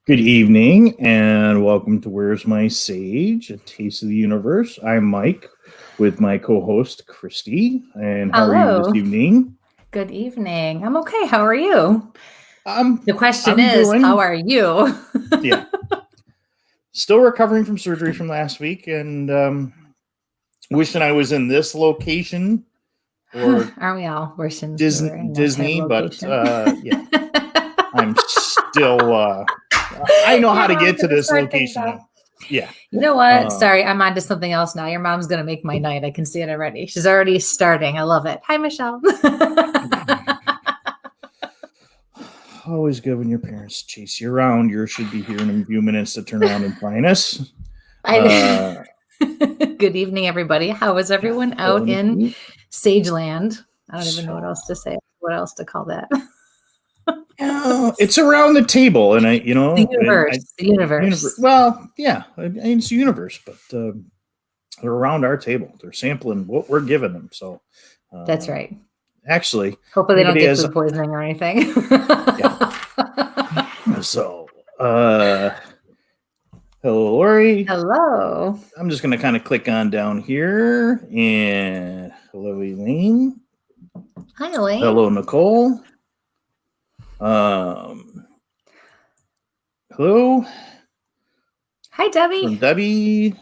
Good evening and welcome to Where's My Sage, a taste of the universe. I'm Mike with my co-host Kristie. And how are you this Hello. evening? Good evening. I'm okay. How are you? I'm The question I'm is, how doing are you? yeah. Still recovering from surgery from last week and wishing I was in this location or Aren't we all wishing we were in that type of Disney, but location? yeah. I'm still I know how Your to mom's get to gonna this start things location off. now. Yeah. You know what? Uh, Sorry, I'm on to something else now. Your mom's gonna make my night. I can see it already. She's already starting. I love it. Hi, Michelle. Always good when your parents chase you around. Yours should be here in a few minutes to turn around and find us. I Good evening, everybody. How is everyone out in Sageland? I don't even know what else to say. What else to call that? It's around the table, and The universe. well, yeah, it's a universe, but they're around our table. They're sampling what we're giving them. So That's right. Actually, hopefully they don't get food poisoning or anything. Yeah. So, hello, Lori. Hello. I'm just going to kind of click on down here, and hello, Elaine. Hi, Elaine. Hello, Nicole. Hello. Hi, Debbie. From Debbie.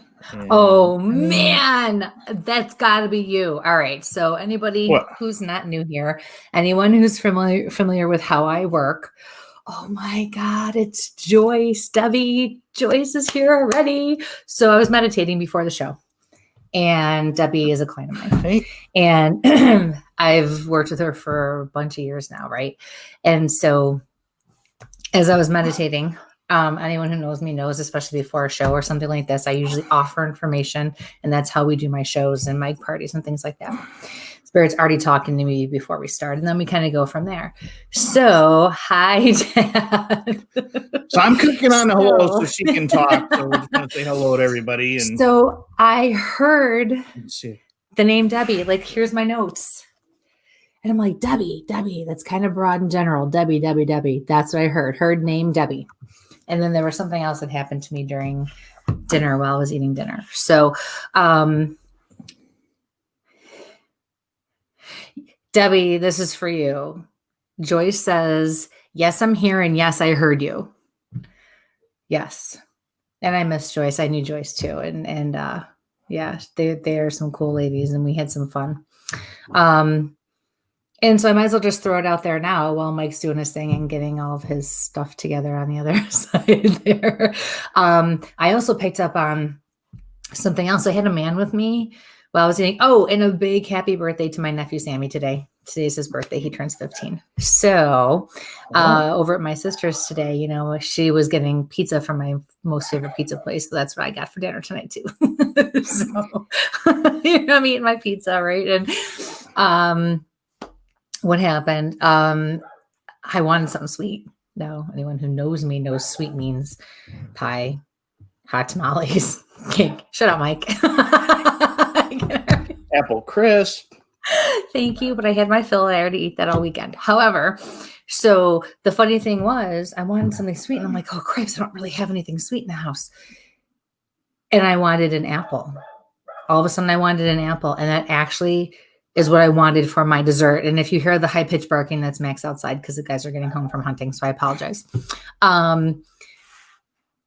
Oh man, that's got to be you. All right. So anybody who's not new here, anyone who's familiar with how I work, oh my God, it's Joyce. Debbie, Joyce is here already. So I was meditating before the show, and Debbie is a client of mine. Hey. And I've worked with her for a bunch of years now, right? And so as I was meditating, anyone who knows me knows, especially before a show or something like this, I usually offer information, and that's how we do my shows and my parties and things like that. Spirit's already talking to me before we start, and then we kind of go from there. So, hi, Dad. So I'm clicking on the hello so she can talk. So we're just going to say hello to everybody. And so I heard the name Debbie. Like, here's my notes. And I'm like, Debbie, that's kind of broad in general. Debbie. That's what I heard. Heard name Debbie. And then there was something else that happened to me during dinner while I was eating dinner. So, Debbie, this is for you. Joyce says, yes, I'm here. And yes, I heard you. Yes. And I miss Joyce. I knew Joyce too. And yeah, they are some cool ladies, and we had some fun. And so I might as well just throw it out there now while Mike's doing his thing and getting all of his stuff together on the other side there. I also picked up on something else. I had a man with me while I was eating. Oh, and a big happy birthday to my nephew, Sammy, today. Today's his birthday. He turns 15. So over at my sister's today, you know, she was getting pizza from my most favorite pizza place. So that's what I got for dinner tonight too. So, you know, I'm eating my pizza, right? And what happened? I wanted something sweet. No, anyone who knows me knows sweet means pie, hot tamales, cake. Shut up, Mike. Apple crisp. Thank you, but I had my fill. I already ate that all weekend. However, so the funny thing was, I wanted something sweet, and I'm like, oh cripes, I don't really have anything sweet in the house. And I wanted an apple. All of a sudden, I wanted an apple, and that actually is what I wanted for my dessert. And if you hear the high pitch barking, that's Max outside because the guys are getting home from hunting. So I apologize.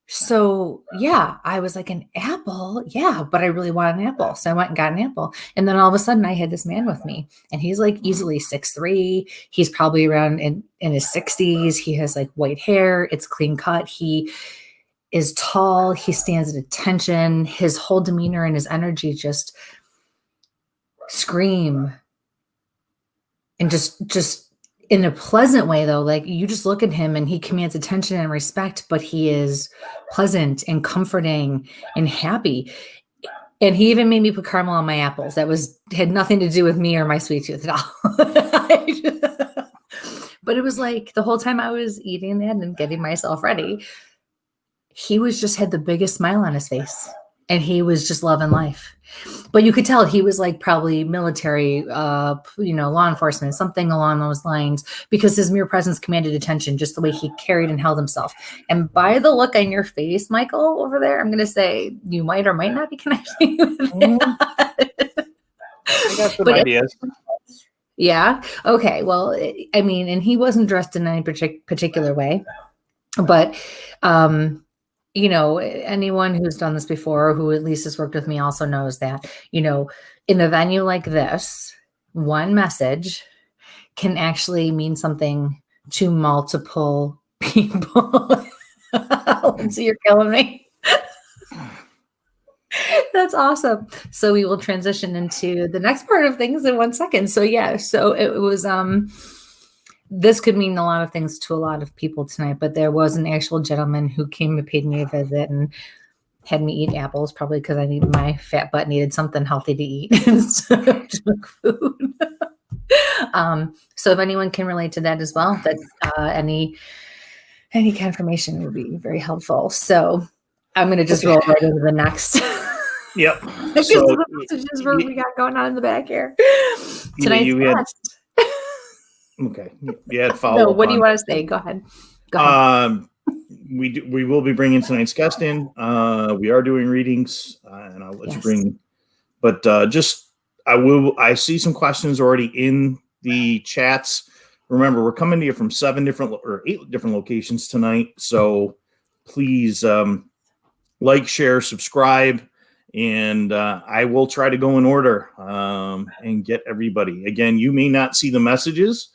So yeah, I was like, an apple. Yeah, but I really want an apple. So I went and got an apple. And then all of a sudden I had this man with me, and he's like easily 6'3". He's probably around in his 60s. He has like white hair. It's clean cut. He is tall. He stands at attention. His whole demeanor and his energy just scream, and just in a pleasant way, though. Like, you just look at him and he commands attention and respect, but he is pleasant and comforting and happy. And he even made me put caramel on my apples. That had nothing to do with me or my sweet tooth at all. But it was like the whole time I was eating that and getting myself ready, he was just had the biggest smile on his face. and he was just loving life. But you could tell he was like probably military, law enforcement, something along those lines, because his mere presence commanded attention, just the way he carried and held himself. And by the look on your face, Michael, over there, I'm going to say you might or might not be connecting with that. I got some ideas. Yeah. Okay. Well, I mean, and he wasn't dressed in any particular way, but, anyone who's done this before, who at least has worked with me, also knows that, in a venue like this, one message can actually mean something to multiple people. Lindsay, you're killing me. That's awesome. So we will transition into the next part of things in 1 second. So it was, this could mean a lot of things to a lot of people tonight, but there was an actual gentleman who came and paid me a visit and had me eat apples, probably because I needed, my fat butt needed something healthy to eat instead of junk food. So if anyone can relate to that as well, that's any confirmation would be very helpful. So I'm going to just roll right into the next. Yep. Because so, the messages we got going on in the back here. Tonight's guest. Okay. You had follow. No, what do you want to say? Go ahead. We will be bringing tonight's guest in. We are doing readings, and I'll let you bring. But I see some questions already in the chats. Remember, we're coming to you from 8 different locations tonight. So please like, share, subscribe, and I will try to go in order and get everybody. Again, you may not see the messages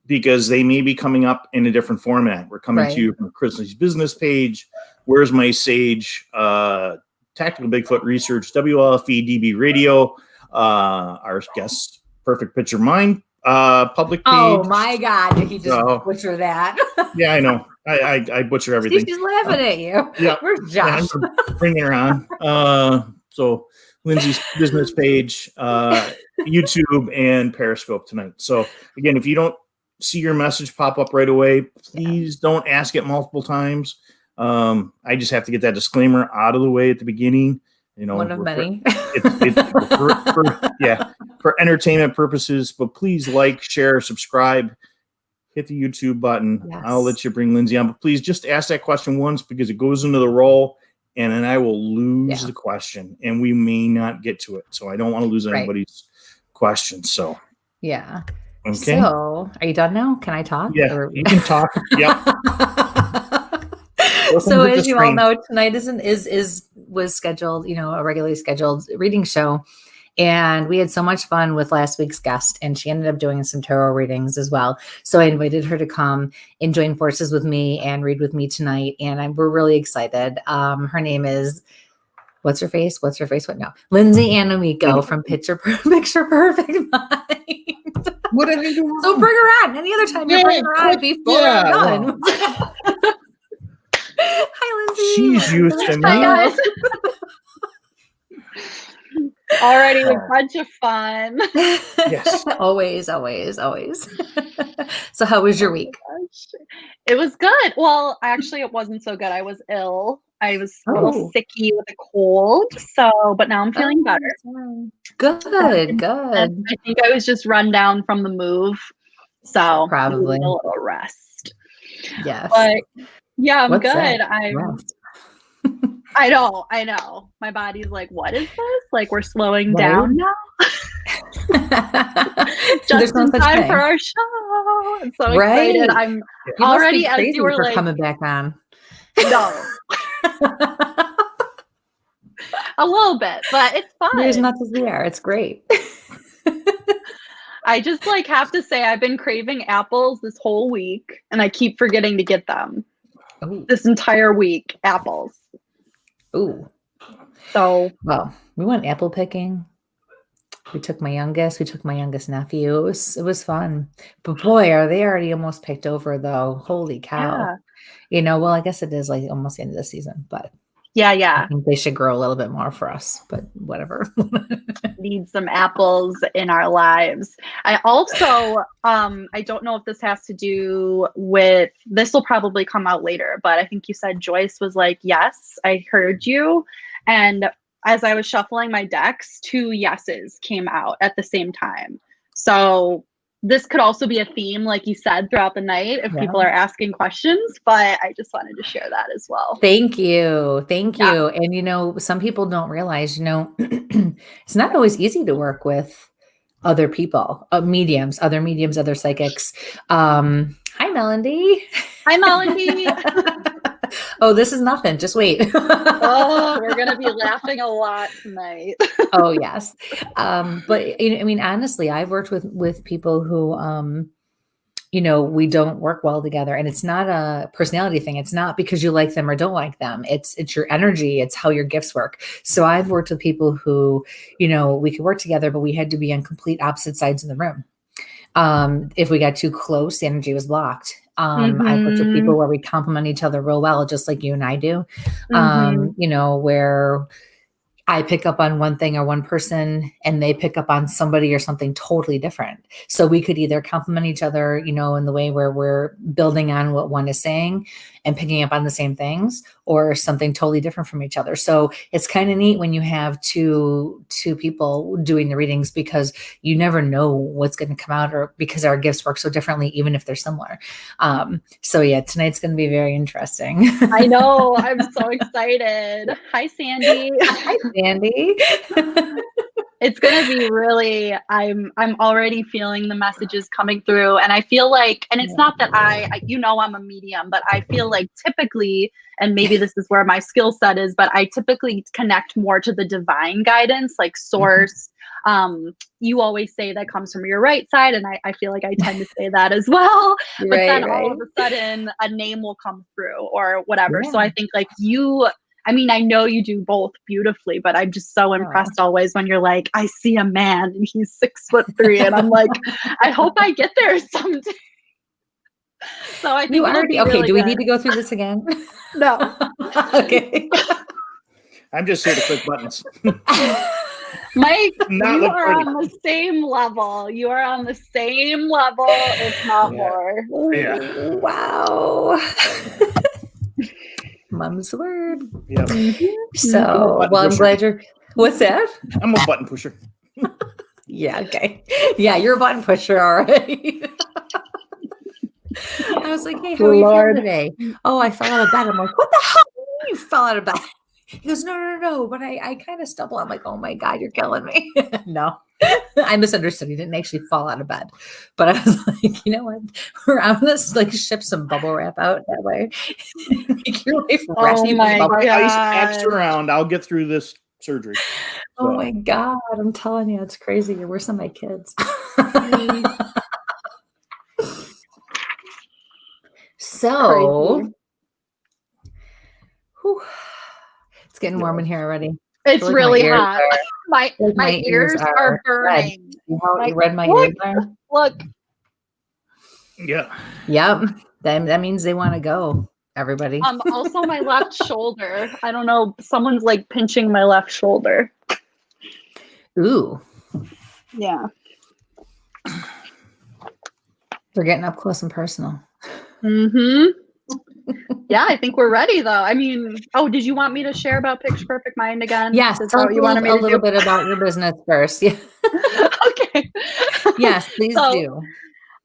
because they may be coming up in a different format. We're coming to you from Kristie's business page, Where's My Sage, Tactical Bigfoot Research, WLFE DB Radio, our guest, Perfect Picture Mind public page. Oh my God, did he just butcher that? Yeah, I know. I butcher everything. She's laughing at you. Yeah. Where's Josh? Yeah, bringing her on. So Lindsay's business page, YouTube, and Periscope tonight. So again, if you don't see your message pop up right away, please don't ask it multiple times. I just have to get that disclaimer out of the way at the beginning. One of many. For entertainment purposes, but please like, share, subscribe, hit the YouTube button. Yes. I'll let you bring Lindsay on, but please just ask that question once because it goes into the roll and then I will lose the question and we may not get to it. So I don't want to lose anybody's question. So, yeah. Okay. So are you done now? Can I talk? Yeah, you can talk. Yep. So as you all know, tonight was scheduled, a regularly scheduled reading show. And we had so much fun with last week's guest, and she ended up doing some tarot readings as well. So I invited her to come and join forces with me and read with me tonight. And we're really excited. Her name is, what's her face? What no? Lindsay Anamico from Picture Perfect Mind. What did I do? So bring her on. Any other time you bring her on before we're done. Hi, Lindsay. She's used to me. Hi, guys. Already a bunch of fun. Yes. Always. So how was your week? It was good. Well, actually, it wasn't so good. I was ill. I was a little sicky with a cold. But now I'm feeling better. Good. And I think I was just run down from the move. So probably a little rest. Yes. But yeah, I'm What's good. That? I know. My body's like, what is this? Like, we're slowing down now? Just in time for our show. I'm so excited. I'm already, as you were like, coming back on. No. A little bit, but it's fun. There's nothing there. It's great. I just have to say I've been craving apples this whole week, and I keep forgetting to get them. Ooh. This entire week, apples. Ooh. So, well, we went apple picking. We took my youngest nephew. It was fun. But boy, are they already almost picked over though. Holy cow. Yeah. Well, I guess it is like almost the end of the season, but yeah. I think they should grow a little bit more for us, but whatever. Need some apples in our lives. I also, I don't know if this has to do with, this will probably come out later, but I think you said Joyce was like, yes, I heard you. And as I was shuffling my decks, 2 yeses came out at the same time. So this could also be a theme, like you said, throughout the night if people are asking questions, but I just wanted to share that as well. Thank you. Thank you. And, some people don't realize, it's not always easy to work with other people, other mediums, other psychics. Hi, Melody. Hi, Melody. Oh, this is nothing. Just wait. Oh, we're going to be laughing a lot tonight. Oh, yes. But honestly, I've worked with people who, we don't work well together, and it's not a personality thing. It's not because you like them or don't like them. It's your energy. It's how your gifts work. So I've worked with people who, we could work together, but we had to be on complete opposite sides of the room. If we got too close, the energy was blocked. I've worked with people where we complement each other real well, just like you and I do. Where I pick up on one thing or one person and they pick up on somebody or something totally different. So we could either complement each other, in the way where we're building on what one is saying and picking up on the same things, or something totally different from each other. So it's kind of neat when you have two people doing the readings, because you never know what's going to come out, or because our gifts work so differently, even if they're similar. So yeah, tonight's going to be very interesting. I know. I'm so excited. Hi, Sandy. Hi, Sandy. It's going to be really, I'm already feeling the messages coming through, and I feel like, and it's not that I'm a medium, but I feel like typically, and maybe this is where my skill set is, but I typically connect more to the divine guidance, like source. You always say that comes from your right side, and I feel like I tend to say that as well. But then all of a sudden a name will come through or whatever. So I think like I know you do both beautifully, but I'm just so impressed always when you're like, I see a man and he's 6'3", and I'm like, I hope I get there someday. So I think you already okay. Really do we good. Need to go through this again? No. Okay. I'm just here to click buttons. Mike, you are on the same level. You are on the same level, if not more. Yeah. Wow. Mom's word. Yeah. So, I'm glad you're. What's that? I'm a button pusher. Yeah. Okay. Yeah, you're a button pusher already. I was like, hey, how are you feeling today? Oh, I fell out of bed. I'm like, what the hell? You fell out of bed? He goes, no. But I kind of stumbled. I'm like, oh my God, you're killing me. No, I misunderstood. He didn't actually fall out of bed. But I was like, you know what? I'm going to ship some bubble wrap out that way. Make your life Oh my God. Ice packs around. I'll get through this surgery. So. Oh my God. I'm telling you, it's crazy. You're worse than my kids. So, it's getting warm in here already. It's really hot. My ears are burning. See how red my ears are? Look. Yeah. Yep. That means they want to go, everybody. Also my left shoulder. I don't know. Someone's like pinching my left shoulder. Ooh. Yeah. They're getting up close and personal. Yeah, I think we're ready though. I mean, did you want me to share about Picture Perfect Mind again? Yes, tell you wanted me a little bit about your business first. Yeah. Okay. Yes, please do.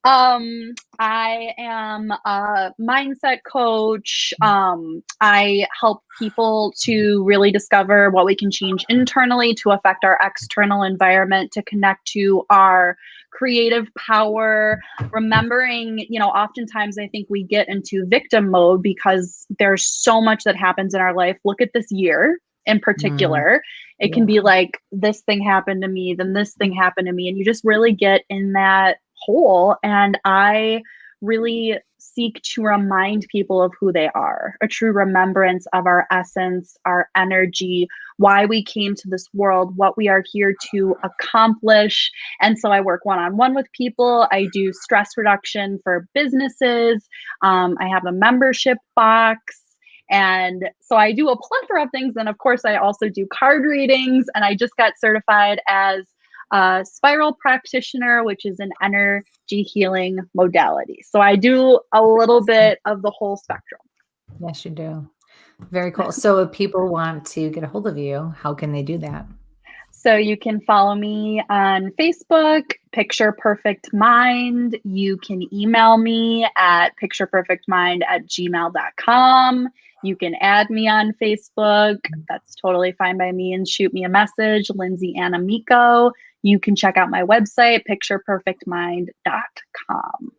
I am a mindset coach. I help people to really discover what we can change internally to affect our external environment, to connect to our creative power, remembering, oftentimes I think we get into victim mode because there's so much that happens in our life. Look at this year in particular. It can be like, this thing happened to me, then this thing happened to me. And you just really get in that hole. And I really seek to remind people of who they are, a true remembrance of our essence, our energy, why we came to this world, what we are here to accomplish. And so I work one-on-one with people. I do stress reduction for businesses. I have a membership box. And so I do a plethora of things. And of course, I also do card readings. And I just got certified as a spiral practitioner, which is an energy healing modality. So I do a little bit of the whole spectrum. Yes, you do. Very cool. So if people want to get a hold of you, how can they do that? So you can follow me on Facebook, Picture Perfect Mind. You can email me at pictureperfectmind@gmail.com. You can add me on Facebook. That's totally fine by me, and shoot me a message, Lindsay Anna Miko. You can check out my website, pictureperfectmind.com.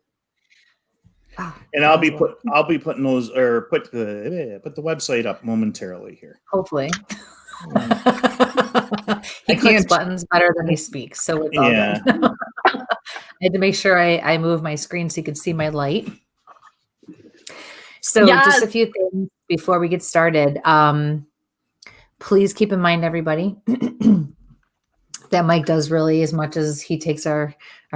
And I'll be putting those, or put the website up momentarily here. Hopefully. He clicks buttons better than he speaks, so it's all good. I had to make sure I move my screen so you could see my light. So just a few things before we get started. Please keep in mind, everybody, that Mike does really, as much as he takes our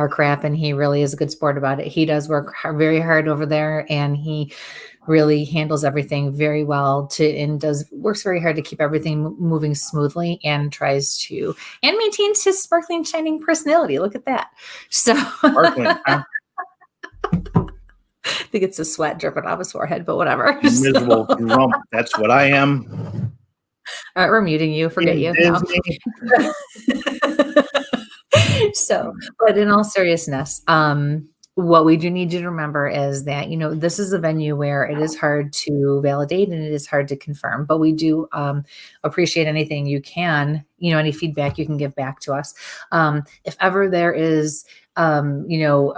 crap and he really is a good sport about it, he does work very hard over there, and he really handles everything very well works very hard to keep everything moving smoothly, and maintains his sparkling, shining personality. Look at that. So sparkling, huh? I think it's a sweat dripping off his forehead, but whatever. Miserable grump. That's what I am. All right, we're muting you. Forget you. No. So, but in all seriousness, what we do need you to remember is that, this is a venue where it is hard to validate and it is hard to confirm, but we do appreciate anything you can, any feedback you can give back to us. If ever there is, a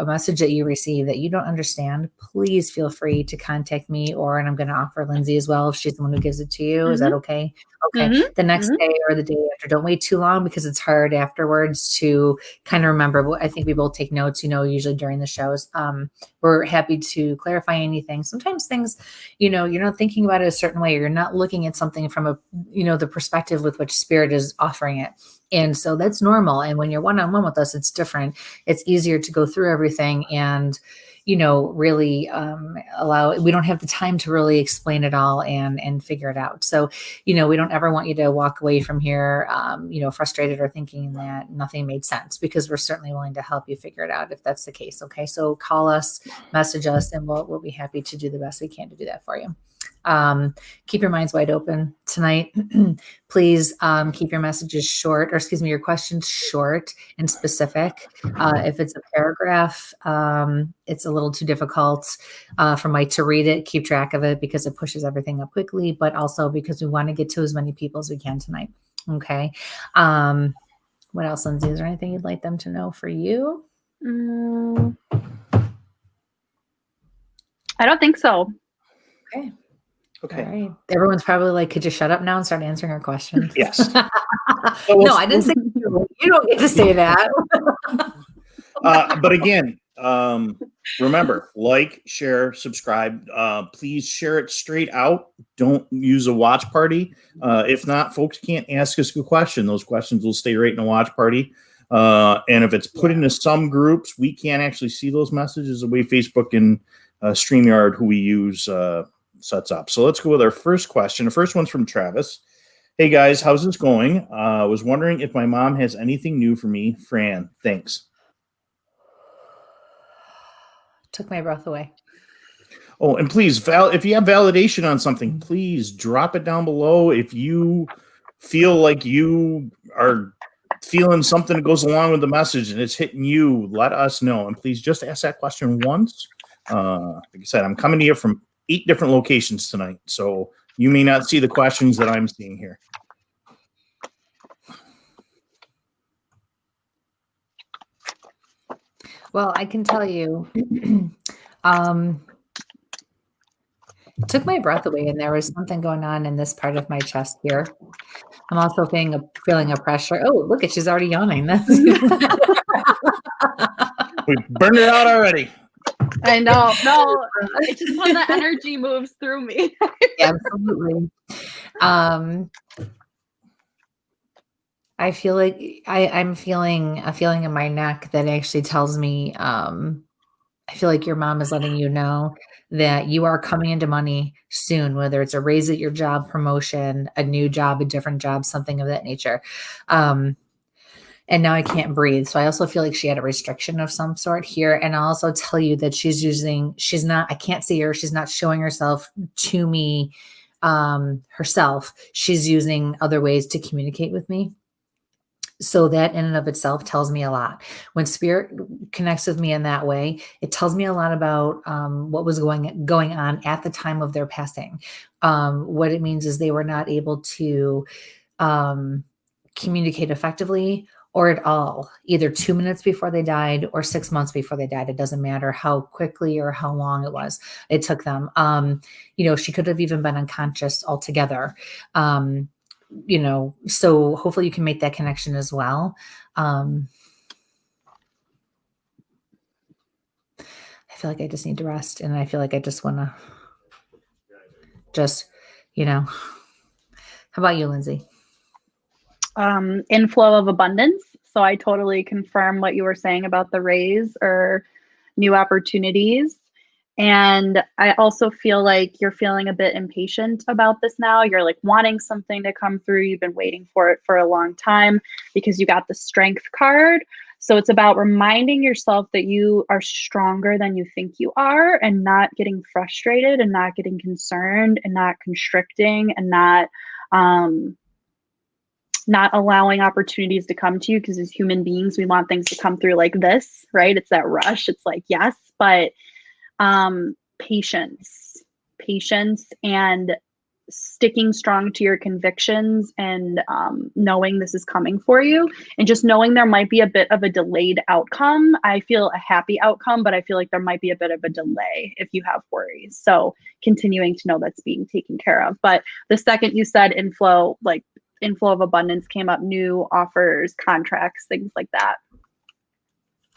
message that you receive that you don't understand, please feel free to contact me, and I'm going to offer Lindsay as well if she's the one who gives it to you. Mm-hmm. Is that okay? Okay. Mm-hmm. The next day or the day after, don't wait too long, because it's hard afterwards to kind of remember. I think we both take notes, usually during the shows. We're happy to clarify anything. Sometimes things, you're not thinking about it a certain way, or you're not looking at something from the perspective with which Spirit is offering it. And so that's normal. And when you're one-on-one with us, it's different. It's easier to go through everything and, really we don't have the time to really explain it all and figure it out. So, we don't ever want you to walk away from here, frustrated or thinking that nothing made sense, because we're certainly willing to help you figure it out if that's the case. Okay. So call us, message us, and we'll be happy to do the best we can to do that for you. Keep your minds wide open tonight. Please keep your messages short, your questions short and specific. If it's a paragraph, it's a little too difficult for Mike to read it, keep track of it, because it pushes everything up quickly, but also because we want to get to as many people as we can tonight. Okay. What else, Lindsay? Is there anything you'd like them to know for you? I don't think so. Okay. Okay. All right. Everyone's probably like, could you shut up now and start answering our questions? Yes. No, I didn't say you. You don't get to say that. But again, remember, like, share, subscribe. Please share it straight out. Don't use a watch party. If not, folks can't ask us a question. Those questions will stay right in a watch party. And if it's put into some groups, we can't actually see those messages the way Facebook and StreamYard, who we use, sets up. So let's go with our first question. The first one's from Travis. Hey guys, how's this going? I was wondering if my mom has anything new for me. Fran, thanks. Took my breath away. Oh, and please, if you have validation on something, please drop it down below. If you feel like you are feeling something that goes along with the message and it's hitting you, let us know. And please just ask that question once. Like I said, I'm coming to you from 8 different locations tonight, so you may not see the questions that I'm seeing here. Well, I can tell you, took my breath away, and there was something going on in this part of my chest here. I'm also feeling a pressure. Oh, look at, she's already yawning. We burned it out already. I know. No, it's just when the energy moves through me. Absolutely. I feel like I'm feeling a feeling in my neck that actually tells me, I feel like your mom is letting you know that you are coming into money soon, whether it's a raise at your job, promotion, a new job, a different job, something of that nature. And now I can't breathe. So I also feel like she had a restriction of some sort here. And I'll also tell you that I can't see her. She's not showing herself to me herself, she's using other ways to communicate with me. So that in and of itself tells me a lot. When spirit connects with me in that way, it tells me a lot about what was going on at the time of their passing. What it means is they were not able to communicate effectively or at all, either 2 minutes before they died or 6 months before they died. It doesn't matter how quickly or how long it took them. She could have even been unconscious altogether. So hopefully you can make that connection as well. I feel like I just need to rest, and I feel like I just want to how about you, Lindsay? Inflow of abundance. So I totally confirm what you were saying about the raise or new opportunities. And I also feel like you're feeling a bit impatient about this now. You're like wanting something to come through. You've been waiting for it for a long time because you got the strength card. So it's about reminding yourself that you are stronger than you think you are, and not getting frustrated and not getting concerned and not constricting and not allowing opportunities to come to you, because as human beings, we want things to come through like this, right? It's that rush. It's like, yes, but patience and sticking strong to your convictions, and knowing this is coming for you, and just knowing there might be a bit of a delayed outcome. I feel a happy outcome, but I feel like there might be a bit of a delay if you have worries. So continuing to know that's being taken care of. But the second you said inflow of abundance came up, new offers, contracts, things like that.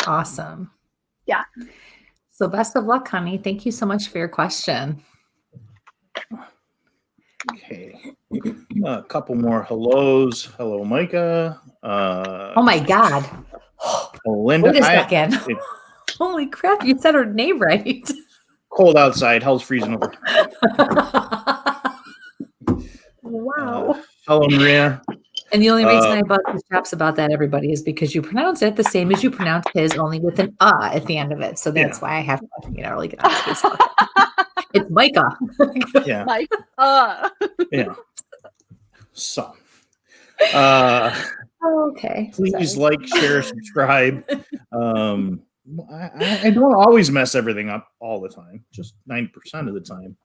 Awesome. Yeah. So best of luck, honey. Thank you so much for your question. Okay. A couple more hellos. Hello, Micah. Oh my God. Linda. Wait a second. Holy crap. You said her name right. Cold outside. Hell's freezing over. Wow. Hello, Maria. And the only reason I bust his chops about that, everybody, is because you pronounce it the same as you pronounce his, only with an at the end of it. So that's why I have to, really get on his case. It's Micah. Yeah. Micah. Yeah. So. Okay. Please like, share, subscribe. I don't always mess everything up all the time. Just 9% of the time.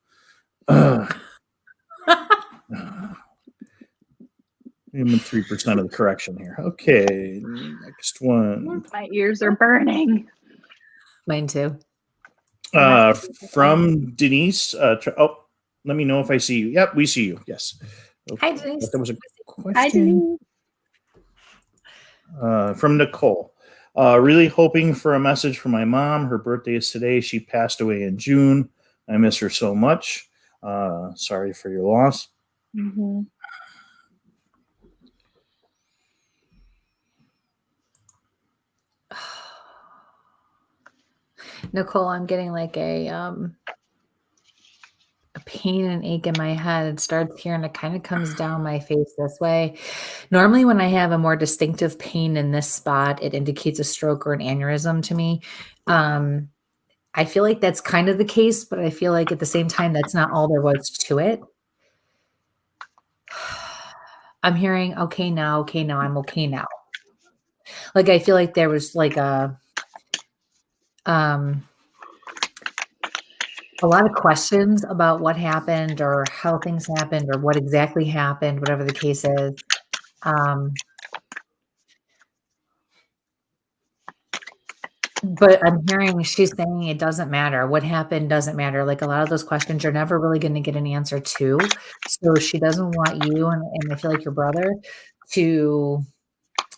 I'm in 3% of the correction here. Okay, next one. My ears are burning. Mine too. From Denise. Let me know if I see you. Yep, we see you. Yes. Okay. Hi, Denise. That was a question. Hi, Denise. From Nicole. Really hoping for a message from my mom. Her birthday is today. She passed away in June. I miss her so much. Sorry for your loss. Mm-hmm. Nicole, I'm getting like a pain and ache in my head. It starts here and it kind of comes down my face this way. Normally when I have a more distinctive pain in this spot, it indicates a stroke or an aneurysm to me. I feel like that's kind of the case, but I feel like at the same time, that's not all there was to it. I'm hearing, okay now, I'm okay now. Like, I feel like there was like a lot of questions about what happened or how things happened or what exactly happened, whatever the case is. But I'm hearing she's saying it doesn't matter. What happened doesn't matter. Like, a lot of those questions you're never really going to get an answer to. So she doesn't want you, and I feel like your brother, to,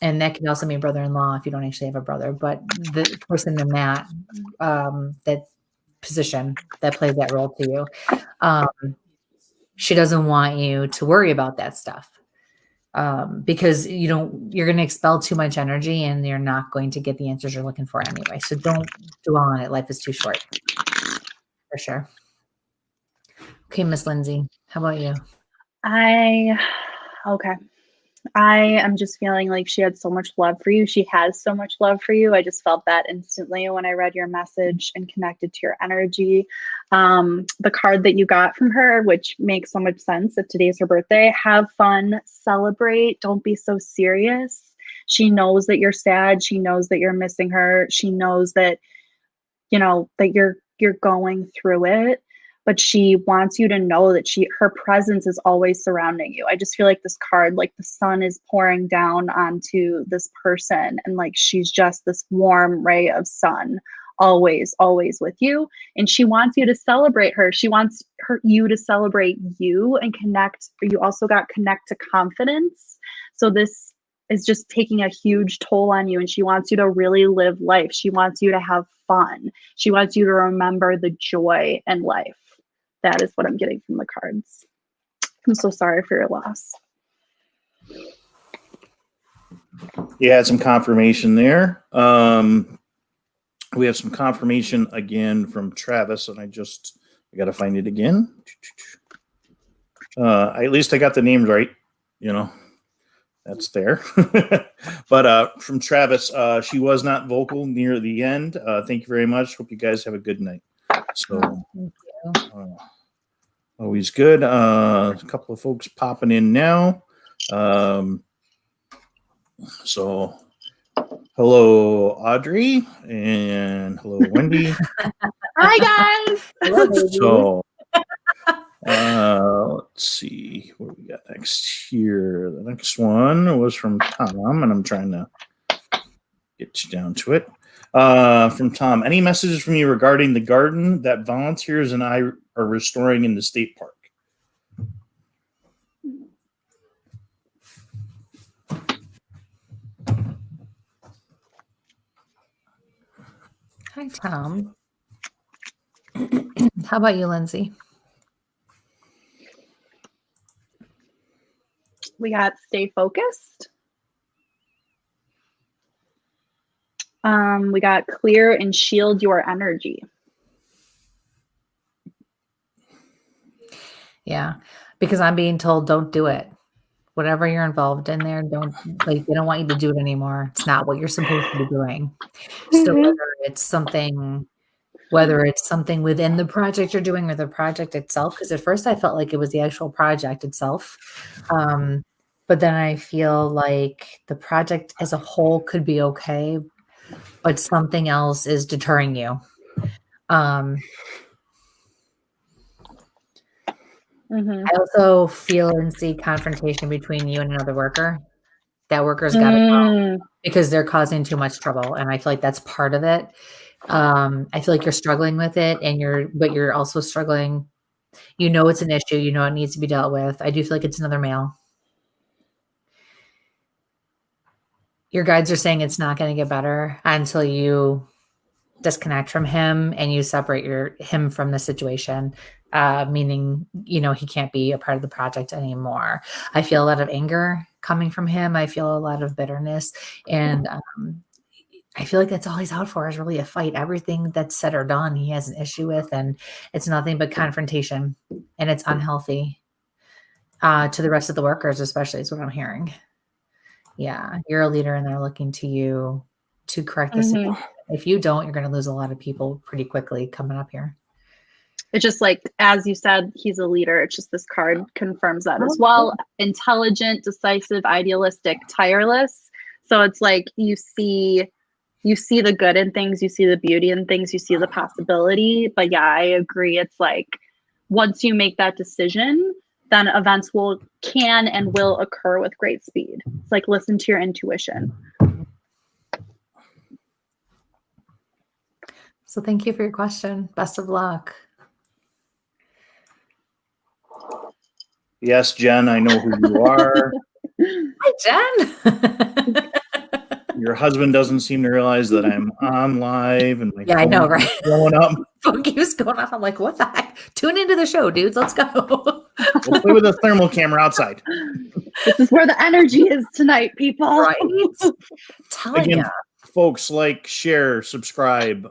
and that can also mean brother-in-law if you don't actually have a brother, but the person in that position that plays that role to you, she doesn't want you to worry about that stuff. Because you're going to expel too much energy and you're not going to get the answers you're looking for anyway. So don't dwell on it. Life is too short. For sure. Okay, Miss Lindsay, how about you? Okay. I am just feeling like she had so much love for you. She has so much love for you. I just felt that instantly when I read your message and connected to your energy. The card that you got from her, which makes so much sense if today's her birthday, have fun, celebrate, don't be so serious. She knows that you're sad. She knows that you're missing her. She knows that, that you're going through it, but she wants you to know that her presence is always surrounding you. I just feel like this card, like the sun is pouring down onto this person, and like she's just this warm ray of sun, always, always with you. And she wants you to celebrate her. She wants you to celebrate you and connect. You also got connect to confidence. So this is just taking a huge toll on you, and she wants you to really live life. She wants you to have fun. She wants you to remember the joy in life. That is what I'm getting from the cards. I'm so sorry for your loss. You had some confirmation there. We have some confirmation again from Travis, and I got to find it again. At least I got the names right. That's there. But from Travis, she was not vocal near the end. Thank you very much. Hope you guys have a good night. So, always good. A couple of folks popping in now. So, hello, Audrey, and hello, Wendy. Hi, guys. So, let's see what we got next here. The next one was from Tom, and I'm trying to get you down to it. From Tom, any messages from you regarding the garden that volunteers and I are restoring in the state park? Hi, Tom. How about you, Lindsay? We got stay focused. We got clear and shield your energy. Yeah, because I'm being told don't do it. Whatever you're involved in there, they don't want you to do it anymore. It's not what you're supposed to be doing. So whether it's something within the project you're doing or the project itself, because at first I felt like it was the actual project itself. But then I feel like the project as a whole could be okay, but something else is deterring you. I also feel and see confrontation between you and another worker. That worker's got to go because they're causing too much trouble. And I feel like that's part of it. I feel like you're struggling with it, but you're also struggling. It's an issue. It needs to be dealt with. I do feel like it's another male. Your guides are saying it's not going to get better until you disconnect from him and you separate him from the situation, meaning, he can't be a part of the project anymore. I feel a lot of anger coming from him. I feel a lot of bitterness, and I feel like that's all he's out for is really a fight. Everything that's said or done, he has an issue with, and it's nothing but confrontation, and it's unhealthy to the rest of the workers, especially is what I'm hearing. Yeah, you're a leader and they're looking to you to correct this. If you don't, you're going to lose a lot of people pretty quickly coming up here. It's just like, as you said, he's a leader. It's just this card confirms that as well. Intelligent, decisive, idealistic, tireless. So it's like you see the good in things, you see the beauty in things, you see the possibility. But yeah, I agree. It's like once you make that decision, then events can and will occur with great speed. It's like listen to your intuition. So thank you for your question. Best of luck. Yes, Jen, I know who you are. Hi, Jen. Your husband doesn't seem to realize that I'm on live and my I know, right? Going up. Phone keeps going off. I'm like, what the heck? Tune into the show, dudes. Let's go. We'll play with a thermal camera outside. This is where the energy is tonight, people. Right? Telling you. Folks, like, share, subscribe.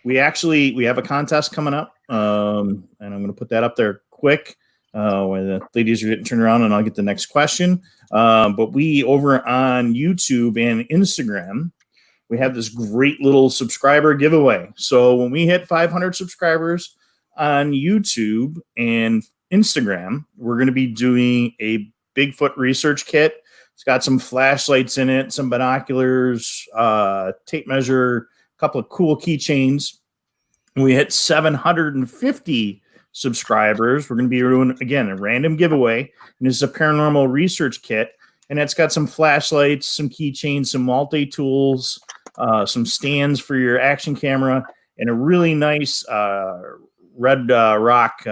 We have a contest coming up, and I'm going to put that up there quick. While the ladies are getting turned around, and I'll get the next question. But we over on YouTube and Instagram, we have this great little subscriber giveaway. So when we hit 500 subscribers on YouTube and Instagram, we're going to be doing a Bigfoot research kit. It's got some flashlights in it, some binoculars, tape measure, a couple of cool keychains. We hit 750 subscribers. We're going to be doing, again, a random giveaway. And this is a paranormal research kit. And it's got some flashlights, some keychains, some multi-tools, some stands for your action camera, and a really nice red rock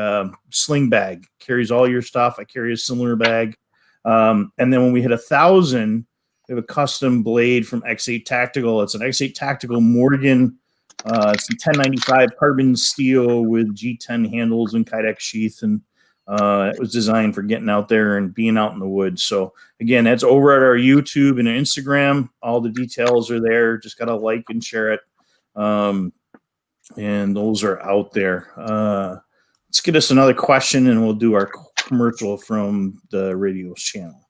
sling bag. Carries all your stuff. I carry a similar bag. And then when we hit 1,000, we have a custom blade from X8 Tactical. It's an X8 Tactical Morgan. It's a 1095 carbon steel with G10 handles and Kydex sheath, and it was designed for getting out there and being out in the woods. So again, that's over at our YouTube and Instagram. All the details are there. Just got to like and share it. And those are out there. Let's get us another question, and we'll do our commercial from the radio channel.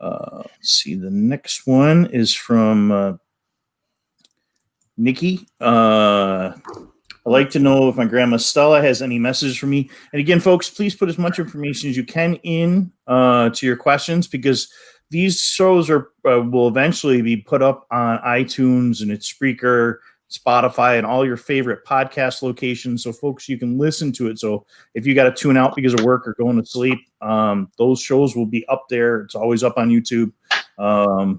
Let's see. The next one is from Nikki. I'd like to know if my grandma Stella has any messages for me. And again, folks, please put as much information as you can in to your questions, because these shows will eventually be put up on iTunes and its Spreaker, Spotify, and all your favorite podcast locations. So folks, you can listen to it. So if you got to tune out because of work or going to sleep, those shows will be up there. It's always up on YouTube.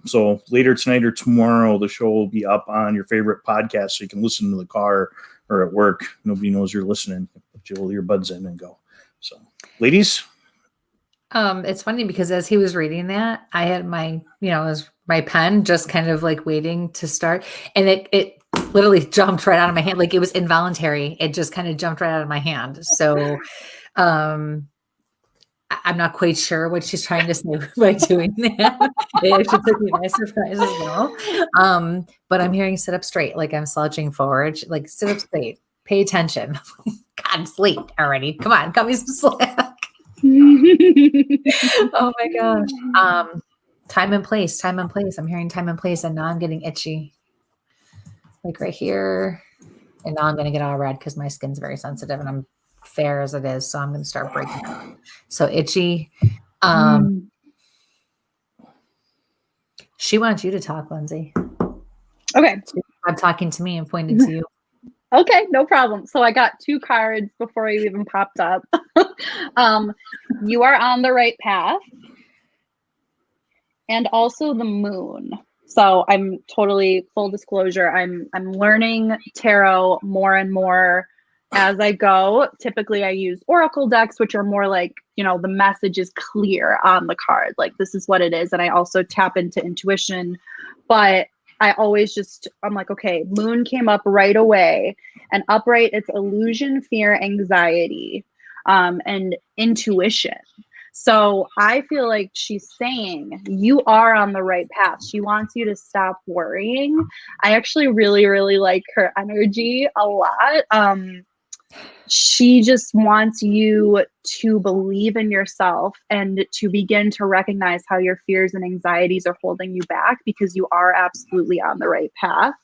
So later tonight or tomorrow, the show will be up on your favorite podcast, so you can listen to the car or at work. Nobody knows you're listening. Put your earbuds in and go. So, ladies. It's funny because as he was reading that, I had my pen just kind of like waiting to start, and it literally jumped right out of my hand. Like it was involuntary. It just kind of jumped right out of my hand. So, I'm not quite sure what she's trying to say by doing that. It actually took me by surprise as well. But I'm hearing sit up straight, like I'm slouching forward, like sit up straight, pay attention. God, it's late already. Come on, cut me some slack. Oh my gosh. Time and place. I'm hearing time and place, and now I'm getting itchy. Like right here. And now I'm going to get all red because my skin's very sensitive and I'm fair as it is. So I'm going to start breaking out. So itchy. She wants you to talk, Lindsay. Okay. I'm talking to me and pointing to you. Okay, no problem. So I got 2 cards before you even popped up. You are on the right path. And also the moon. So I'm totally, full disclosure, I'm learning tarot more and more as I go. Typically I use oracle decks, which are more like, the message is clear on the card. Like this is what it is. And I also tap into intuition, but I always I'm like, okay, moon came up right away, and upright, it's illusion, fear, anxiety, and intuition. So I feel like she's saying you are on the right path. She wants you to stop worrying. I actually really, really like her energy a lot. She just wants you to believe in yourself and to begin to recognize how your fears and anxieties are holding you back, because you are absolutely on the right path.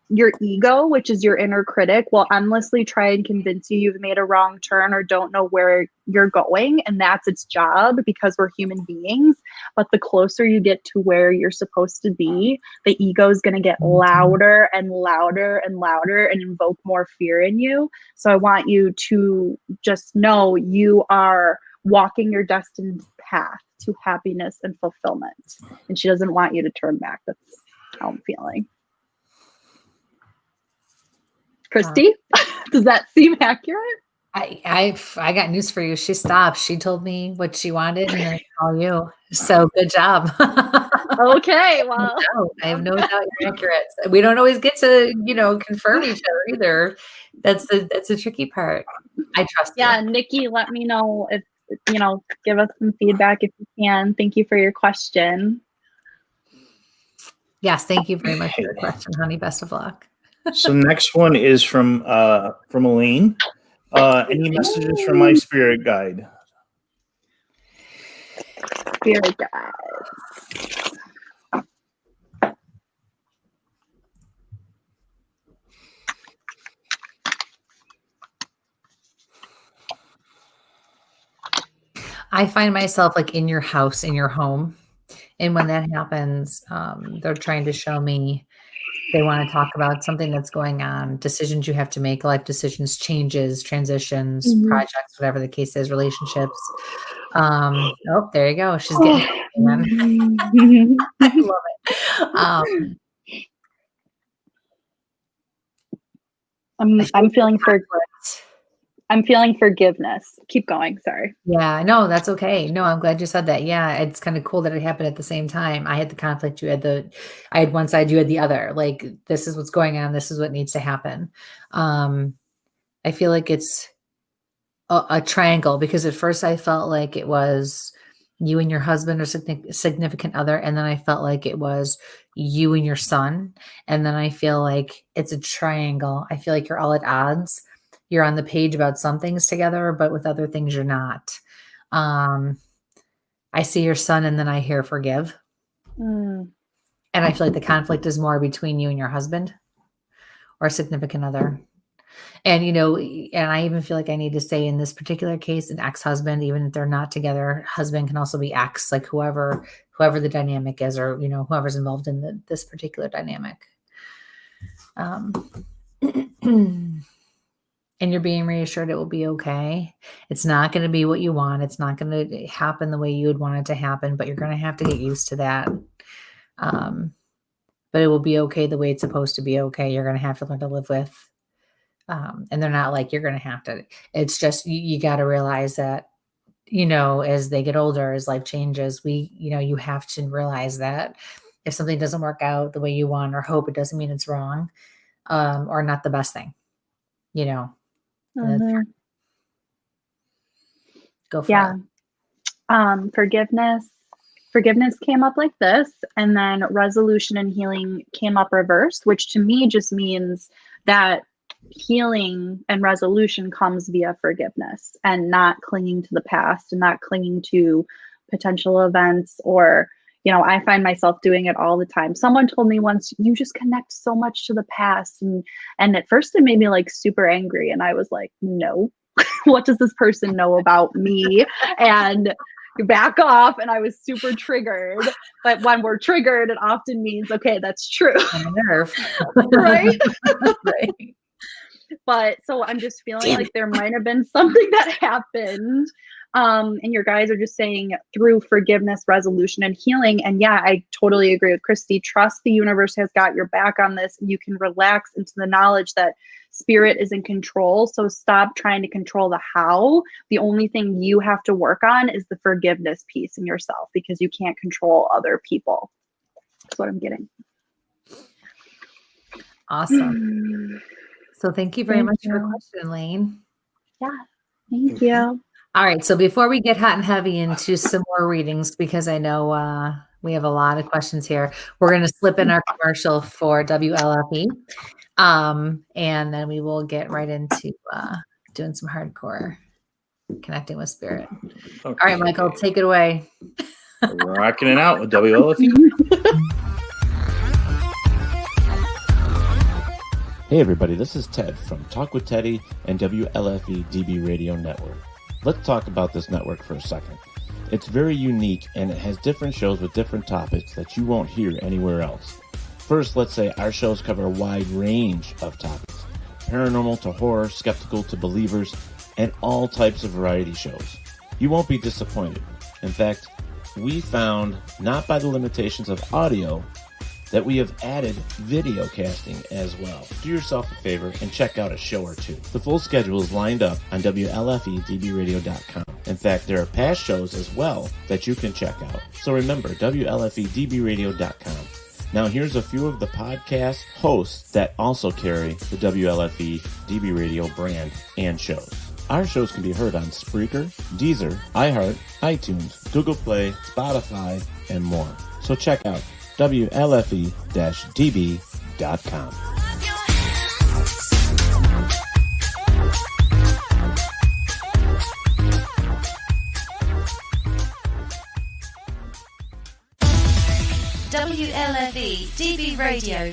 Your ego, which is your inner critic, will endlessly try and convince you you've made a wrong turn or don't know where you're going. And that's its job, because we're human beings. But the closer you get to where you're supposed to be, the ego is going to get louder and louder and louder and invoke more fear in you. So I want you to just know you are walking your destined path to happiness and fulfillment. And she doesn't want you to turn back. That's how I'm feeling. Kristie, does that seem accurate? I got news for you. She stopped. She told me what she wanted, and then call you. So good job. Okay, well, I have no doubt you're accurate. We don't always get to confirm each other either. That's the tricky part. I trust you. Yeah, Nikki, let me know if give us some feedback if you can. Thank you for your question. Yes, thank you very much for your question, honey. Best of luck. So next one is from Elaine. Any messages from my spirit guide? Spirit guide. I find myself like in your house, in your home. And when that happens, they're trying to show me they want to talk about something that's going on, decisions you have to make, life decisions, changes, transitions, projects, whatever the case is, relationships. Oh, there you go. She's getting I love it. I'm feeling I'm feeling forgiveness. Keep going. Sorry. Yeah, no, that's okay. No, I'm glad you said that. Yeah, it's kind of cool that it happened at the same time. I had the conflict, I had one side, you had the other. Like, this is what's going on. This is what needs to happen. I feel like it's a triangle, because at first I felt like it was you and your husband or significant other. And then I felt like it was you and your son. And then I feel like it's a triangle. I feel like you're all at odds. You're on the page about some things together, but with other things, you're not. I see your son, and then I hear forgive. And I feel like the conflict is more between you and your husband or significant other. And, and I even feel like I need to say in this particular case, an ex-husband, even if they're not together, husband can also be ex, like whoever the dynamic is, or, whoever's involved in this particular dynamic. And you're being reassured it will be okay. It's not going to be what you want. It's not going to happen the way you would want it to happen, but you're going to have to get used to that. But it will be okay the way it's supposed to be okay. You're going to have to learn to live with. And they're not like, you're going to have to. It's just, you got to realize that, as they get older, as life changes, you have to realize that if something doesn't work out the way you want or hope, it doesn't mean it's wrong, or not the best thing, Go for it. Forgiveness came up like this, and then resolution and healing came up reversed, which to me just means that healing and resolution comes via forgiveness and not clinging to the past and not clinging to potential events. Or, I find myself doing it all the time. Someone told me once, you just connect so much to the past. And at first it made me like super angry. And I was like, no, what does this person know about me? And back off. And I was super triggered. But when we're triggered, it often means, okay, that's true. Right? Right. But so I'm just feeling like there might have been something that happened. And your guys are just saying through forgiveness, resolution, and healing. And yeah, I totally agree with Kristie. Trust the universe has got your back on this. And you can relax into the knowledge that spirit is in control. So stop trying to control the how. The only thing you have to work on is the forgiveness piece in yourself, because you can't control other people. That's what I'm getting. Awesome. So thank you very much for the question, Lane. Yeah, thank you. All right. So before we get hot and heavy into some more readings, because I know we have a lot of questions here, we're going to slip in our commercial for WLFE. And then we will get right into doing some hardcore connecting with spirit. Okay. All right, Michael, take it away. Rocking it out with WLFE. Hey everybody, this is Ted from Talk with Teddy and WLFE DB Radio Network. Let's talk about this network for a second. It's very unique, and it has different shows with different topics that you won't hear anywhere else. First, let's say our shows cover a wide range of topics. Paranormal to horror, skeptical to believers, and all types of variety shows. You won't be disappointed. In fact, we found, not by the limitations of audio, that we have added video casting as well. Do yourself a favor and check out a show or two. The full schedule is lined up on WLFEDBradio.com. In fact, there are past shows as well that you can check out. So remember, WLFEDBradio.com. Now here's a few of the podcast hosts that also carry the WLFE DB Radio brand and shows. Our shows can be heard on Spreaker, Deezer, iHeart, iTunes, Google Play, Spotify, and more. So check out WLFE-DB.com. WLFE DB Radio.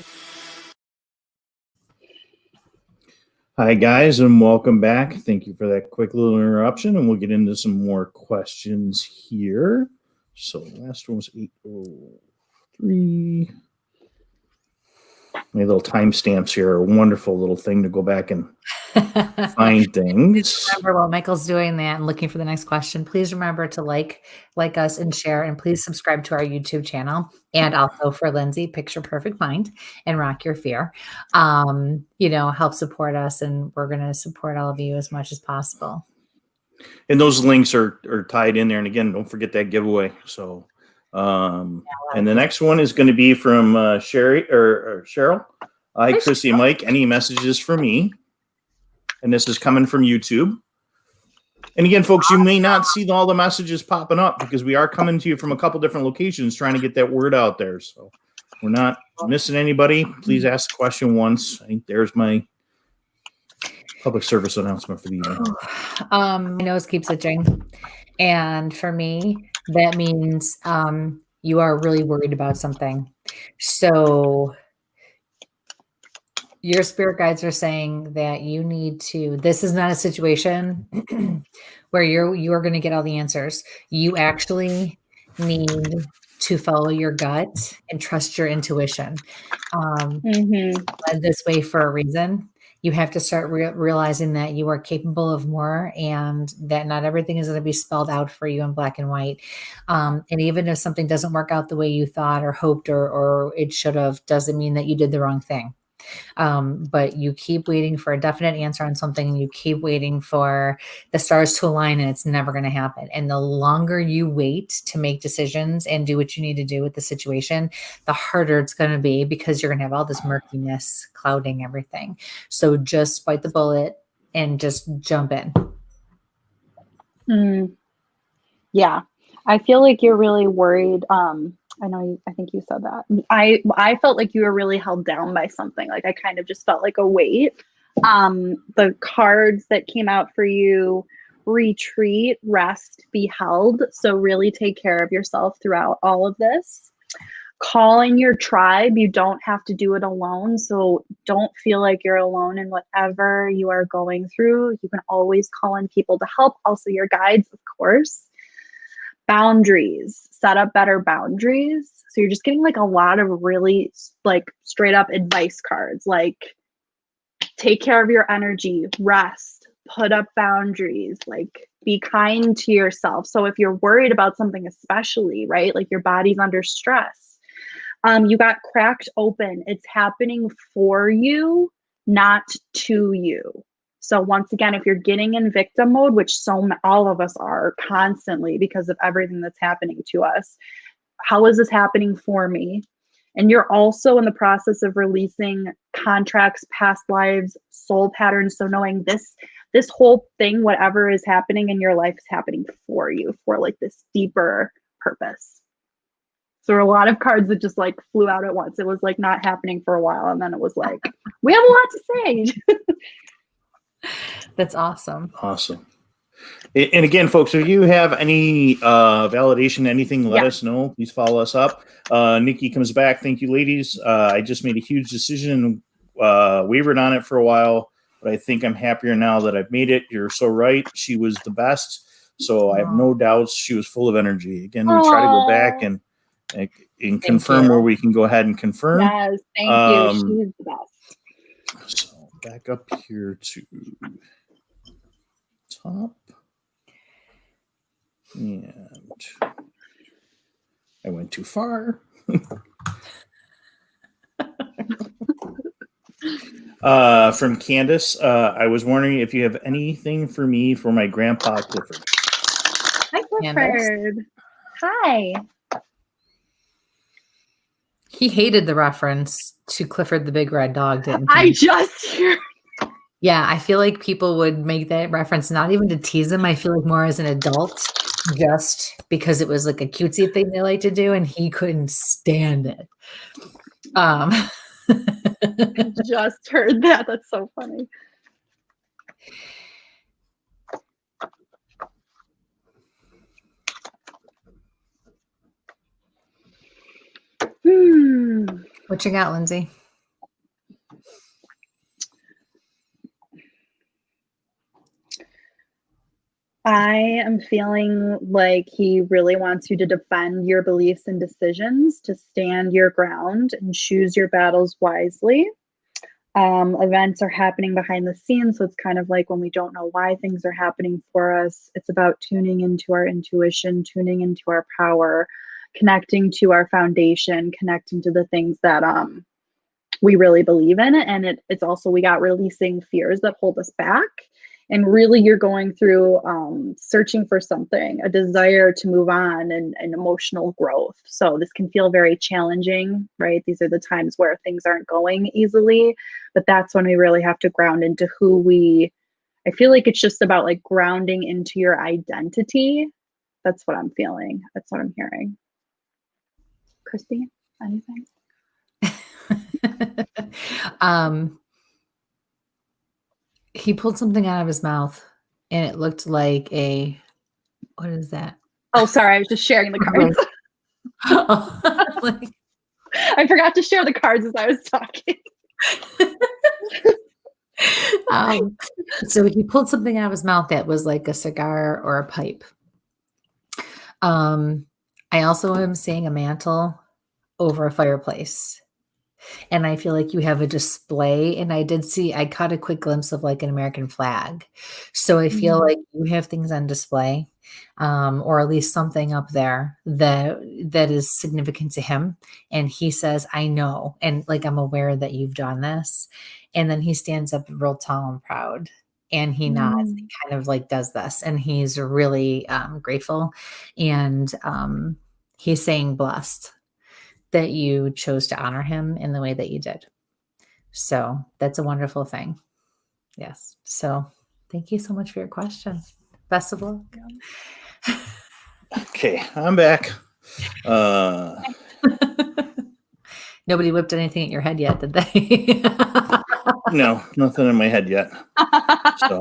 Hi, guys, and welcome back. Thank you for that quick little interruption, and we'll get into some more questions here. So last one was 8:03. My little timestamps here are a wonderful little thing to go back and find things. Remember while Michael's doing that and looking for the next question, please remember to like us and share, and please subscribe to our YouTube channel. And also for Lindsay, Picture Perfect Mind and Rock Your Fear. Help support us, and we're going to support all of you as much as possible. And those links are tied in there. And again, don't forget that giveaway. So, and the next one is going to be from Sherry or Cheryl. Hi, Kristie and Mike. Any messages for me? And this is coming from YouTube. And again, folks, you may not see all the messages popping up because we are coming to you from a couple different locations trying to get that word out there. So we're not missing anybody. Please ask the question once. I think there's my public service announcement for the evening. My nose keeps itching. And for me, that means you are really worried about something. So your spirit guides are saying that you need to, this is not a situation where you are going to get all the answers. You actually need to follow your gut and trust your intuition. This way for a reason. You have to start realizing that you are capable of more, and that not everything is going to be spelled out for you in black and white. And even if something doesn't work out the way you thought or hoped or it should have, doesn't mean that you did the wrong thing. But you keep waiting for a definite answer on something, and you keep waiting for the stars to align, and it's never going to happen. And the longer you wait to make decisions and do what you need to do with the situation, the harder it's going to be, because you're going to have all this murkiness clouding everything. So just bite the bullet and just jump in. Yeah. I feel like you're really worried. I think you said that. I felt like you were really held down by something. Like I kind of just felt like a weight. The cards that came out for you: retreat, rest, be held. So really take care of yourself throughout all of this. Call in your tribe. You don't have to do it alone. So don't feel like you're alone in whatever you are going through. You can always call in people to help. Also your guides, of course. Boundaries, set up better boundaries. So you're just getting like a lot of really like straight up advice cards, like take care of your energy, rest, put up boundaries, like be kind to yourself. So if you're worried about something, especially, right, like your body's under stress, you got cracked open. It's happening for you, not to you. So once again, if you're getting in victim mode, which all of us are constantly because of everything that's happening to us, how is this happening for me? And you're also in the process of releasing contracts, past lives, soul patterns. So knowing this whole thing, whatever is happening in your life, is happening for you, for like this deeper purpose. So there are a lot of cards that just like flew out at once. It was like not happening for a while, and then it was like, we have a lot to say. That's awesome. Awesome. And again, folks, if you have any validation, anything, let us know. Please follow us up. Nikki comes back. Thank you, ladies. I just made a huge decision, wavered on it for a while, but I think I'm happier now that I've made it. You're so right. She was the best. So I have no doubts. She was full of energy. Again, we try to go back and confirm where we can go ahead and confirm. Yes, thank you. She's the best. So back up here to top. And I went too far. From Candace, I was wondering if you have anything for me for my grandpa Clifford. Hi, Clifford. Hi. He hated the reference to Clifford the Big Red Dog, didn't he? I just hear. Yeah, I feel like people would make that reference not even to tease him. I feel like more as an adult, just because it was like a cutesy thing they like to do, and he couldn't stand it. I just heard that. That's so funny. What you got, Lindsay? I am feeling like he really wants you to defend your beliefs and decisions, to stand your ground and choose your battles wisely. Events are happening behind the scenes, so it's kind of like when we don't know why things are happening for us. It's about tuning into our intuition, tuning into our power, connecting to our foundation, connecting to the things that we really believe in. And it's also, we got releasing fears that hold us back. And really, you're going through searching for something, a desire to move on, and emotional growth. So this can feel very challenging, right? These are the times where things aren't going easily, but that's when we really have to ground into I feel like it's just about like grounding into your identity. That's what I'm feeling. That's what I'm hearing. Kristie, anything? He pulled something out of his mouth and it looked like what is that? Oh, sorry. I was just sharing the cards. I forgot to share the cards as I was talking. So he pulled something out of his mouth that was like a cigar or a pipe. I also am seeing a mantle over a fireplace. And I feel like you have a display, and I caught a quick glimpse of like an American flag. So I feel like you have things on display, or at least something up there that is significant to him. And he says, I know. And like, I'm aware that you've done this. And then he stands up real tall and proud, and he nods, he kind of like does this, and he's really grateful. And he's saying blessed that you chose to honor him in the way that you did. So that's a wonderful thing. Yes. So thank you so much for your question. Best of luck. Okay, I'm back. Nobody whipped anything at your head yet, did they? No, nothing in my head yet. So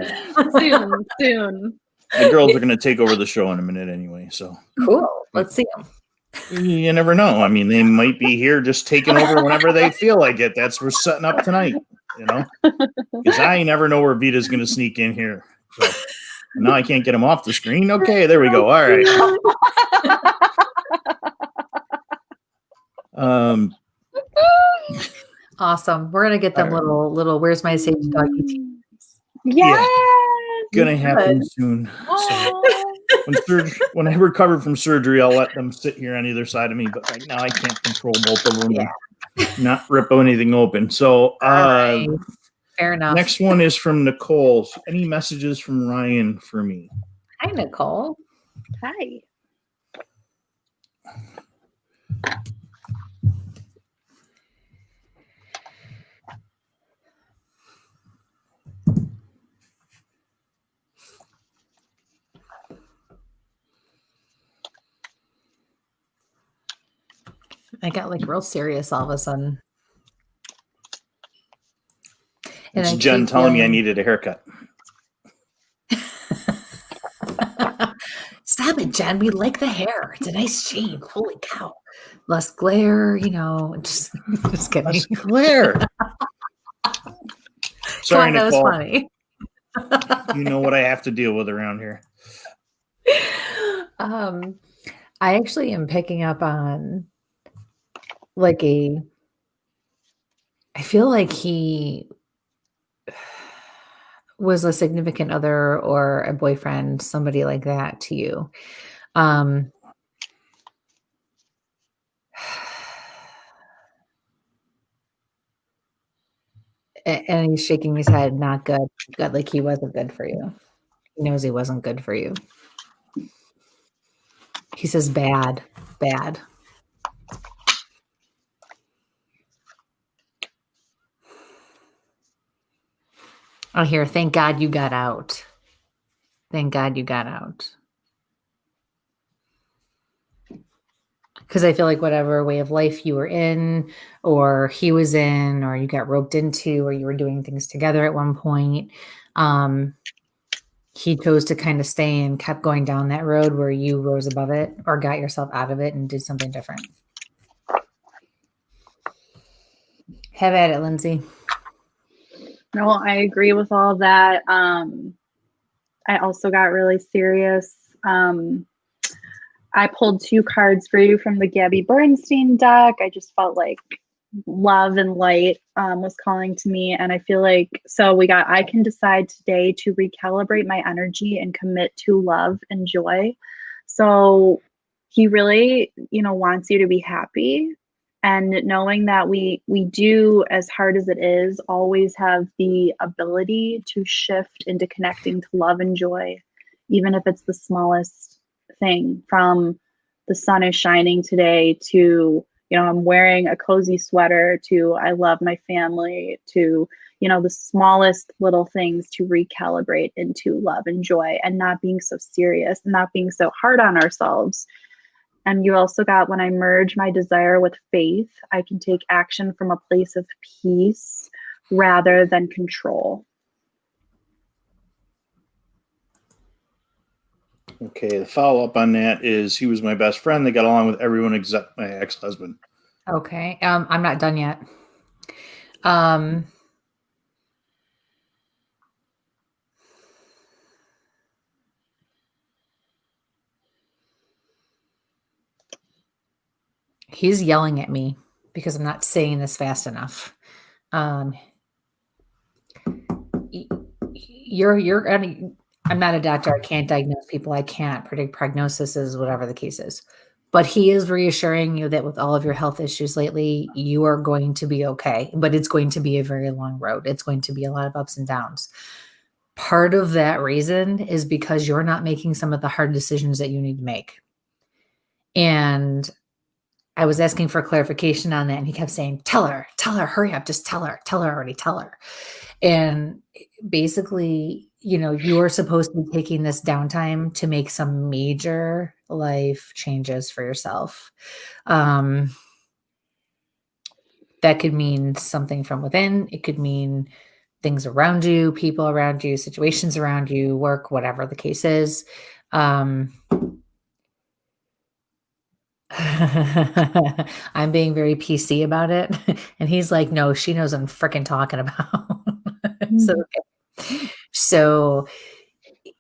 Soon. the girls are going to take over the show in a minute anyway. So cool. Let's see them. You never know. I mean, they might be here just taking over whenever they feel like it. That's we're setting up tonight, because I never know where Vita's going to sneak in here. So now I can't get him off the screen. Okay, there we go. All right. Awesome. We're gonna get them little. Where's my sage doggy teams? Yes. Gonna happen soon. So. When I recover from surgery, I'll let them sit here on either side of me. But right now, I can't control both of them. Yeah. Not rip anything open. So, right. Fair enough. Next one is from Nicole. Any messages from Ryan for me? Hi, Nicole. Hi. I got like real serious all of a sudden. And it's Jen telling me I needed a haircut. Stop it, Jen. We like the hair. It's a nice shade. Holy cow. Less glare, just kidding. Less glare. Sorry, Nicole. That was funny. You know what I have to deal with around here. I actually am picking up on I feel like he was a significant other or a boyfriend, somebody like that to you. And he's shaking his head, not good. Good, like he wasn't good for you. He knows he wasn't good for you. He says bad. Oh, here. Thank God you got out. Thank God you got out. Because I feel like whatever way of life you were in, or he was in, or you got roped into, or you were doing things together at one point, he chose to kind of stay and kept going down that road where you rose above it or got yourself out of it and did something different. Have at it, Lindsay. No, I agree with all of that. I also got really serious. I pulled 2 cards for you from the Gabby Bernstein deck. I just felt like love and light was calling to me. And I feel like, so we got, I can decide today to recalibrate my energy and commit to love and joy. So he really, wants you to be happy. And knowing that we do, as hard as it is, always have the ability to shift into connecting to love and joy, even if it's the smallest thing, from the sun is shining today to, I'm wearing a cozy sweater, to I love my family, to, the smallest little things, to recalibrate into love and joy and not being so serious, not being so hard on ourselves. And you also got, when I merge my desire with faith, I can take action from a place of peace rather than control. Okay, the follow-up on that is he was my best friend. They got along with everyone except my ex-husband. Okay. I'm not done yet. He's yelling at me because I'm not saying this fast enough. I'm not a doctor. I can't diagnose people. I can't predict prognoses, whatever the case is. But he is reassuring you that with all of your health issues lately, you are going to be okay. But it's going to be a very long road. It's going to be a lot of ups and downs. Part of that reason is because you're not making some of the hard decisions that you need to make. And I was asking for clarification on that, and he kept saying, tell her, hurry up, just tell her already, tell her. And basically, you are supposed to be taking this downtime to make some major life changes for yourself. That could mean something from within. It could mean things around you, people around you, situations around you, work, whatever the case is. I'm being very PC about it. And he's like, no, she knows what I'm freaking talking about. So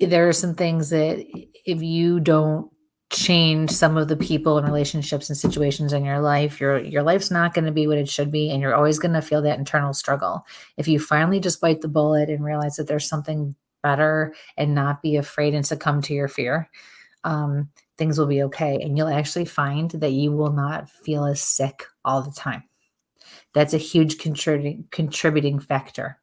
there are some things that if you don't change some of the people and relationships and situations in your life, your life's not going to be what it should be. And you're always going to feel that internal struggle. If you finally just bite the bullet and realize that there's something better and not be afraid and succumb to your fear, things will be okay. And you'll actually find that you will not feel as sick all the time. That's a huge contributing factor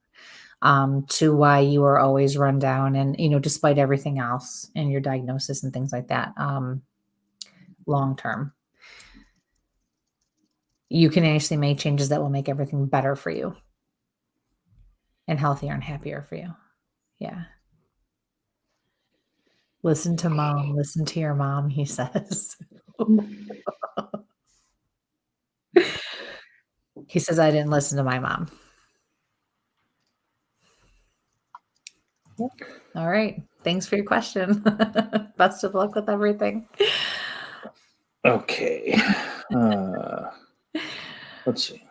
to why you are always run down and, despite everything else and your diagnosis and things like that, long term. You can actually make changes that will make everything better for you and healthier and happier for you. Yeah. Listen to mom. Listen to your mom, he says. He says, I didn't listen to my mom. Yep. All right. Thanks for your question. Best of luck with everything. Okay. Let's see.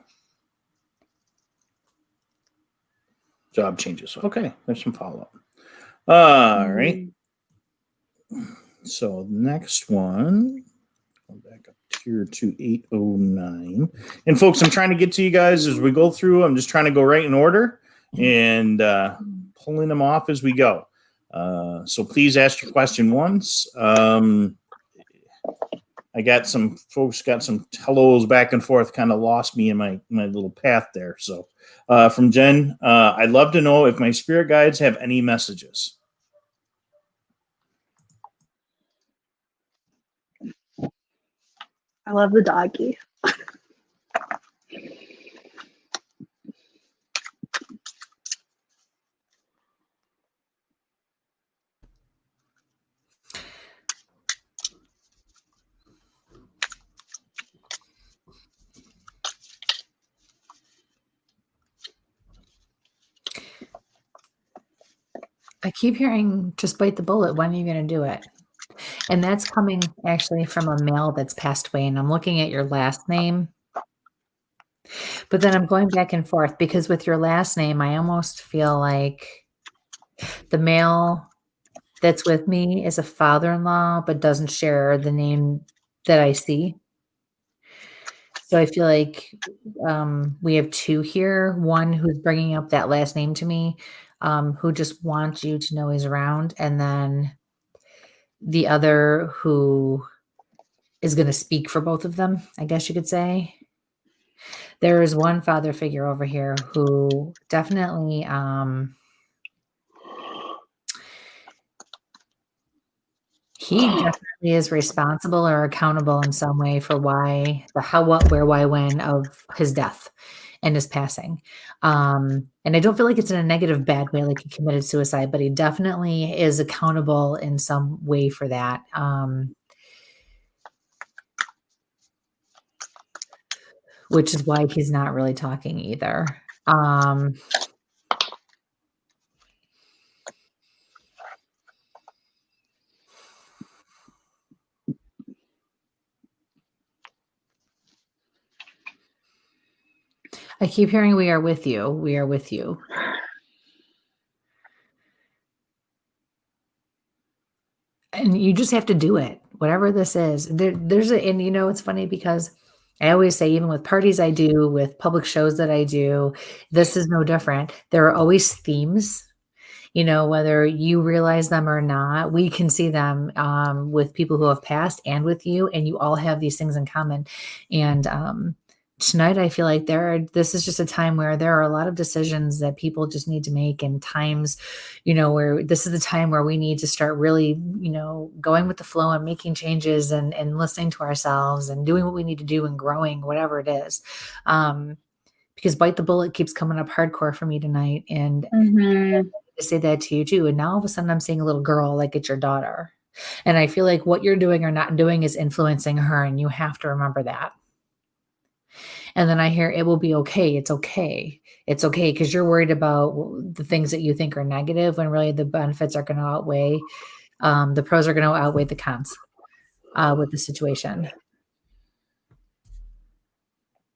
Job changes. Okay. There's some follow-up. All right. So next one, go back up here to 809. And folks, I'm trying to get to you guys as we go through. I'm just trying to go right in order and pulling them off as we go. So please ask your question once. I got some folks got some hellos back and forth, kind of lost me in my little path there. So from Jen, I'd love to know if my spirit guides have any messages. I love the doggy. I keep hearing, just bite the bullet. When are you going to do it? And that's coming actually from a male that's passed away. And I'm looking at your last name. But then I'm going back and forth because with your last name, I almost feel like the male that's with me is a father-in-law, but doesn't share the name that I see. So I feel like we have two here. One who's bringing up that last name to me, who just wants you to know he's around, and then the other who is going to speak for both of them, I guess you could say. There is one father figure over here who definitely he definitely is responsible or accountable in some way for why, the how, what, where, why, when of his death and his passing. And I don't feel like it's in a negative, bad way, like he committed suicide, but he definitely is accountable in some way for that. Which is why he's not really talking either. I keep hearing, we are with you. We are with you. And you just have to do it, whatever this is. And you know, it's funny because I always say, even with parties I do, with public shows that I do, this is no different. There are always themes, you know, whether you realize them or not. We can see them with people who have passed and with you, and you all have these things in common. And tonight, I feel like this is just a time where there are a lot of decisions that people just need to make, and times, you know, where this is the time where we need to start really, you know, going with the flow and making changes and listening to ourselves and doing what we need to do and growing, whatever it is. Because Bite the Bullet keeps coming up hardcore for me tonight. And to say that to you too. And now all of a sudden I'm seeing a little girl like it's your daughter. And I feel like what you're doing or not doing is influencing her. And you have to remember that. And then I hear it will be okay. It's okay. It's okay. Because you're worried about the things that you think are negative when really the benefits are going to outweigh, the pros are going to outweigh the cons with the situation.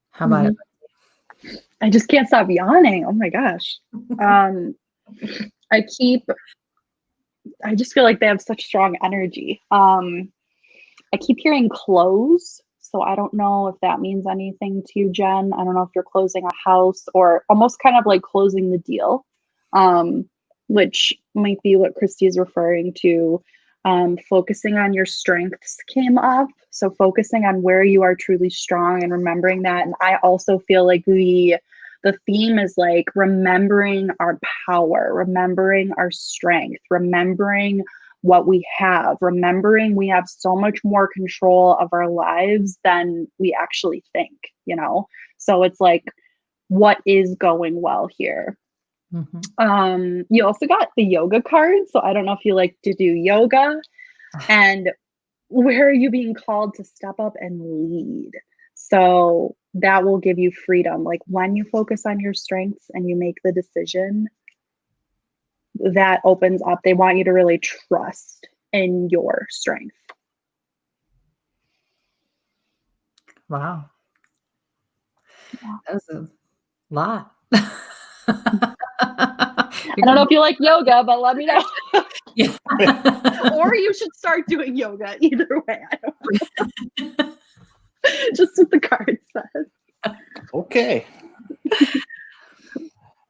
How about it? I just can't stop yawning. Oh my gosh. I just feel like they have such strong energy. I keep hearing close. So I don't know if that means anything to you, Jen. I don't know if you're closing a house or almost kind of like closing the deal, which might be what Kristie is referring to. Focusing on your strengths came up. So focusing on where you are truly strong and remembering that. And I also feel like the theme is like remembering our power, remembering our strength, remembering what we have, remembering we have so much more control of our lives than we actually think, you know? So it's like, what is going well here? You also got the yoga card. So I don't know if you like to do yoga, and where are you being called to step up and lead? So that will give you freedom. Like when you focus on your strengths and you make the decision, that opens up. They want you to really trust in your strength. Wow. That was a lot. I don't know if you like yoga, but let me know. Yeah. Or you should start doing yoga. Either way, I don't know. Just what the card says. Okay.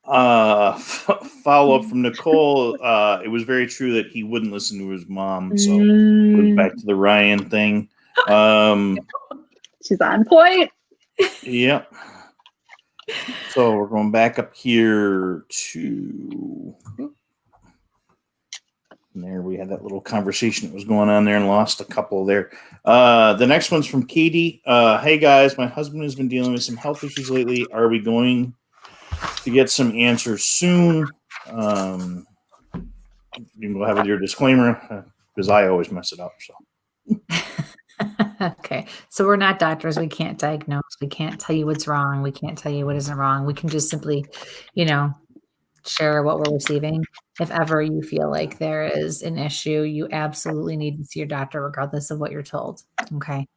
Follow up from Nicole. It was very true that he wouldn't listen to his mom. So it was back to the Ryan thing. She's on point. Yep. So we're going back up here to there. We had that little conversation that was going on there and lost a couple there. The next one's from Katie. Hey guys, my husband has been dealing with some health issues lately. Are we going to get some answers soon? You can go ahead with your disclaimer because I always mess it up. So. Okay. So we're not doctors. We can't diagnose. We can't tell you what's wrong. We can't tell you what isn't wrong. We can just simply, you know, share what we're receiving. If ever you feel like there is an issue, you absolutely need to see your doctor regardless of what you're told. Okay.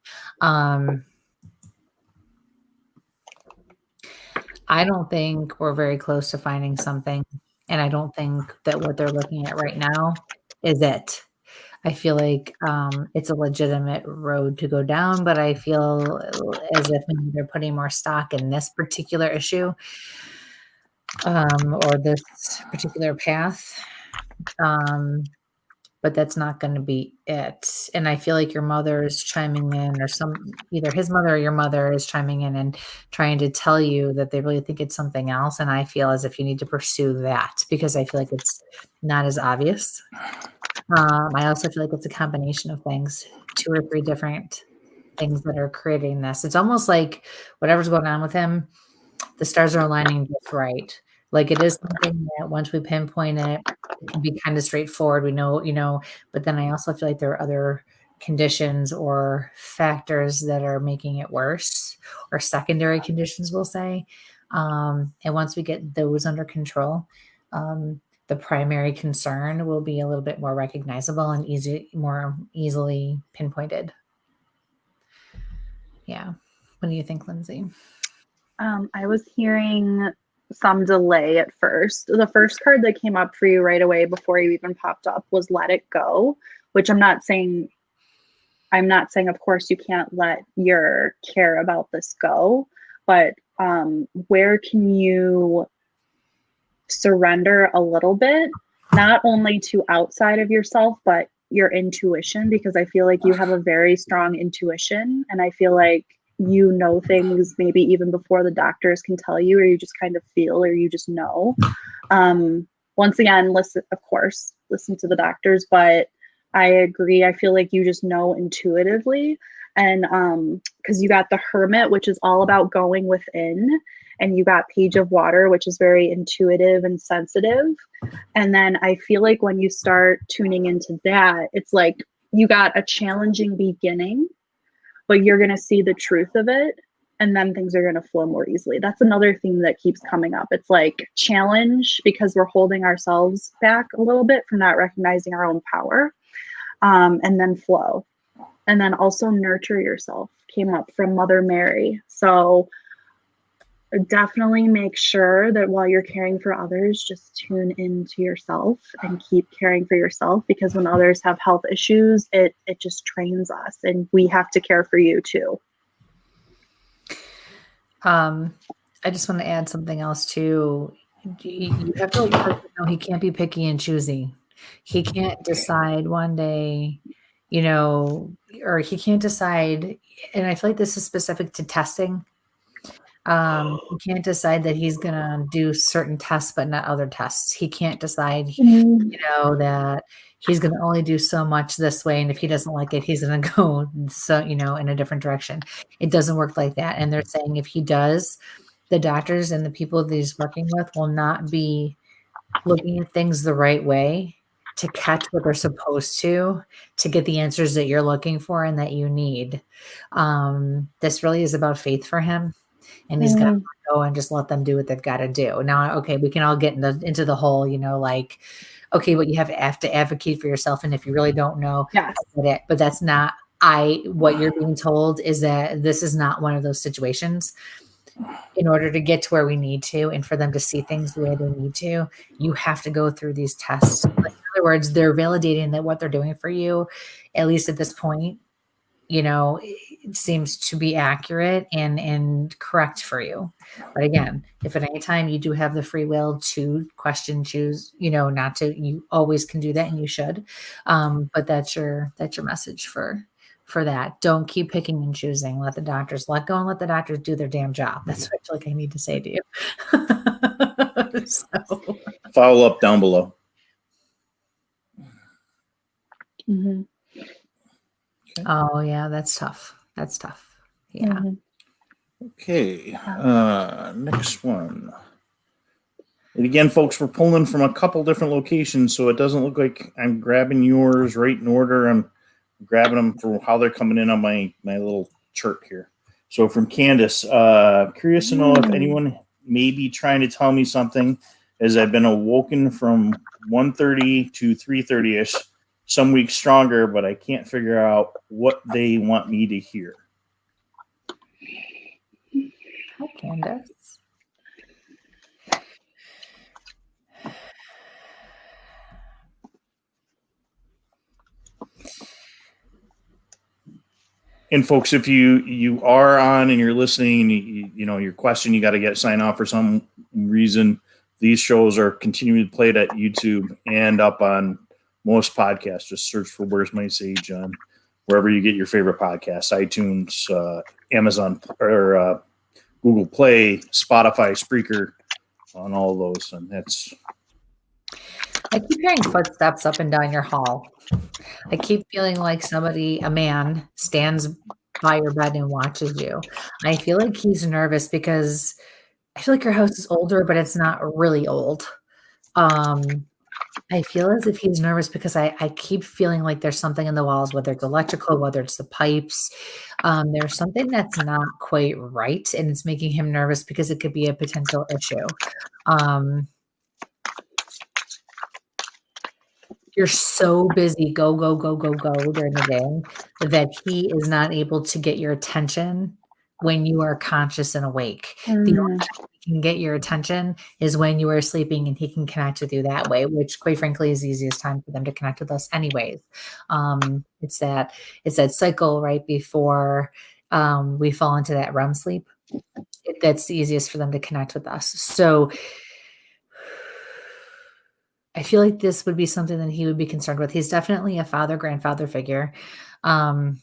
I don't think we're very close to finding something. And I don't think that what they're looking at right now is it. I feel like it's a legitimate road to go down, but I feel as if maybe they're putting more stock in this particular issue or this particular path. But that's not going to be it. And I feel like your mother is chiming in, or either his mother or your mother is chiming in and trying to tell you that they really think it's something else. And I feel as if you need to pursue that because I feel like it's not as obvious. I also feel like it's a combination of things, 2 or 3 different things that are creating this. It's almost like whatever's going on with him, the stars are aligning just right. Like it is something that once we pinpoint it, it can be kind of straightforward. We know, but then I also feel like there are other conditions or factors that are making it worse, or secondary conditions, we'll say. And once we get those under control, the primary concern will be a little bit more recognizable and more easily pinpointed. Yeah. What do you think, Lindsay? I was hearing some delay at first. The first card that came up for you right away before you even popped up was Let It Go, which I'm not saying, of course, you can't let your care about this go, but where can you surrender a little bit, not only to outside of yourself, but your intuition, because I feel like you have a very strong intuition, and I feel like you know things maybe even before the doctors can tell you, or you just kind of feel, or you just know. Once again, listen to the doctors, but I agree. I feel like you just know intuitively. And because you got the Hermit, which is all about going within, and you got Page of Water, which is very intuitive and sensitive. And then I feel like when you start tuning into that, it's like you got a challenging beginning, but you're going to see the truth of it, and then things are going to flow more easily. That's another theme that keeps coming up. It's like challenge, because we're holding ourselves back a little bit from not recognizing our own power, and then flow. And then also nurture yourself came up from Mother Mary. So definitely make sure that while you're caring for others, just tune into yourself and keep caring for yourself, because when others have health issues, it just trains us, and we have to care for you too. I just want to add something else too. You have to know he can't be picky and choosy. He can't decide one day, or he can't decide. And I feel like this is specific to testing. He can't decide that he's going to do certain tests, but not other tests. He can't decide, that he's going to only do so much this way. And if he doesn't like it, he's going to go, in a different direction. It doesn't work like that. And they're saying if he does, the doctors and the people that he's working with will not be looking at things the right way to catch what they're supposed to get the answers that you're looking for and that you need. This really is about faith for him. And he's got to go and just let them do what they've got to do. Now, okay, we can all get into the whole, okay, but you have to advocate for yourself. And if you really don't know, yes. I get it. But that's not, what you're being told is that this is not one of those situations. In order to get to where we need to, and for them to see things the way they need to, you have to go through these tests. In other words, they're validating that what they're doing for you, at least at this point, it seems to be accurate and correct for you. But again, if at any time you do have the free will to question, choose, not to, you always can do that, and you should. But that's your message for that. Don't keep picking and choosing. Let the doctors let go and let the doctors do their damn job. That's what I feel like I need to say to you. So. Follow up down below. Mm-hmm. Oh yeah, that's tough. Yeah. Mm-hmm. Okay. Next one. And again, folks, we're pulling from a couple different locations, so it doesn't look like I'm grabbing yours right in order. I'm grabbing them for how they're coming in on my little chart here. So from Candace, curious to know if anyone may be trying to tell me something, as I've been awoken from 1:30 to 3:30ish. Some weeks stronger, but I can't figure out what they want me to hear. Hi, Candace. And folks, if you are on and you're listening, and you know your question, you got to sign off for some reason. These shows are continuing to played at YouTube and up on most podcasts. Just search for "Where's My Sage" on wherever you get your favorite podcasts: iTunes, Amazon, or Google Play, Spotify, Spreaker, on all of those. And that's. I keep hearing footsteps up and down your hall. I keep feeling like a man, stands by your bed and watches you. I feel like he's nervous because I feel like your house is older, but it's not really old. I feel as if he's nervous because I keep feeling like there's something in the walls, whether it's electrical, whether it's the pipes. There's something that's not quite right, and it's making him nervous because it could be a potential issue. You're so busy, go during the day that he is not able to get your attention when you are conscious and awake. The only time he can get your attention is when you are sleeping, and he can connect with you that way, which quite frankly is the easiest time for them to connect with us anyways. It's that cycle right before we fall into that REM sleep. That's the easiest for them to connect with us. So I feel like this would be something that he would be concerned with. He's definitely a father, grandfather figure. I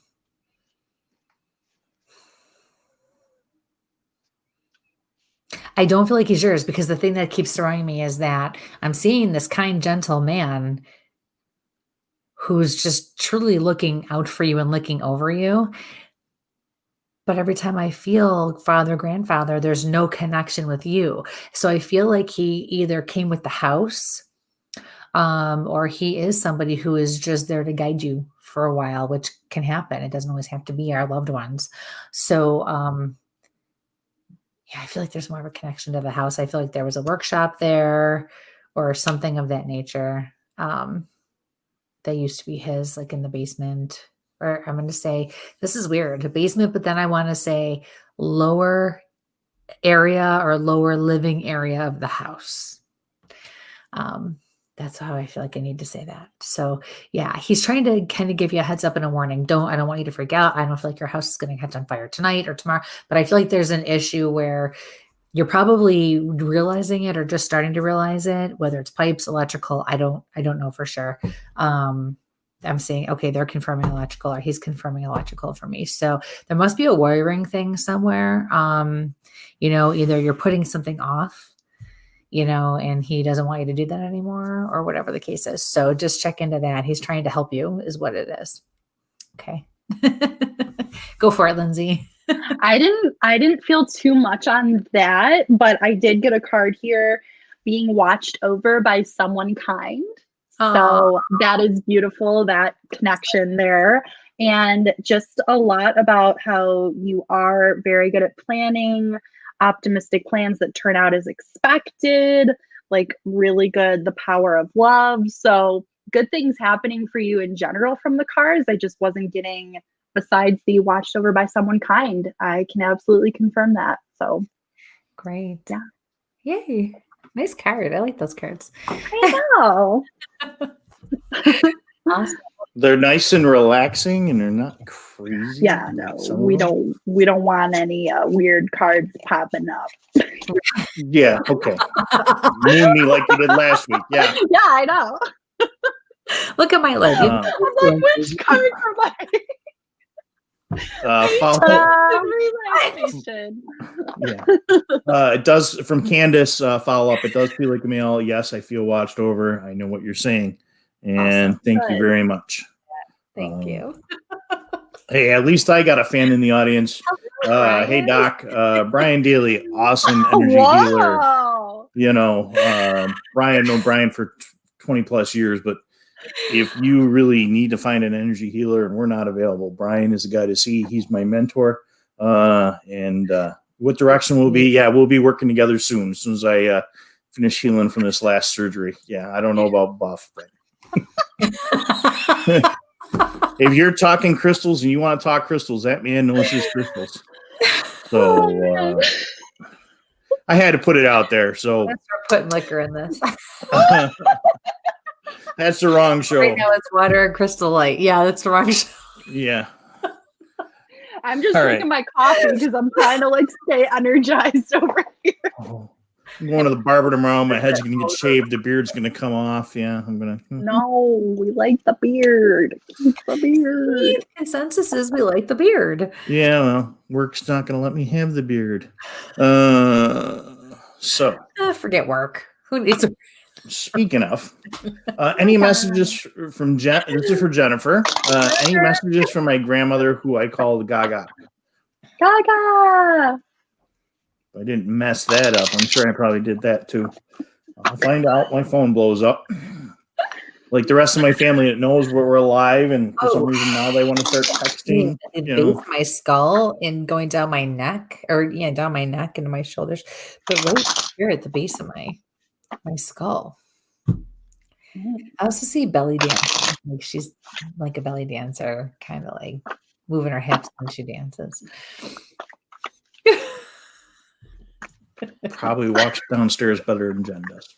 don't feel like he's yours, because the thing that keeps throwing me is that I'm seeing this kind, gentle man who's just truly looking out for you and looking over you. But every time I feel father, grandfather, there's no connection with you. So I feel like he either came with the house, or he is somebody who is just there to guide you for a while, which can happen. It doesn't always have to be our loved ones. So, I feel like there's more of a connection to the house. I feel like there was a workshop there or something of that nature, that used to be his, like in the basement, or I'm going to say, this is weird, a basement, but then I want to say lower area or lower living area of the house. That's how I feel like I need to say that. So yeah, he's trying to kind of give you a heads up and a warning. I don't want you to freak out. I don't feel like your house is going to catch on fire tonight or tomorrow, but I feel like there's an issue where you're probably realizing it or just starting to realize it, whether it's pipes, electrical. I don't know for sure. I'm saying, okay, they're confirming electrical, or he's confirming electrical for me. So there must be a wiring thing somewhere. Either you're putting something off, and he doesn't want you to do that anymore, or whatever the case is. So just check into that. He's trying to help you is what it is. Okay. Go for it, Lindsay. I didn't feel too much on that, but I did get a card here, being watched over by someone kind. So that is beautiful, that connection there. And just a lot about how you are very good at planning, optimistic plans that turn out as expected, like really good, the power of love. So good things happening for you in general from the cards. I just wasn't getting, besides the watched over by someone kind. I can absolutely confirm that. So great. Yeah. Yay. Nice card. I like those cards. I know. Awesome. They're nice and relaxing, and they're not crazy. Yeah, no, we don't want any weird cards popping up. Yeah, okay. Moon me like you did last week. Yeah. Yeah, I know. Look at my leg. I'm like, which card for relaxation? Yeah. It does, from Candace, follow up. It does feel like a male. Yes, I feel watched over. I know what you're saying. And thank you very much. Thank you. Hey, at least I got a fan in the audience. Hey, Doc. Brian Daly, awesome energy healer. Brian, known Brian for 20 plus years, but if you really need to find an energy healer and we're not available, Brian is the guy to see. He's my mentor. And what direction we'll be? Yeah, we'll be working together soon. As soon as I finish healing from this last surgery. Yeah, I don't know about Buff, but if you're talking crystals and you want to talk crystals, that man knows his crystals. So I had to put it out there. So let's start putting liquor in this. That's the wrong show. Right now it's water and Crystal Light. Yeah, that's the wrong show. Yeah. I'm just All drinking right. my coffee because I'm trying to like stay energized over here. Oh, I'm going to the barber tomorrow. My head's going to get shaved. The beard's going to come off. Yeah, I'm going to. No, we like the beard. Keep the beard. Consensus is we like the beard. Yeah, well, work's not going to let me have the beard. So Forget work. Who needs a speaking of, any messages from Jen? This is for Jennifer. Any messages from my grandmother, who I called Gaga? Gaga. I didn't mess that up. I'm sure I probably did that too. I'll find out. My phone blows up. Like the rest of my family that knows we're alive, and for some reason now they want to start texting. Base my skull and going down my neck, or down my neck into my shoulders, but right here at the base of my skull. I also see belly dancing. Like she's like a belly dancer, kind of like moving her hips when she dances. Probably walks downstairs better than Jen does.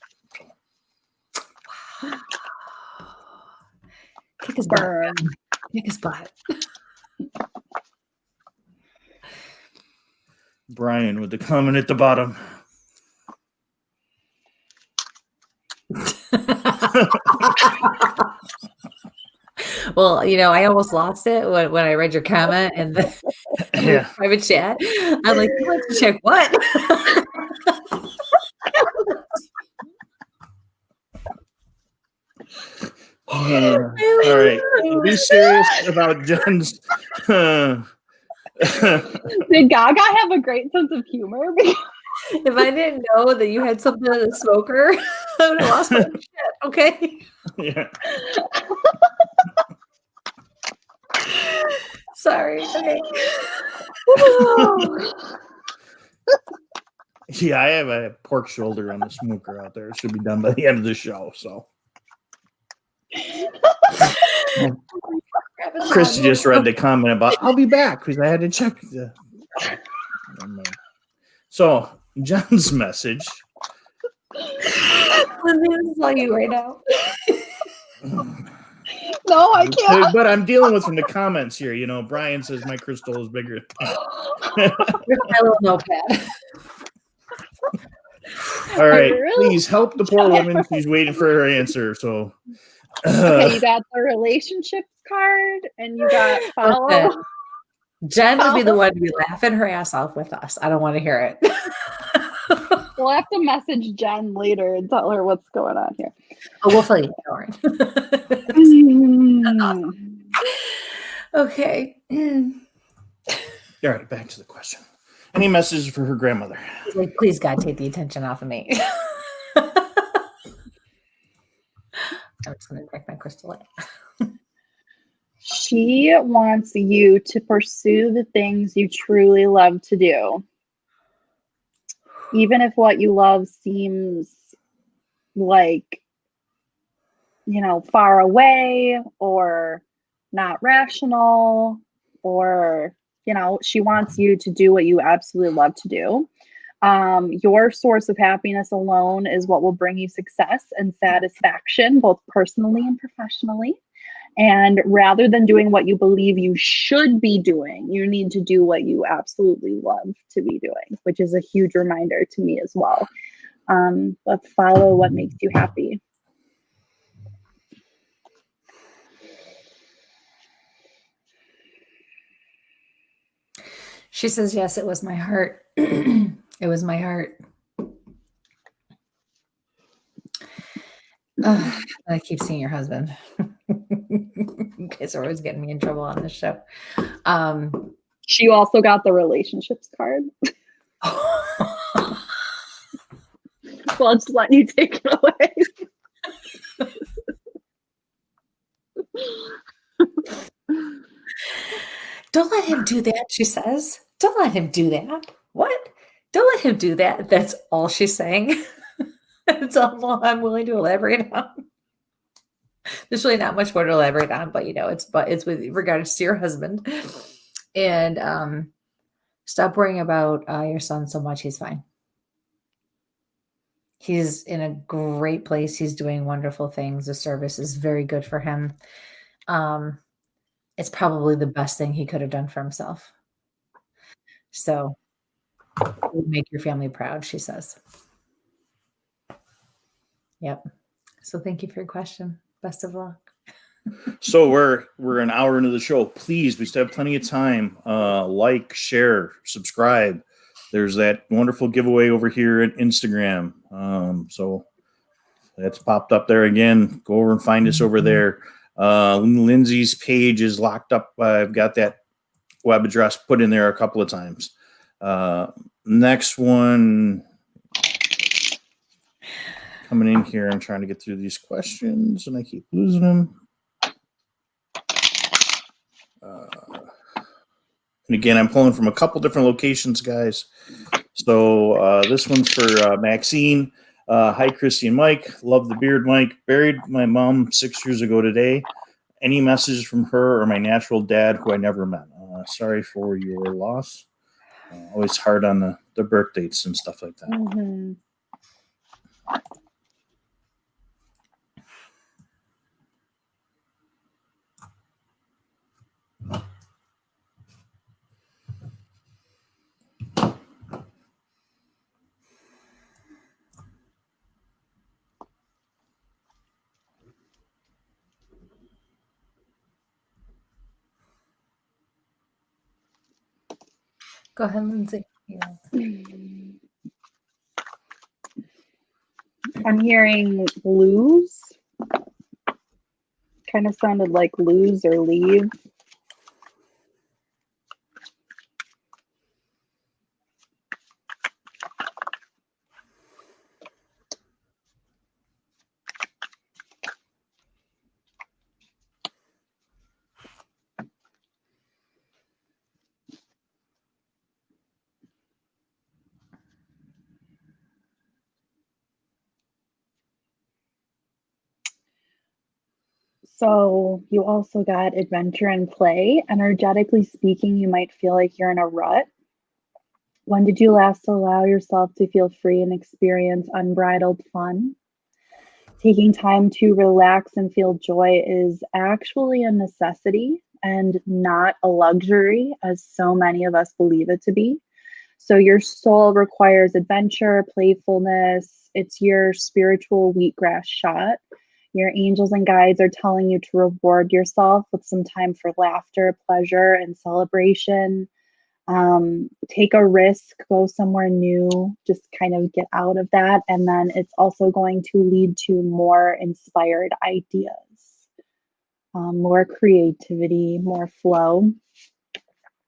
Kick his butt. Kick his butt. Brian with the comment at the bottom. Well, I almost lost it when I read your comment in the private chat. I'm like, you want to check what? All right. Be serious about Jen's. Did Gaga have a great sense of humor? If I didn't know that you had something as a smoker, I would have lost my shit. Okay. Yeah. Sorry. Okay. Yeah, I have a pork shoulder on the smoker out there. It should be done by the end of the show. So, Kristie just read the comment about I'll be back because I had to check the. So, Jen's message. I'm going to tell you right now. No, I can't. But I'm dealing with from the comments here. Brian says my crystal is bigger. My little notepad. All right, please help the poor woman. She's waiting for her answer. So, okay, you got the relationships card, and you got follow. Okay. Jen would be the one to be laughing her ass off with us. I don't want to hear it. We'll have to message Jen later and tell her what's going on here. Oh, we'll tell you. Awesome. Okay. All right, back to the question. Any messages for her grandmother? Like, please, God, take the attention off of me. I'm just going to drink my crystal light. She wants you to pursue the things you truly love to do. Even if what you love seems like, far away or not rational, or, she wants you to do what you absolutely love to do. Your source of happiness alone is what will bring you success and satisfaction, both personally and professionally. And rather than doing what you believe you should be doing, you need to do what you absolutely love to be doing, which is a huge reminder to me as well. But follow what makes you happy. She says, yes, it was my heart. It was my heart. I keep seeing your husband. You guys are always getting me in trouble on this show. She also got the relationships card. Well, I'll just let you take it away. Don't let him do that, she says. Don't let him do that. What? Don't let him do that. That's all she's saying. That's all I'm willing to elaborate on. There's really not much more to elaborate on, but it's with regards to your husband. And stop worrying about your son so much. He's fine. He's in a great place. He's doing wonderful things. The service is very good for him. It's probably the best thing he could have done for himself. So it would make your family proud, she says. Yep. So thank you for your question. Best of luck. So we're an hour into the show. Please, we still have plenty of time. Like, share, subscribe. There's that wonderful giveaway over here at Instagram. So that's popped up there again. Go over and find us over there. Lindsay's page is locked up. I've got that web address put in there a couple of times. Next one coming in here. I'm trying to get through these questions and I keep losing them. And again, I'm pulling from a couple different locations, guys. So this one's for Maxine. Hi, Kristie and Mike. Love the beard, Mike. Buried my mom 6 years ago today. Any messages from her or my natural dad who I never met? Sorry for your loss. Always hard on the birth dates and stuff like that. Mm-hmm. Go ahead, Lindsay. Yeah. I'm hearing lose. Kind of sounded like lose or leave. So you also got adventure and play. Energetically speaking, you might feel like you're in a rut. When did you last allow yourself to feel free and experience unbridled fun? Taking time to relax and feel joy is actually a necessity and not a luxury, as so many of us believe it to be. So your soul requires adventure, playfulness. It's your spiritual wheatgrass shot. Your angels and guides are telling you to reward yourself with some time for laughter, pleasure, and celebration. Take a risk, go somewhere new, just kind of get out of that. And then it's also going to lead to more inspired ideas, more creativity, more flow.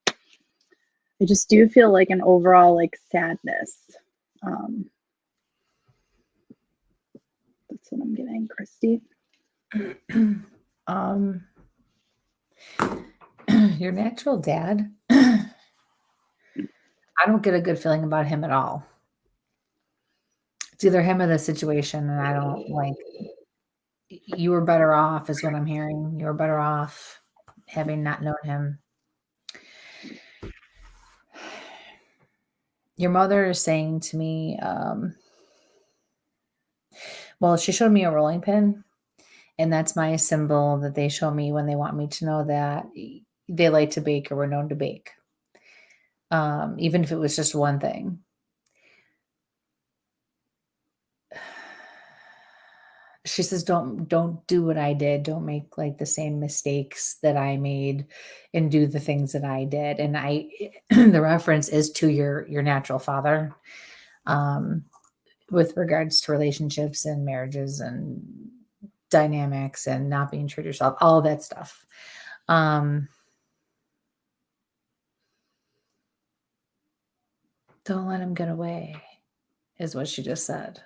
I just do feel like an overall like sadness. That's what I'm getting, Kristie. Your natural dad, I don't get a good feeling about him at all. It's either him or the situation, and I don't like. You were better off, is what I'm hearing. You were better off having not known him. Your mother is saying to me, well, she showed me a rolling pin, and that's my symbol that they show me when they want me to know that they like to bake or were known to bake. Even if it was just one thing. She says, don't do what I did. Don't make like the same mistakes that I made and do the things that I did. And the reference is to your natural father, with regards to relationships and marriages and dynamics and not being true to yourself, all of that stuff. Don't let him get away, is what she just said.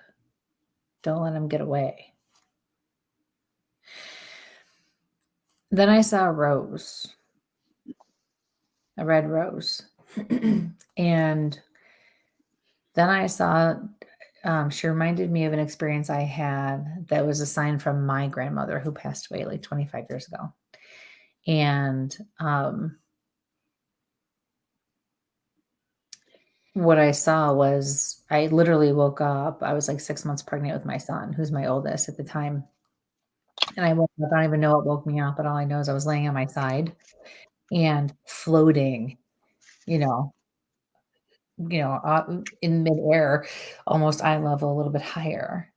Don't let him get away. Then I saw a rose, a red rose. And then I saw, she reminded me of an experience I had that was a sign from my grandmother who passed away like 25 years ago. And what I saw was, I literally woke up. I was like 6 months pregnant with my son, who's my oldest at the time. And I woke up, I don't even know what woke me up, but all I know is I was laying on my side and floating, in midair, almost eye level, a little bit higher.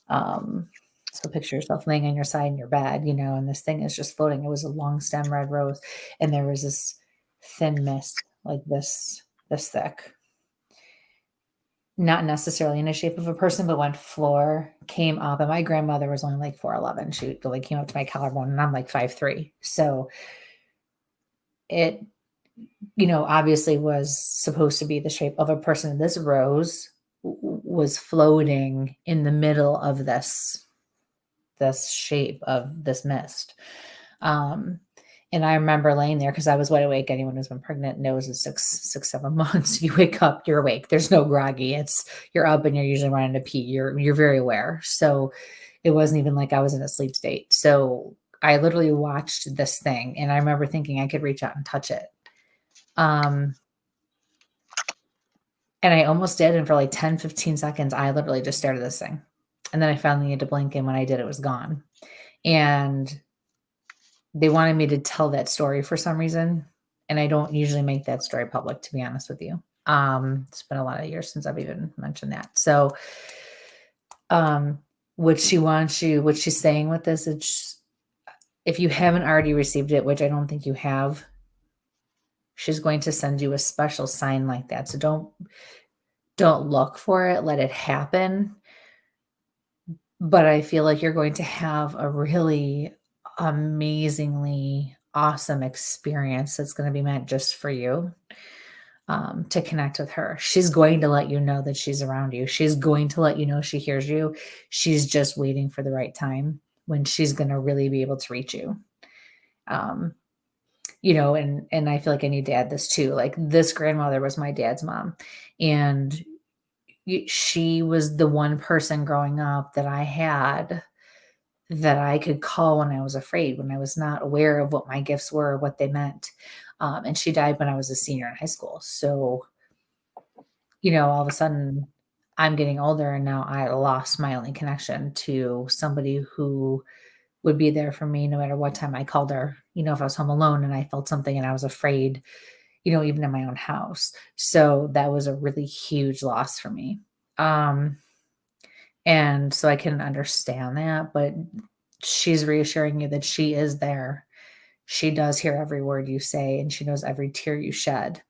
So picture yourself laying on your side in your bed, and this thing is just floating. It was a long stem red rose, and there was this thin mist like this thick. Not necessarily in the shape of a person, but when floor came up, and my grandmother was only like 4'11". She like came up to my collarbone, and I'm like 5'3". So it, obviously was supposed to be the shape of a person. This rose was floating in the middle of this shape of this mist. And I remember laying there because I was wide awake. Anyone who's been pregnant knows it's 6-7 months. You wake up, you're awake. There's no groggy. You're up and you're usually running to pee. You're very aware. So it wasn't even like I was in a sleep state. So I literally watched this thing, and I remember thinking I could reach out and touch it. And I almost did. And for like 10, 15 seconds, I literally just stared at this thing. And then I finally had to blink. And when I did, it was gone. And they wanted me to tell that story for some reason. And I don't usually make that story public, to be honest with you. It's been a lot of years since I've even mentioned that. So, what she's saying with this is, if you haven't already received it, which I don't think you have, she's going to send you a special sign like that. So don't look for it. Let it happen. But I feel like you're going to have a really amazingly awesome experience that's going to be meant just for you, to connect with her. She's going to let you know that she's around you. She's going to let you know she hears you. She's just waiting for the right time when she's going to really be able to reach you. And I feel like I need to add this too. Like, this grandmother was my dad's mom, and she was the one person growing up that I had that I could call when I was afraid, when I was not aware of what my gifts were, or what they meant. And she died when I was a senior in high school. So, all of a sudden I'm getting older, and now I lost my only connection to somebody who would be there for me no matter what time I called her. If I was home alone and I felt something and I was afraid, even in my own house. So that was a really huge loss for me. And so I can understand that, but she's reassuring you that she is there. She does hear every word you say, and she knows every tear you shed.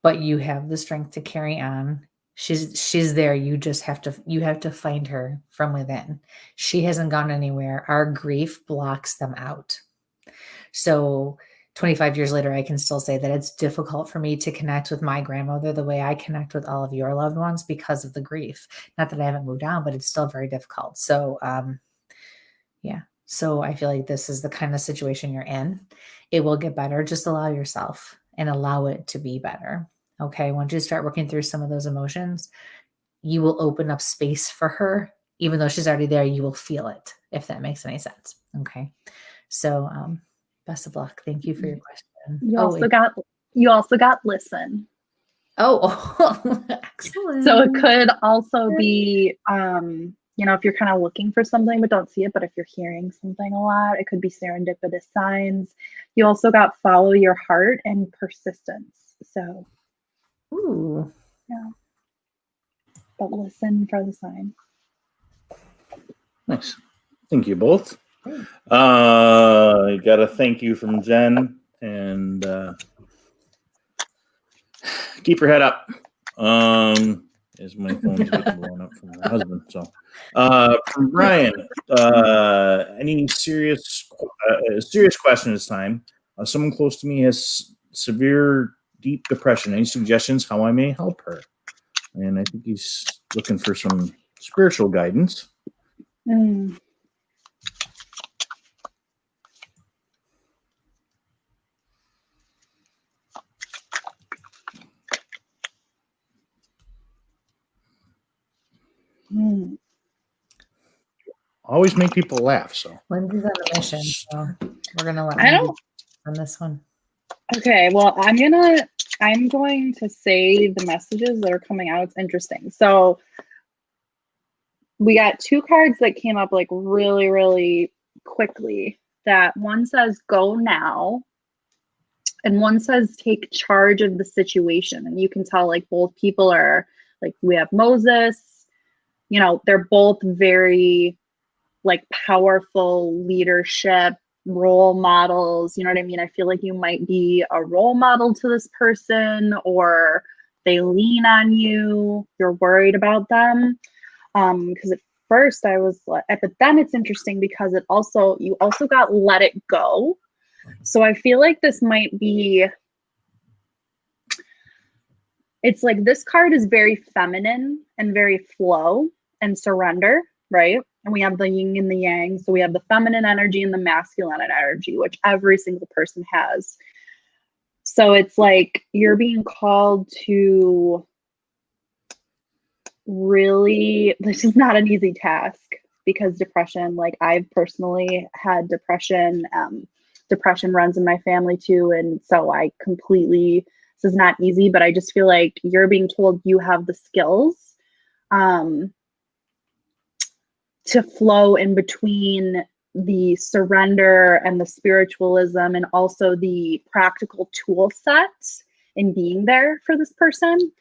But you have the strength to carry on. She's there. You just have to find her from within. She hasn't gone anywhere. Our grief blocks them out. So 25 years later, I can still say that it's difficult for me to connect with my grandmother the way I connect with all of your loved ones because of the grief. Not that I haven't moved on, but it's still very difficult. So, yeah. So I feel like this is the kind of situation you're in. It will get better. Just allow yourself and allow it to be better. Okay. Once you start working through some of those emotions, you will open up space for her. Even though she's already there, you will feel it, if that makes any sense. Okay. So, best of luck. Thank you for your question. You also got listen. Oh, excellent. So it could also be, if you're kind of looking for something but don't see it, but if you're hearing something a lot, it could be serendipitous signs. You also got follow your heart and persistence. So, ooh, yeah. But listen for the sign. Nice. Thank you both. I got a thank you from Jen, and keep your head up. As my phone's getting blown up from my husband. So, from Brian, any serious question this time? Someone close to me has severe, deep depression. Any suggestions how I may help her? And I think he's looking for some spiritual guidance. Always make people laugh. So Lindsay's on a mission, so we're gonna let on this one. Okay, well, I'm going to say the messages that are coming out. It's interesting. So we got two cards that came up like really, really quickly. That one says go now. and one says take charge of the situation. And you can tell like both people are like, we have Moses, you know, they're both very like powerful leadership role models. You know what I mean? I feel like you might be a role model to this person, or they lean on you, you're worried about them. Because at first I was like, but then it's interesting because you also got let it go. So I feel like this might be, it's like this card is very feminine and very flow and surrender, right? And we have the yin and the yang. So we have the feminine energy and the masculine energy, which every single person has. So it's like you're being called to really, this is not an easy task, because depression, like I've personally had depression. Depression runs in my family too. And so I completely, this is not easy, but I just feel like you're being told you have the skills to flow in between the surrender and the spiritualism, and also the practical tool sets in being there for this person.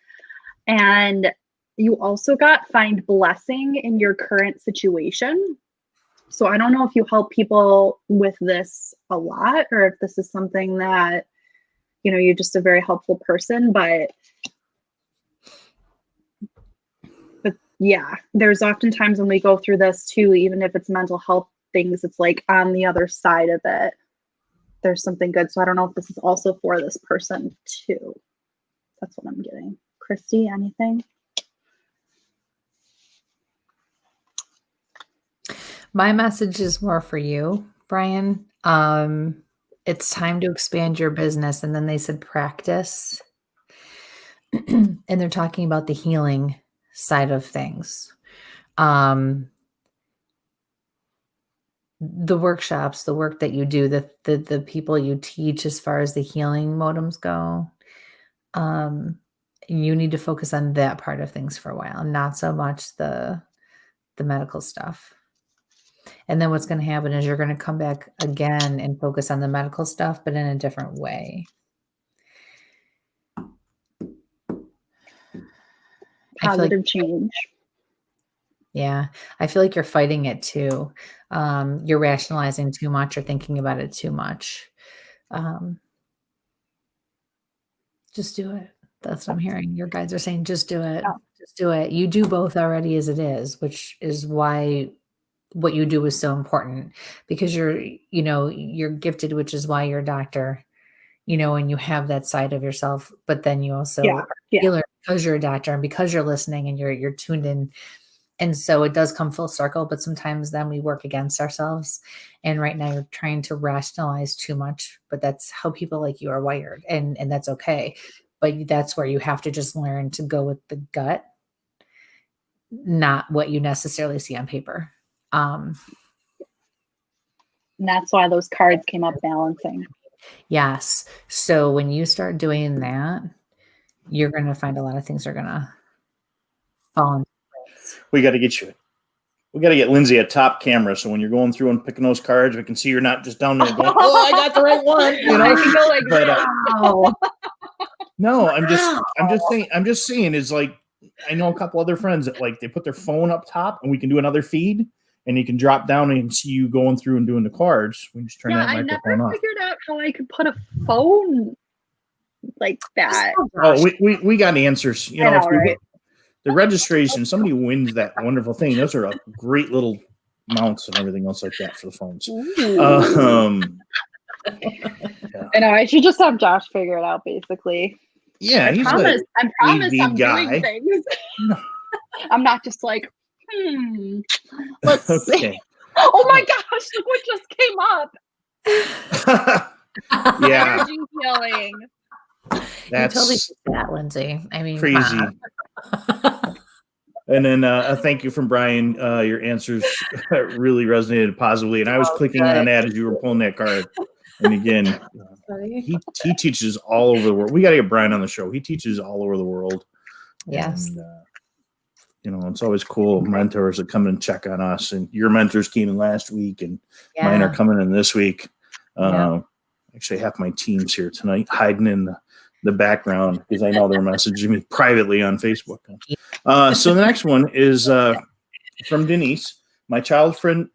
And you also got find blessing in your current situation. So I don't know if you help people with this a lot, or if this is something that, you know, you're just a very helpful person, but yeah, there's oftentimes when we go through this too, even if it's mental health things, it's like on the other side of it, there's something good. So I don't know if this is also for this person too. That's what I'm getting. Kristie, anything? My message is more for you, Brian. It's time to expand your business. And then they said practice. And they're talking about the healing side of things. The workshops, the work that you do, the people you teach as far as the healing modems go, you need to focus on that part of things for a while, not so much the medical stuff. And then what's going to happen is you're going to come back again and focus on the medical stuff, but in a different way. Positive change. Yeah. I feel like you're fighting it too. You're rationalizing too much or thinking about it too much. Just do it. That's what I'm hearing. Your guides are saying, just do it. Yeah. Just do it. You do both already as it is, which is why what you do is so important, because you're gifted, which is why you're a doctor, and you have that side of yourself, but then you also are a healer because you're a doctor and because you're listening and you're tuned in. And so it does come full circle, but sometimes then we work against ourselves. And right now you're trying to rationalize too much, but that's how people like you are wired, and that's okay. But that's where you have to just learn to go with the gut, not what you necessarily see on paper. And that's why those cards came up balancing. Yes. So when you start doing that, you're going to find a lot of things are going to fall into place. We got to get Lindsay a top camera, so when you're going through and picking those cards, we can see you're not just down there going, "Oh, I got the right one." I can go like, wow. No, I'm just saying is like, I know a couple other friends that like they put their phone up top and we can do another feed and you can drop down and see you going through and doing the cards. We just turn that microphone off. I never figured out how I could put a phone like that. Oh, we got answers. Right? The registration, somebody wins that wonderful thing. Those are a great little mounts and everything else like that for the phones. Yeah. I know. I should just have Josh figure it out, basically. Yeah, I promise I'm doing things. No. I'm not just like, let's see. Oh my gosh, look what just came up. Yeah. Energy healing. That's you totally that, Lindsay. I mean, crazy. And then thank you from Brian. Your answers really resonated positively. And I was clicking on that as you were pulling that card. And again, he teaches all over the world. We got to get Brian on the show. He teaches all over the world. Yes. And, it's always cool. Mentors that come and check on us. And your mentors came in last week, and mine are coming in this week. Actually, half my team's here tonight, hiding in the background because I know they're messaging me privately on Facebook. So the next one is from Denise. My childhood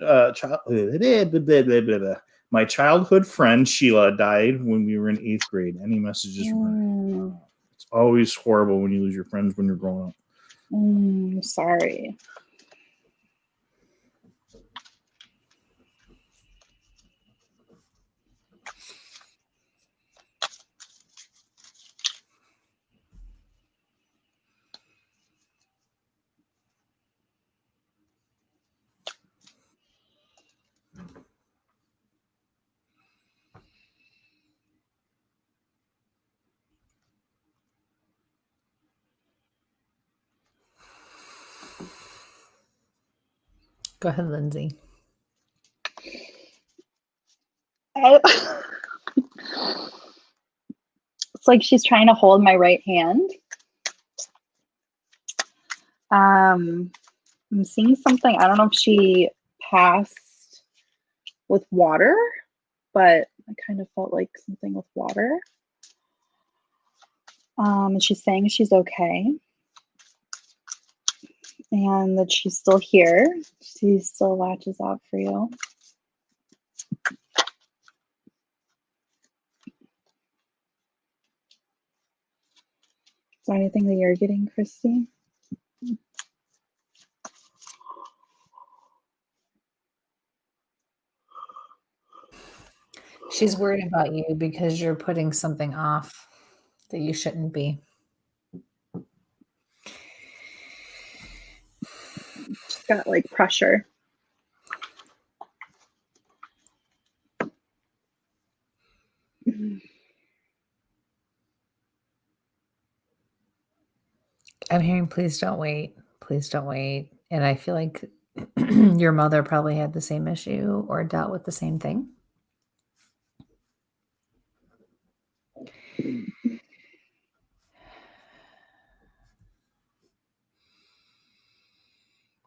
friend Sheila died when we were in 8th grade. Any messages from her? It's always horrible when you lose your friends when you're growing up. Sorry. Go ahead, Lindsay. It's like she's trying to hold my right hand. I'm seeing something. I don't know if she passed with water, but I kind of felt like something with water. And she's saying she's okay. And that she's still here. She still watches out for you. Is there anything that you're getting, Kristie? She's worried about you because you're putting something off that you shouldn't be. She's got like pressure. I'm hearing, please don't wait. Please don't wait. And I feel like your mother probably had the same issue or dealt with the same thing.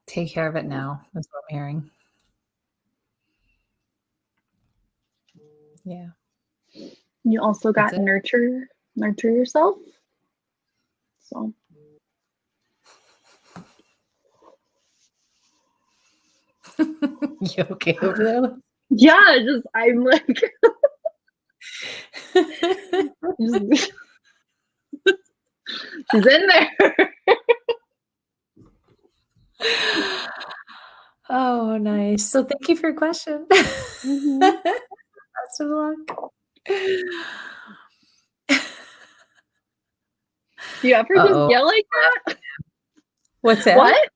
Take care of it now. That's what I'm hearing. Yeah. You also got nurture yourself. So you okay over there? yeah, just I'm like she's in there. Oh, nice. So thank you for your question. Mm-hmm. Best of luck. Do you ever just yell like that? What's that? What?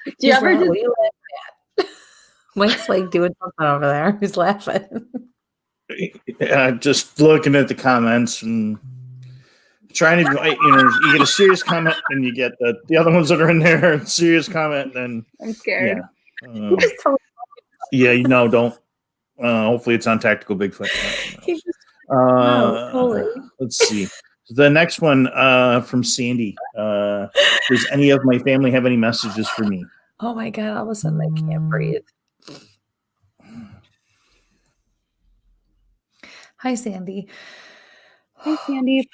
Do you ever just? What are you laughing at? Mike's like doing something over there. He's laughing. Just looking at the comments and trying to, you get a serious comment and you get the other ones that are in there, serious comment, and I'm scared. Yeah, don't. Hopefully it's on Tactical Bigfoot. Let's see. The next one from Sandy. Does any of my family have any messages for me? Oh my God, all of a sudden I can't breathe. Hi, Sandy. Hi, Sandy.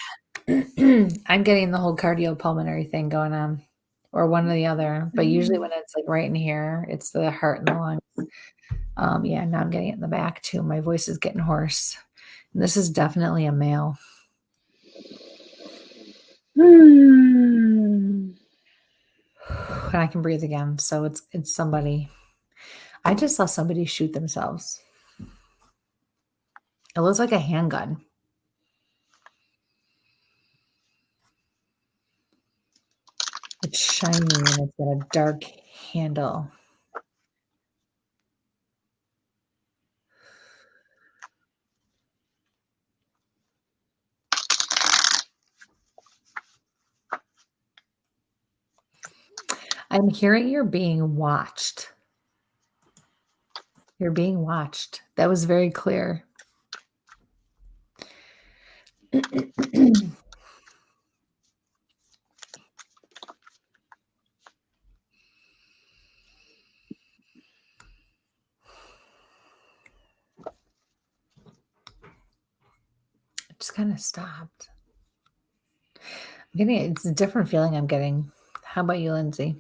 I'm getting the whole cardiopulmonary thing going on, or one or the other. But usually when it's like right in here, it's the heart and the lungs. Yeah, now I'm getting it in the back too. My voice is getting hoarse. And this is definitely a male. And I can breathe again. So it's somebody. I just saw somebody shoot themselves. It looks like a handgun. It's shiny and it's got a dark handle. I'm hearing you're being watched. You're being watched. That was very clear. kind of stopped. It's a different feeling I'm getting. How about you, Lindsay?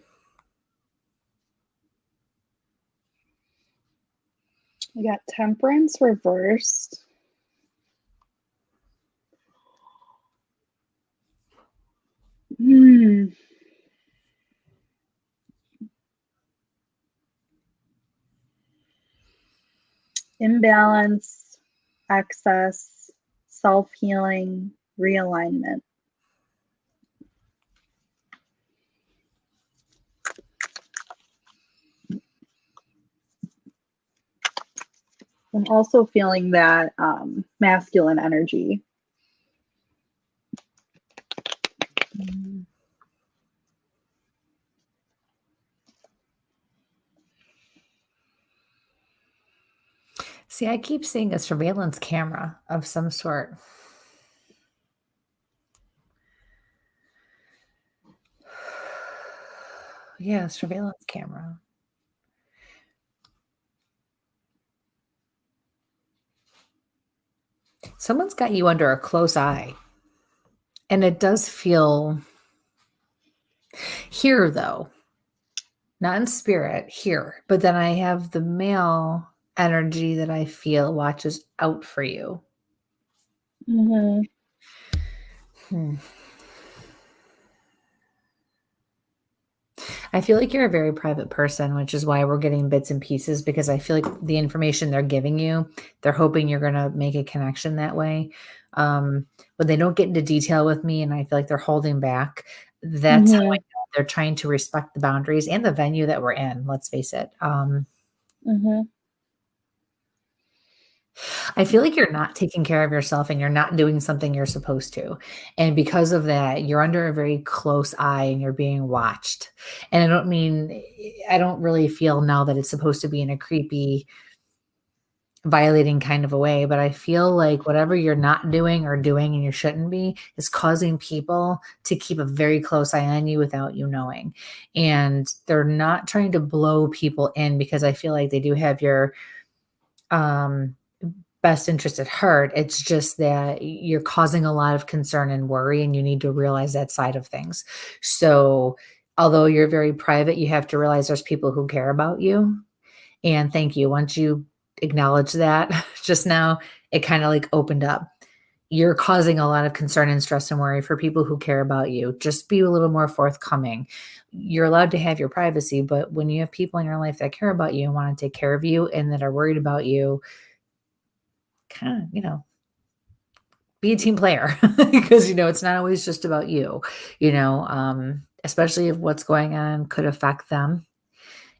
We got Temperance reversed. Imbalance, excess, self-healing, realignment. I'm also feeling that masculine energy. See, I keep seeing a surveillance camera of some sort. Yeah, surveillance camera. Someone's got you under a close eye. And it does feel here, though, not in spirit, here. But then I have the male energy that I feel watches out for you. I feel like you're a very private person, which is why we're getting bits and pieces, because I feel like the information they're giving you, they're hoping you're going to make a connection that way. When they don't get into detail with me and I feel like they're holding back, that's how I know they're trying to respect the boundaries and the venue that we're in. Let's face it. I feel like you're not taking care of yourself and you're not doing something you're supposed to. And because of that, you're under a very close eye and you're being watched. And I don't really feel now that it's supposed to be in a creepy, violating kind of a way, but I feel like whatever you're not doing or doing and you shouldn't be is causing people to keep a very close eye on you without you knowing. And they're not trying to blow people in, because I feel like they do have your, best interest at heart. It's just that you're causing a lot of concern and worry, and you need to realize that side of things. So although you're very private, you have to realize there's people who care about you. And thank you. Once you acknowledge that just now, it kind of like opened up. You're causing a lot of concern and stress and worry for people who care about you. Just be a little more forthcoming. You're allowed to have your privacy, but when you have people in your life that care about you and want to take care of you and that are worried about you, kind of, be a team player, because, it's not always just about you, especially if what's going on could affect them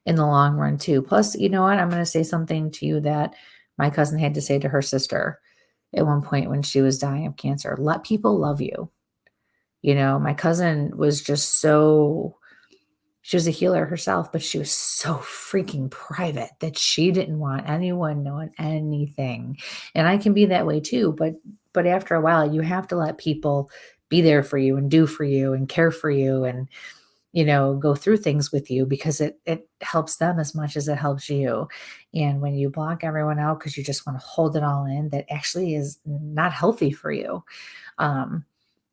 in the long run too. Plus, you know what? I'm going to say something to you that my cousin had to say to her sister at one point when she was dying of cancer. Let people love you. My cousin was just she was a healer herself, but she was so freaking private that she didn't want anyone knowing anything. And I can be that way too. But after a while, you have to let people be there for you and do for you and care for you and, go through things with you, because it helps them as much as it helps you. And when you block everyone out because you just want to hold it all in, that actually is not healthy for you.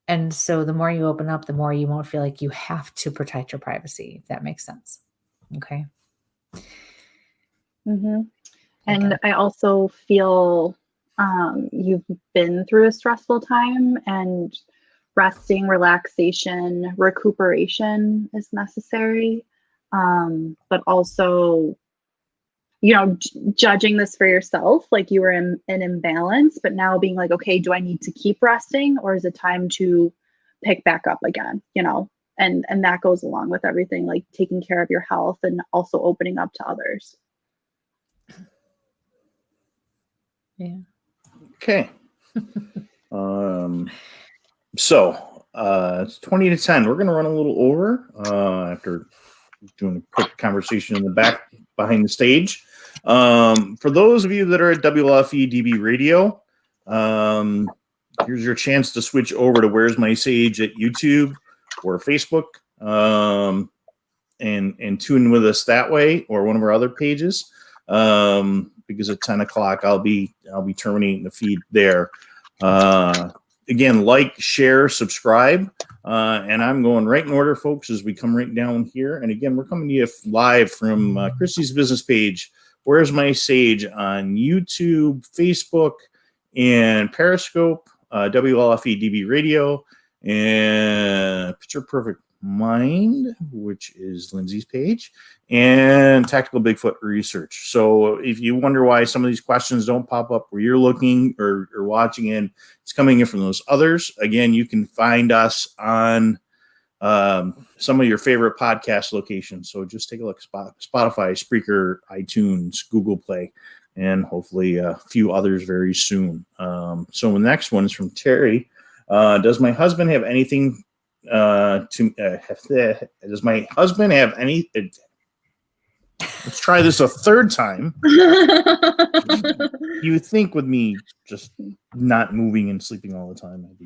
And so the more you open up, the more you won't feel like you have to protect your privacy, if that makes sense. Okay. And I also feel you've been through a stressful time, and resting, relaxation, recuperation is necessary. But also, judging this for yourself, like you were in an imbalance, but now being like, okay, do I need to keep resting, or is it time to pick back up again? And that goes along with everything, like taking care of your health and also opening up to others. Yeah. Okay. So it's 20 to 10. We're going to run a little over after doing a quick conversation in the back behind the stage. For those of you that are at WLFE DB Radio, here's your chance to switch over to Where's My Sage at YouTube or Facebook, and tune with us that way, or one of our other pages. Because at 10 o'clock I'll be terminating the feed there. again, like, share, subscribe. And I'm going right in order, folks, as we come right down here. And again, we're coming to you live from Kristie's business page, Where's My Sage, on YouTube, Facebook, and Periscope, WLFE DB Radio, and Picture Perfect Mind, which is Lindsay's page, and Tactical Bigfoot Research. So if you wonder why some of these questions don't pop up where you're looking or watching in, it's coming in from those others. Again, you can find us on some of your favorite podcast locations. So just take a look: Spotify, Spreaker, iTunes, Google Play, and hopefully a few others very soon. So the next one is from Terry. Does my husband have anything does my husband have any? Let's try this a third time. You would think with me just not moving and sleeping all the time, I'd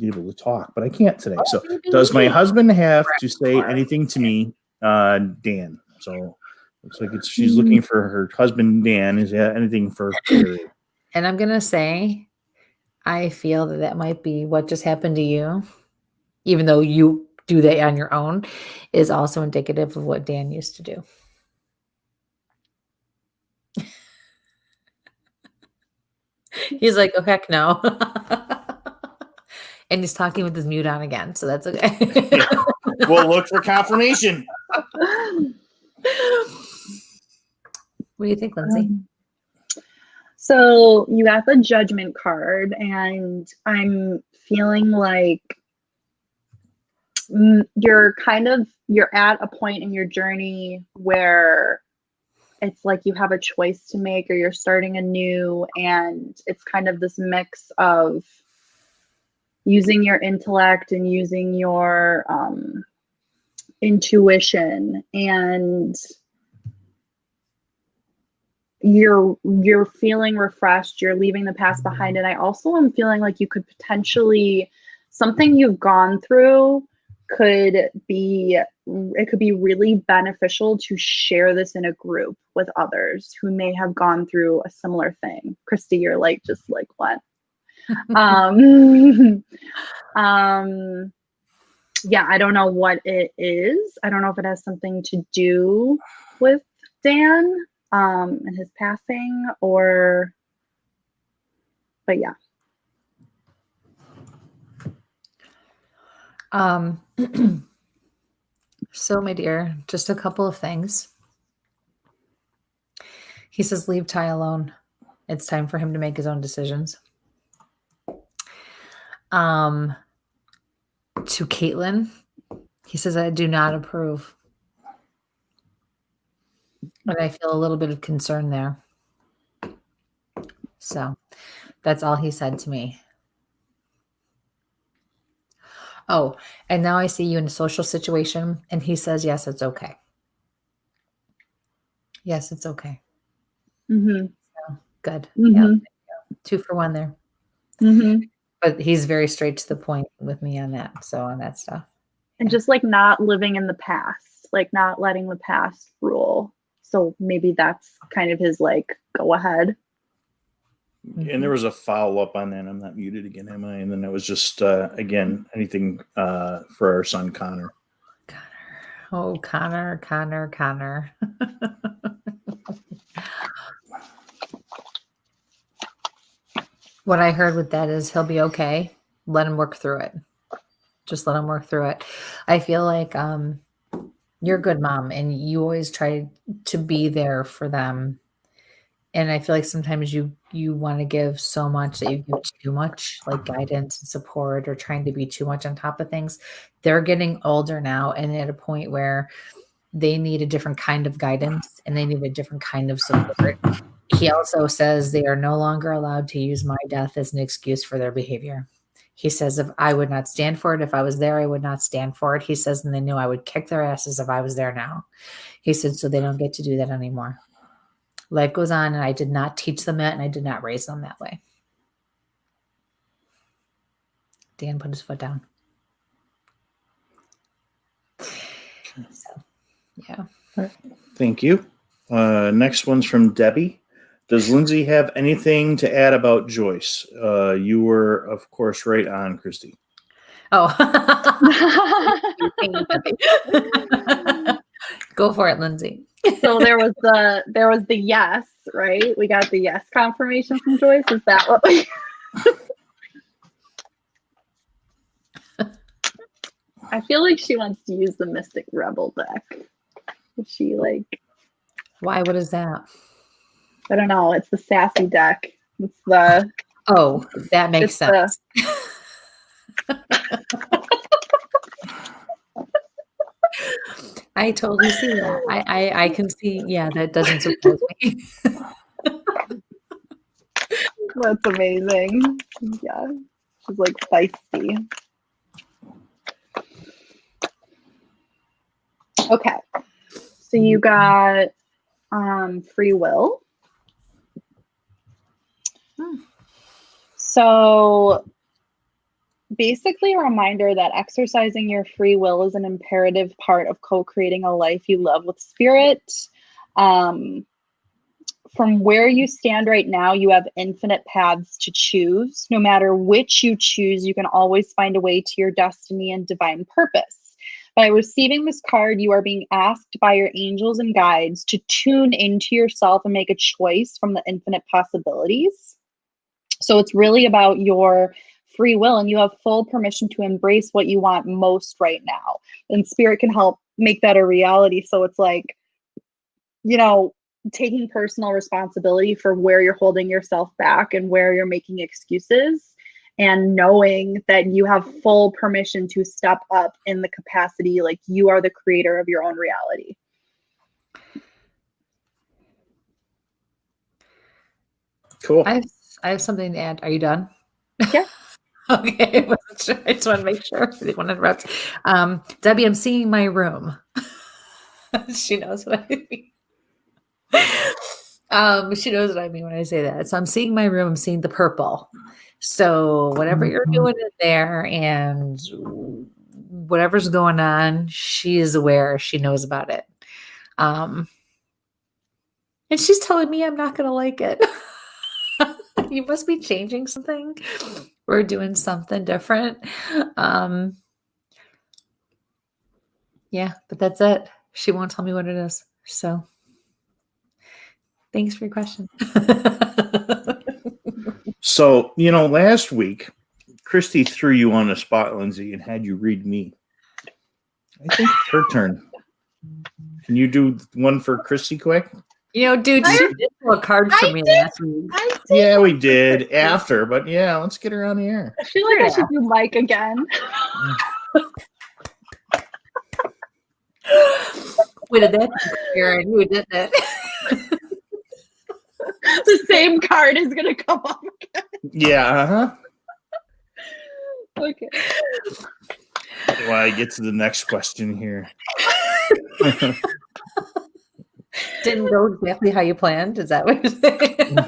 be able to talk, but I can't today. So does my husband have to say anything to me, Dan? So looks like she's looking for her husband, Dan. Is there anything for Terry? And I'm going to say, I feel that might be what just happened to you, even though you do that on your own, is also indicative of what Dan used to do. He's like, oh, heck no. And he's talking with his mute on again, so that's okay. Yeah. We'll look for confirmation. What do you think, Lindsay? So you got the judgment card, and I'm feeling like you're at a point in your journey where it's like you have a choice to make, or you're starting anew, and it's kind of this mix of using your intellect and using your intuition, and you're feeling refreshed, you're leaving the past behind. And I also am feeling like you could potentially, something you've gone through could be really beneficial to share this in a group with others who may have gone through a similar thing. Kristie, you're like, just like, what? Yeah, I don't know what it is. I don't know if it has something to do with Dan and his passing, but yeah. So, my dear, just a couple of things. He says, leave Ty alone. It's time for him to make his own decisions. To Caitlin, he says, I do not approve. And I feel a little bit of concern there. So that's all he said to me. Oh, and now I see you in a social situation, and he says, yes, it's okay. Yes, it's okay. Mm-hmm. So, good. Mm-hmm. Yeah. 2 for 1 there. Mm-hmm. But he's very straight to the point with me on that. So on that stuff. And just like not living in the past, like not letting the past rule. So maybe that's kind of his like, go ahead. And there was a follow up on that. I'm not muted again, am I? And then it was just, again, anything for our son, Connor. Oh, Connor. What I heard with that is he'll be okay. Let him work through it. Just let him work through it. I feel like you're a good mom, and you always try to be there for them. And I feel like sometimes you want to give so much that you give too much, like guidance and support, or trying to be too much on top of things. They're getting older now, and at a point where they need a different kind of guidance and they need a different kind of support. He also says they are no longer allowed to use my death as an excuse for their behavior. He says, if I would not stand for it, if I was there, I would not stand for it. He says, and they knew I would kick their asses if I was there now. He said, so they don't get to do that anymore. Life goes on, and I did not teach them that, and I did not raise them that way. Dan put his foot down. So, yeah. Thank you. Next one's from Debbie. Does Lindsay have anything to add about Joyce? You were, of course, right on, Kristie. Oh. Go for it, Lindsay. So there was the yes, right? We got the yes confirmation from Joyce. Is that what we I feel like she wants to use the Mystic Rebel deck. Is she like, why? What is that? I don't know. It's the sassy deck. It's the that makes sense. I totally see that. I can see. Yeah, that doesn't surprise me. That's amazing. Yeah, she's like feisty. Okay, so you got free will. So basically a reminder that exercising your free will is an imperative part of co-creating a life you love with spirit. From where you stand right now, you have infinite paths to choose. No matter which you choose, you can always find a way to your destiny and divine purpose. By receiving this card, you are being asked by your angels and guides to tune into yourself and make a choice from the infinite possibilities. So it's really about your free will, and you have full permission to embrace what you want most right now. And spirit can help make that a reality. So it's like, taking personal responsibility for where you're holding yourself back and where you're making excuses, and knowing that you have full permission to step up in the capacity, like you are the creator of your own reality. Cool. I have something to add. Are you done? Yeah. Okay. I just want to make sure. I didn't want to interrupt. Debbie, I'm seeing my room. She knows what I mean. She knows what I mean when I say that. So I'm seeing my room, I'm seeing the purple. So whatever you're doing in there and whatever's going on, she is aware. She knows about it. And she's telling me I'm not going to like it. You must be changing something or doing something different. Yeah, but that's it. She won't tell me what it is. So thanks for your question. So, last week, Kristie threw you on the spot, Lindsay, and had you read me. I think it's her turn. Can you do one for Kristie quick? Dude, you did pull a card for me last week. Yeah, we did after, but yeah, let's get her on the air. I feel like I should do Mike again. Wait, did that Aaron? You did that. The same card is going to come up again. Yeah, Okay. Well, I get to the next question here. Didn't go exactly how you planned. Is that what you're saying?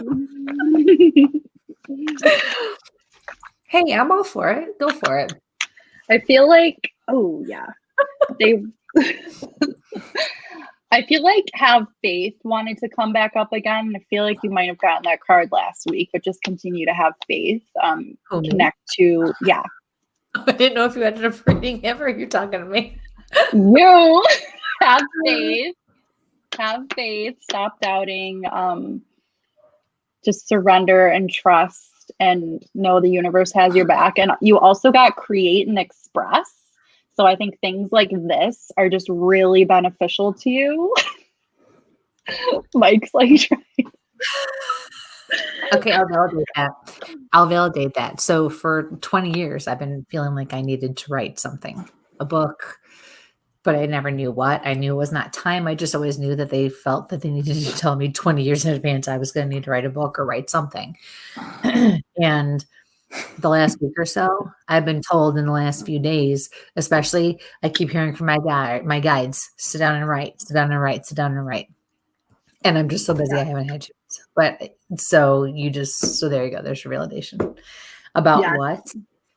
Hey, I'm all for it. Go for it. I feel like, I feel like Have Faith wanted to come back up again. I feel like you might have gotten that card last week, but just continue to have faith. Connect to, yeah. I didn't know if you ended up reading him or you're talking to me. You have faith. Have faith. Stop doubting. Just surrender and trust and know the universe has your back. And you also got create and express. So I think things like this are just really beneficial to you. Mike's like trying. Okay, I'll validate that. So for 20 years, I've been feeling like I needed to write something, a book, but I never knew what. I knew it was not time. I just always knew that they felt that they needed to tell me 20 years in advance I was going to need to write a book or write something. And the last week or so, I've been told in the last few days, especially, I keep hearing from my guides, sit down and write, sit down and write, sit down and write. And I'm just so busy, I haven't had chance. But so there you go. There's your validation. About what?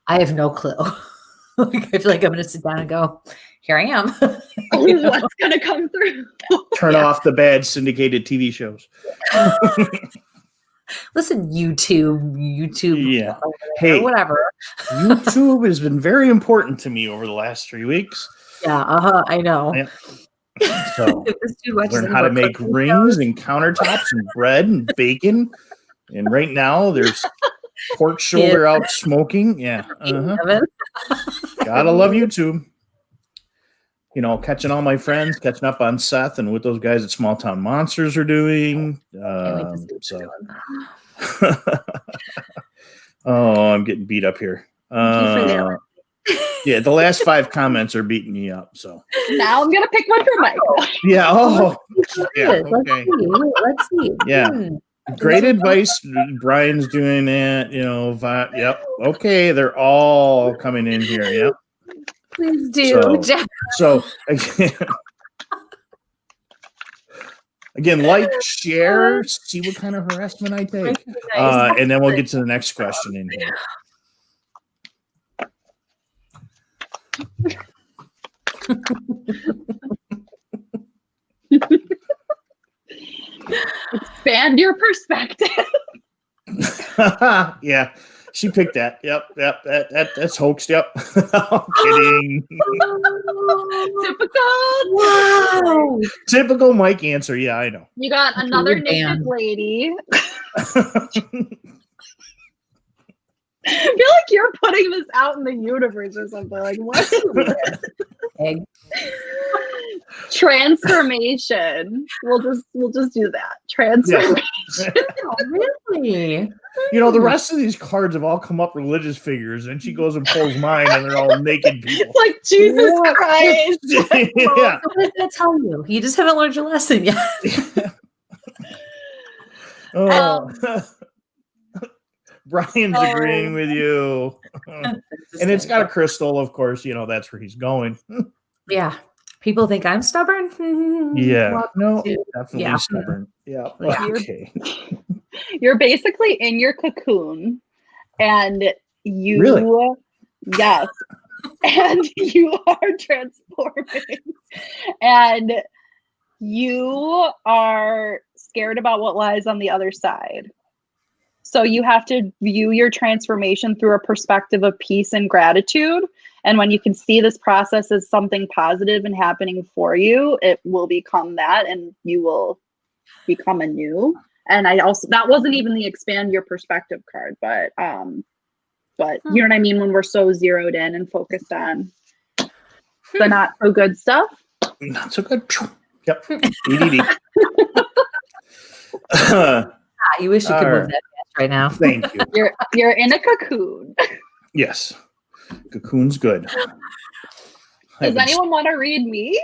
I have no clue. I feel like I'm going to sit down and go, here I am. What's going to come through? Turn off the bad syndicated TV shows. Listen, YouTube, Yeah. Hey, whatever. YouTube has been very important to me over the last 3 weeks. Yeah, I know. Yeah. So This dude watches learn how to make cooking rings shows. and countertops and bread and bacon. And right now there's pork shoulder out smoking. Yeah. Gotta love YouTube. You know, catching all my friends, catching up on Seth and what those guys at Small Town Monsters are doing. So, oh, I'm getting beat up here. Yeah, the last 5 comments are beating me up. So now I'm gonna pick one for Michael. Yeah. Oh, yeah. Okay. Let's see. Yeah. Great advice. Brian's doing that. You know. Yep. Okay. They're all coming in here. Yep. Please do. So again, like, share, see what kind of harassment I take, and then we'll get to the next question in here. Expand your perspective. Yeah, she picked that. Yep. That's hoaxed. Yep. I'm kidding. Typical. Wow. Typical Mike answer. Yeah, I know. You got another naked lady. I feel like you're putting this out in the universe or something. Like, what? Transformation. We'll just do that. Transformation. Really? You know, the rest of these cards have all come up religious figures, and she goes and pulls mine, and they're all naked people. Like, Jesus Christ. Yeah. What did I tell you? You just haven't learned your lesson yet. Brian's agreeing with you. And it's got a crystal, of course. You know, that's where he's going. Yeah. People think I'm stubborn. Yeah. No, definitely stubborn. Yeah. Okay. You're basically in your cocoon, and you, really? Yes, and you are transforming, and you are scared about what lies on the other side. So you have to view your transformation through a perspective of peace and gratitude. And when you can see this process as something positive and happening for you, it will become that, and you will become anew. And I also, that wasn't even the expand your perspective card, but you know what I mean? When we're so zeroed in and focused on the not so good stuff. Not so good. Yep. EDD. You wish you could move that fast right now. Thank you. You're in a cocoon. Yes. Cocoon's good. Does anyone want to read me?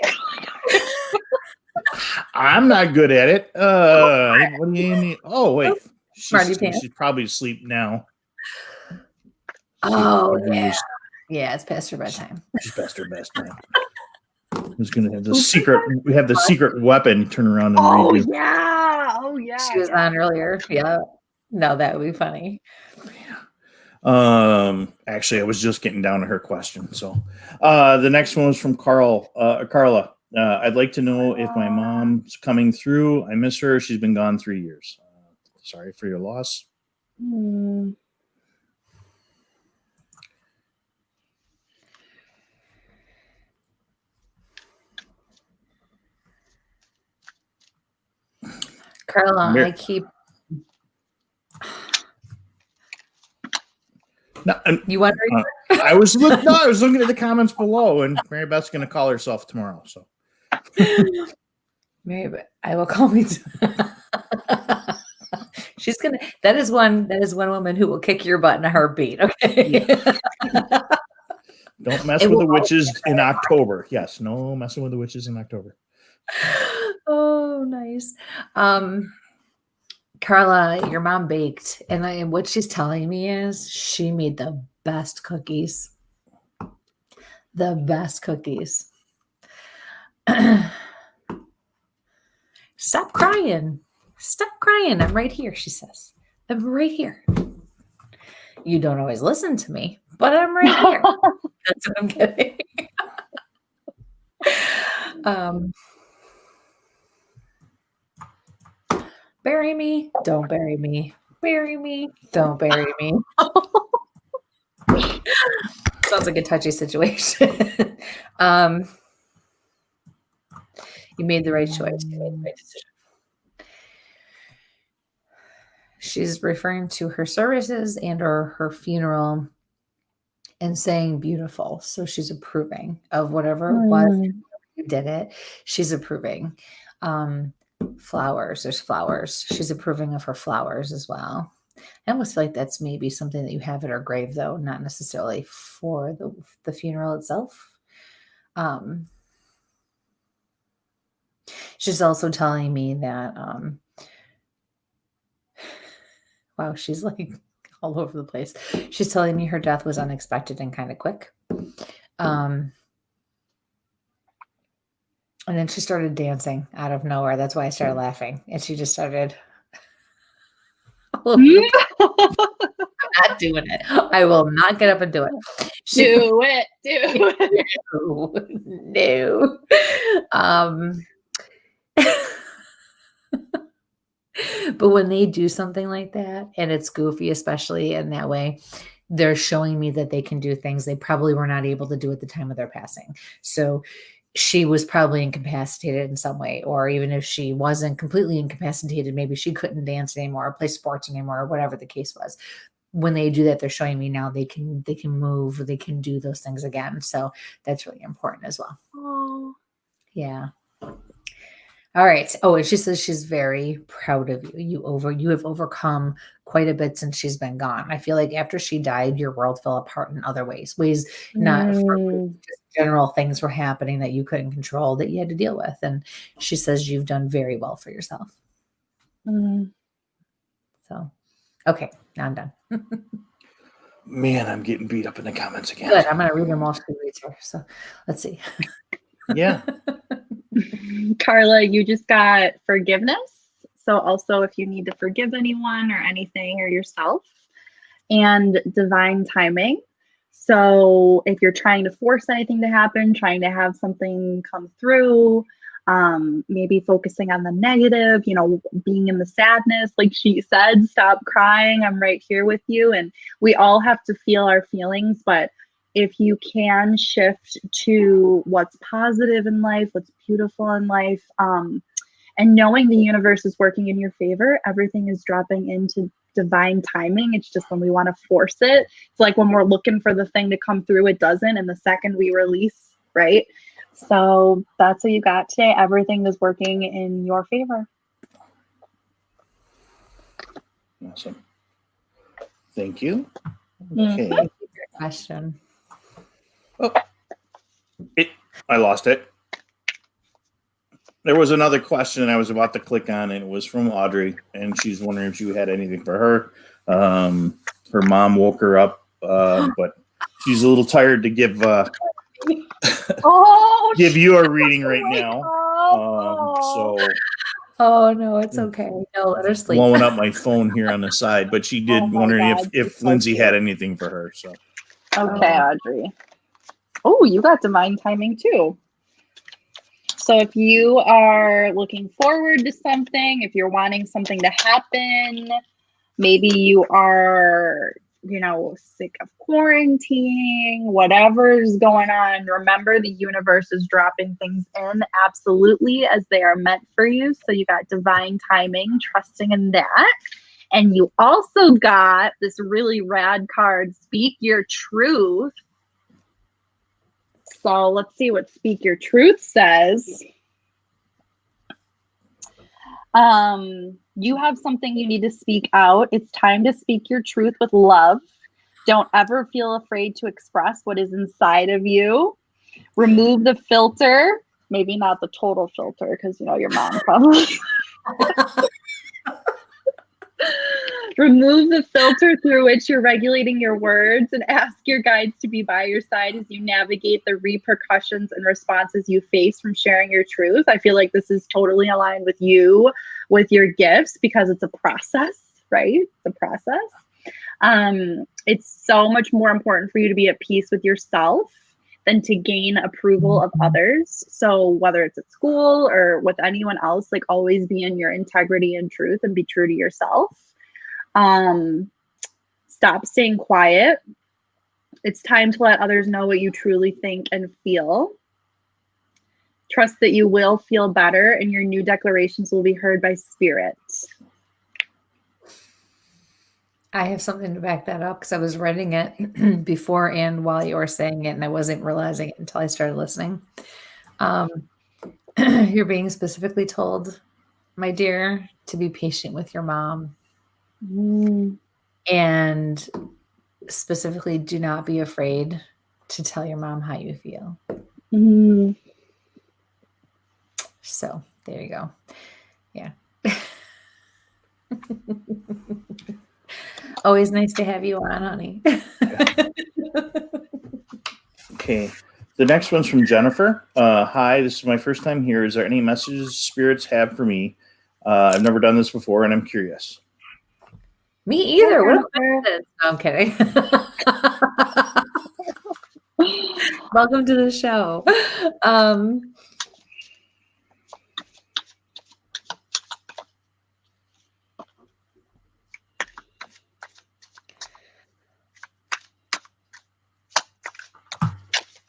I'm not good at it. What do you need? Oh, wait. She's probably asleep now. Oh, yeah. Yeah, it's past her bedtime. She's past her bedtime. Who's going to have the secret? We have the secret weapon. Turn around and read you. Yeah. Oh, yeah. She was on earlier. Yeah. No, that would be funny. Actually, I was just getting down to her question. So the next one was from Carla. I'd like to know if my mom's coming through. I miss her. She's been gone 3 years. Sorry for your loss. Carla, I keep. No, you wonder? I was looking at the comments below, and Mary Beth's going to call herself tomorrow. So, Mary Beth, I will call me. She's gonna. That is one woman who will kick your butt in a heartbeat. Okay. Don't mess with the witches in October. Yes, no messing with the witches in October. Oh, nice. Carla, your mom baked, and what she's telling me is she made the best cookies. The best cookies. Stop crying. Stop crying. I'm right here, she says. I'm right here. You don't always listen to me, but I'm right here. That's what I'm getting. Bury me. Don't bury me. bury me. Don't bury me. Sounds like a touchy situation. You made the right choice. You made the right decision. She's referring to her services and or her funeral and saying beautiful. So she's approving of whatever it was. You did it. She's approving. Flowers. There's flowers. She's approving of her flowers as well. I almost feel like that's maybe something that you have at her grave, though, not necessarily for the funeral itself. She's also telling me that, wow, she's like all over the place. She's telling me her death was unexpected and kind of quick. And then she started dancing out of nowhere. That's why I started laughing. And she just started. I'm not doing it. I will not get up and do it. Do it. No. But when they do something like that, and it's goofy, especially in that way, they're showing me that they can do things they probably were not able to do at the time of their passing. So she was probably incapacitated in some way, or even if she wasn't completely incapacitated, maybe she couldn't dance anymore or play sports anymore, or whatever the case was. When they do that, they're showing me now they can move, they can do those things again. So that's really important as well. Oh. Yeah. All right. Oh, and she says she's very proud of you. You have overcome quite a bit since she's been gone. I feel like after she died, your world fell apart in other ways not for just general things were happening that you couldn't control that you had to deal with. And she says you've done very well for yourself. So, okay, now I'm done. Man, I'm getting beat up in the comments again. Good. I'm going to read them while she reads her. So let's see. Yeah. Carla, you just got forgiveness. So also if you need to forgive anyone or anything or yourself, and divine timing. So if you're trying to force anything to happen, trying to have something come through, maybe focusing on the negative, being in the sadness, like she said, stop crying. I'm right here with you. And we all have to feel our feelings, but if you can shift to what's positive in life, what's beautiful in life, and knowing the universe is working in your favor, everything is dropping into divine timing. It's just when we want to force it. It's like when we're looking for the thing to come through, it doesn't. And the second we release, right? So that's what you got today. Everything is working in your favor. Awesome. Thank you. Okay. Thank you for your question. Oh, I lost it. There was another question I was about to click on, and it was from Audrey, and she's wondering if you had anything for her. Her mom woke her up, but she's a little tired to give give you a reading right now. Oh no, it's okay. No, let her sleep. Blowing up my phone here on the side, but she did wondering if Lindsay had anything for her. So okay, Audrey. Oh, you got divine timing too. So if you are looking forward to something, if you're wanting something to happen, maybe you are, sick of quarantining, whatever's going on, remember the universe is dropping things in absolutely as they are meant for you. So you got divine timing, trusting in that. And you also got this really rad card, Speak Your Truth. So let's see what Speak Your Truth says. You have something you need to speak out. It's time to speak your truth with love. Don't ever feel afraid to express what is inside of you. Remove the filter. Maybe not the total filter because, your mom probably. Remove the filter through which you're regulating your words and ask your guides to be by your side as you navigate the repercussions and responses you face from sharing your truth. I feel like this is totally aligned with you, with your gifts, because it's a process, right? It's a process. It's so much more important for you to be at peace with yourself than to gain approval of others. So whether it's at school or with anyone else, like always be in your integrity and truth and be true to yourself. Stop staying quiet. It's time to let others know what you truly think and feel. Trust that you will feel better and your new declarations will be heard by spirit. I have something to back that up because I was writing it before and while you were saying it, and I wasn't realizing it until I started listening. You're being specifically told, my dear, to be patient with your mom. And specifically, do not be afraid to tell your mom how you feel. So there you go. Yeah. Always nice to have you on, honey. Okay. The next one's from Jennifer. Hi, this is my first time here. Is there any messages spirits have for me? I've never done this before, and I'm curious. Me either. What a this? No, I'm kidding. Welcome to the show.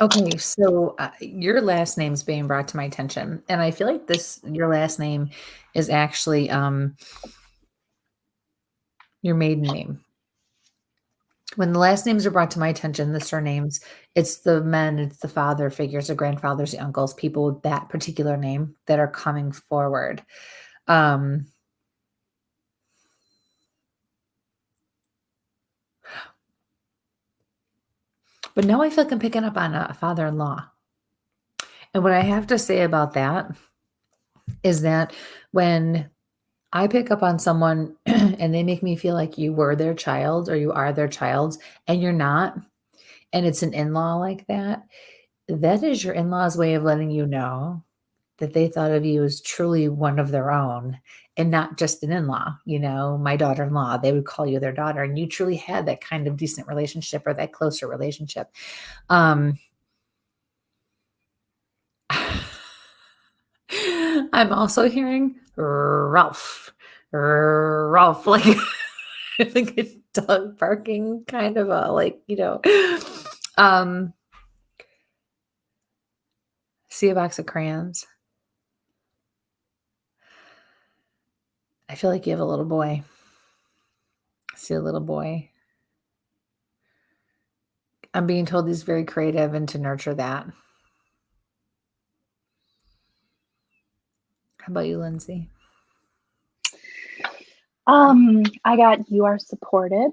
Okay, so your last name's being brought to my attention, and I feel like your last name is actually your maiden name. When the last names are brought to my attention, the surnames, it's the men, it's the father figures, the grandfathers, the uncles, people with that particular name that are coming forward. But now I feel like I'm picking up on a father-in-law. And what I have to say about that is that when I pick up on someone and they make me feel like you were their child or you are their child and you're not, and it's an in-law like that, that is your in-law's way of letting you know that they thought of you as truly one of their own and not just an in-law. You know, my daughter-in-law, they would call you their daughter, and you truly had that kind of decent relationship or that closer relationship. I'm also hearing Ralph, like like a dog barking, kind of a see a box of crayons. I feel like you have a little boy. I see a little boy. I'm being told he's very creative and to nurture that. How about you, Lindsay? I got you are supported.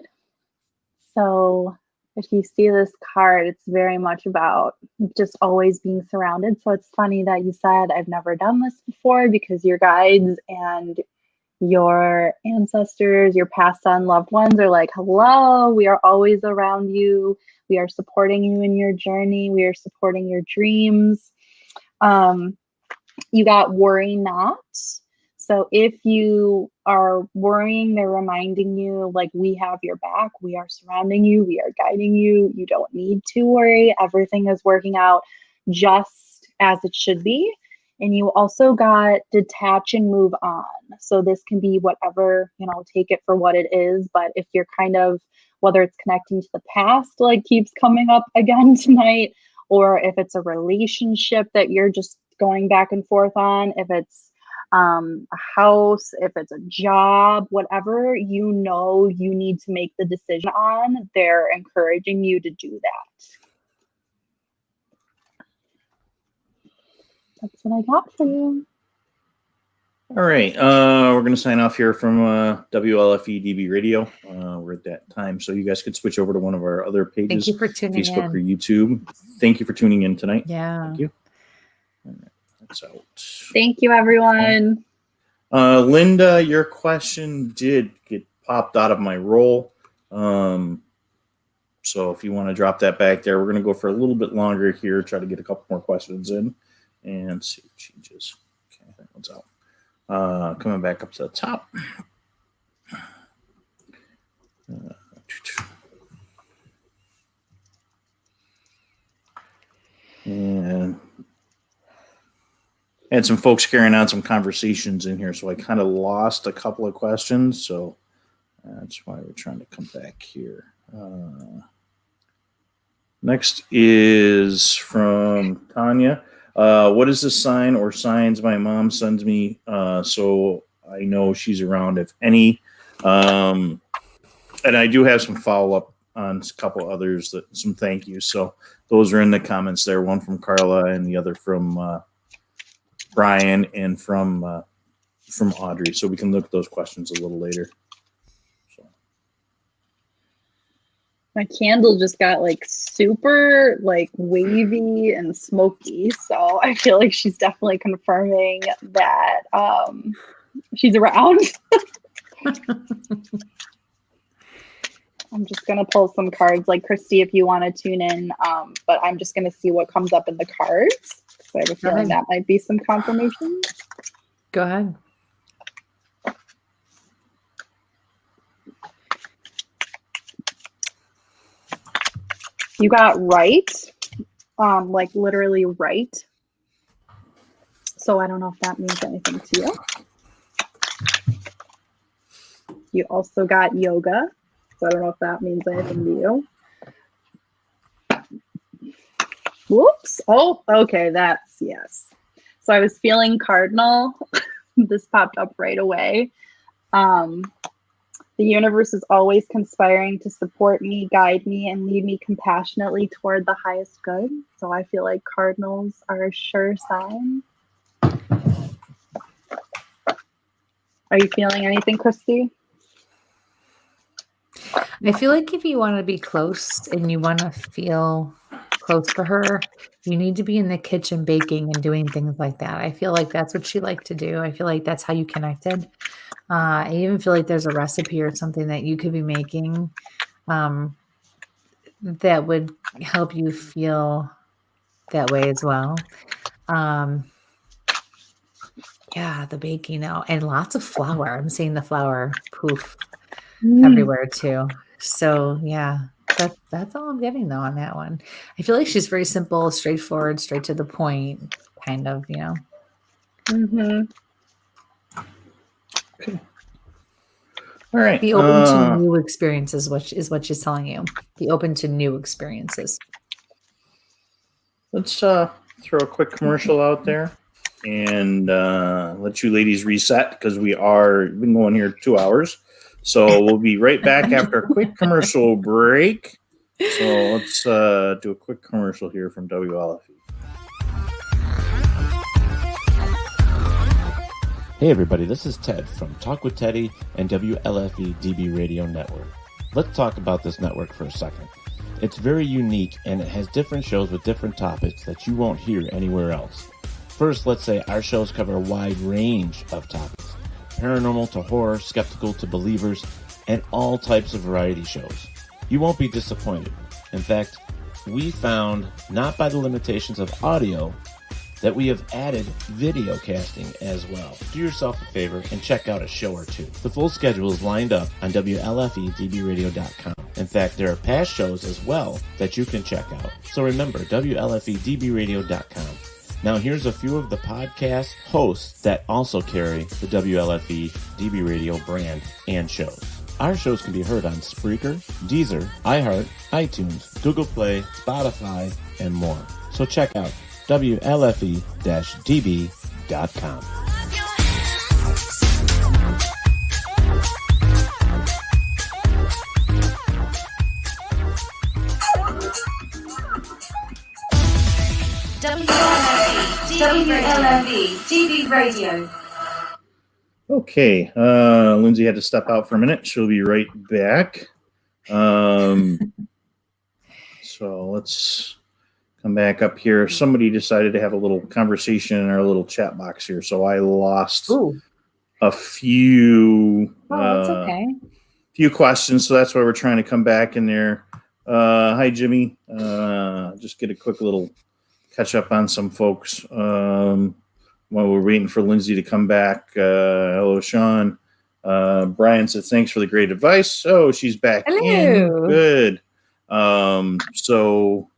So if you see this card, it's very much about just always being surrounded. So it's funny that you said, I've never done this before, because your guides and your ancestors, your past on loved ones are like, hello, we are always around you. We are supporting you in your journey. We are supporting your dreams. You got worry not. So if you are worrying, they're reminding you, like, we have your back. We are surrounding you. We are guiding you. You don't need to worry. Everything is working out just as it should be. And you also got detach and move on. So this can be whatever, take it for what it is. But if you're kind of, whether it's connecting to the past, like keeps coming up again tonight, or if it's a relationship that you're just going back and forth on, if it's a house, if it's a job, whatever you need to make the decision on, they're encouraging you to do that. That's what I got for you. All right. We're going to sign off here from WLFE DB Radio. We're at that time, so you guys could switch over to one of our other pages. Thank you for tuning Facebook in. or YouTube. Thank you for tuning in tonight. Yeah. Thank you. All right. That's out. Thank you, everyone. Linda, your question did get popped out of my roll. So if you want to drop that back there, we're going to go for a little bit longer here, try to get a couple more questions in and see what changes. Okay, that one's out. Coming back up to the top. And had some folks carrying on some conversations in here, so I kind of lost a couple of questions. So That's why we're trying to come back here. Next is from Tanya. What is the sign or signs my mom sends me so I know she's around, if any? And I do have some follow-up on a couple others, some thank yous. So those are in the comments there, one from Carla and the other from Brian and from Audrey. So we can look at those questions a little later. My candle just got like super like wavy and smoky. So I feel like she's definitely confirming that she's around. I'm just going to pull some cards like Kristie if you want to tune in. But I'm just going to see what comes up in the cards. So I have a feeling that might be some confirmation. Go ahead. You got right, like literally right. So I don't know if that means anything to you. You also got yoga. So I don't know if that means anything to you. Whoops. Oh, okay. That's yes. So I was feeling cardinal. This popped up right away. The universe is always conspiring to support me, guide me, and lead me compassionately toward the highest good. So I feel like cardinals are a sure sign. Are you feeling anything, Kristie? I feel like if you want to be close and you want to feel close to her, you need to be in the kitchen baking and doing things like that. I feel like that's what she liked to do. I feel like that's how you connected. I even feel like there's a recipe or something that you could be making that would help you feel that way as well. Yeah, the baking now, and lots of flour. I'm seeing the flour poof everywhere too. So yeah, that's all I'm getting though on that one. I feel like she's very simple, straightforward, straight to the point, kind of, you know. Mm-hmm. Okay. All right. Be open to new experiences, which is what she's telling you. Be open to new experiences. Let's throw a quick commercial out there and let you ladies reset because we've been going here 2 hours. So we'll be right back after a quick commercial break. So let's do a quick commercial here from WLFE. Hey everybody, this is Ted from Talk with Teddy and WLFE DB Radio Network. Let's talk about this network for a second. It's very unique and it has different shows with different topics that you won't hear anywhere else. First, let's say our shows cover a wide range of topics. Paranormal to horror, skeptical to believers, and all types of variety shows. You won't be disappointed. In fact, we found, not by the limitations of audio, that we have added video casting as well. Do yourself a favor and check out a show or two. The full schedule is lined up on WLFEDBRadio.com. In fact, there are past shows as well that you can check out. So remember, WLFEDBRadio.com. Now here's a few of the podcast hosts that also carry the WLFE DB Radio brand and shows. Our shows can be heard on Spreaker, Deezer, iHeart, iTunes, Google Play, Spotify, and more. So check out WLFE-DB.com. WLFE DB Radio. Okay, Lindsay had to step out for a minute. She'll be right back. So let's come back up here. Somebody decided to have a little conversation in our little chat box here, so I lost a few. That's okay. Few questions, so that's why we're trying to come back in there. Hi, Jimmy. Just get a quick little catch up on some folks while we're waiting for Lindsay to come back. Hello, Sean. Brian said thanks for the great advice. Oh, she's back in. Good. So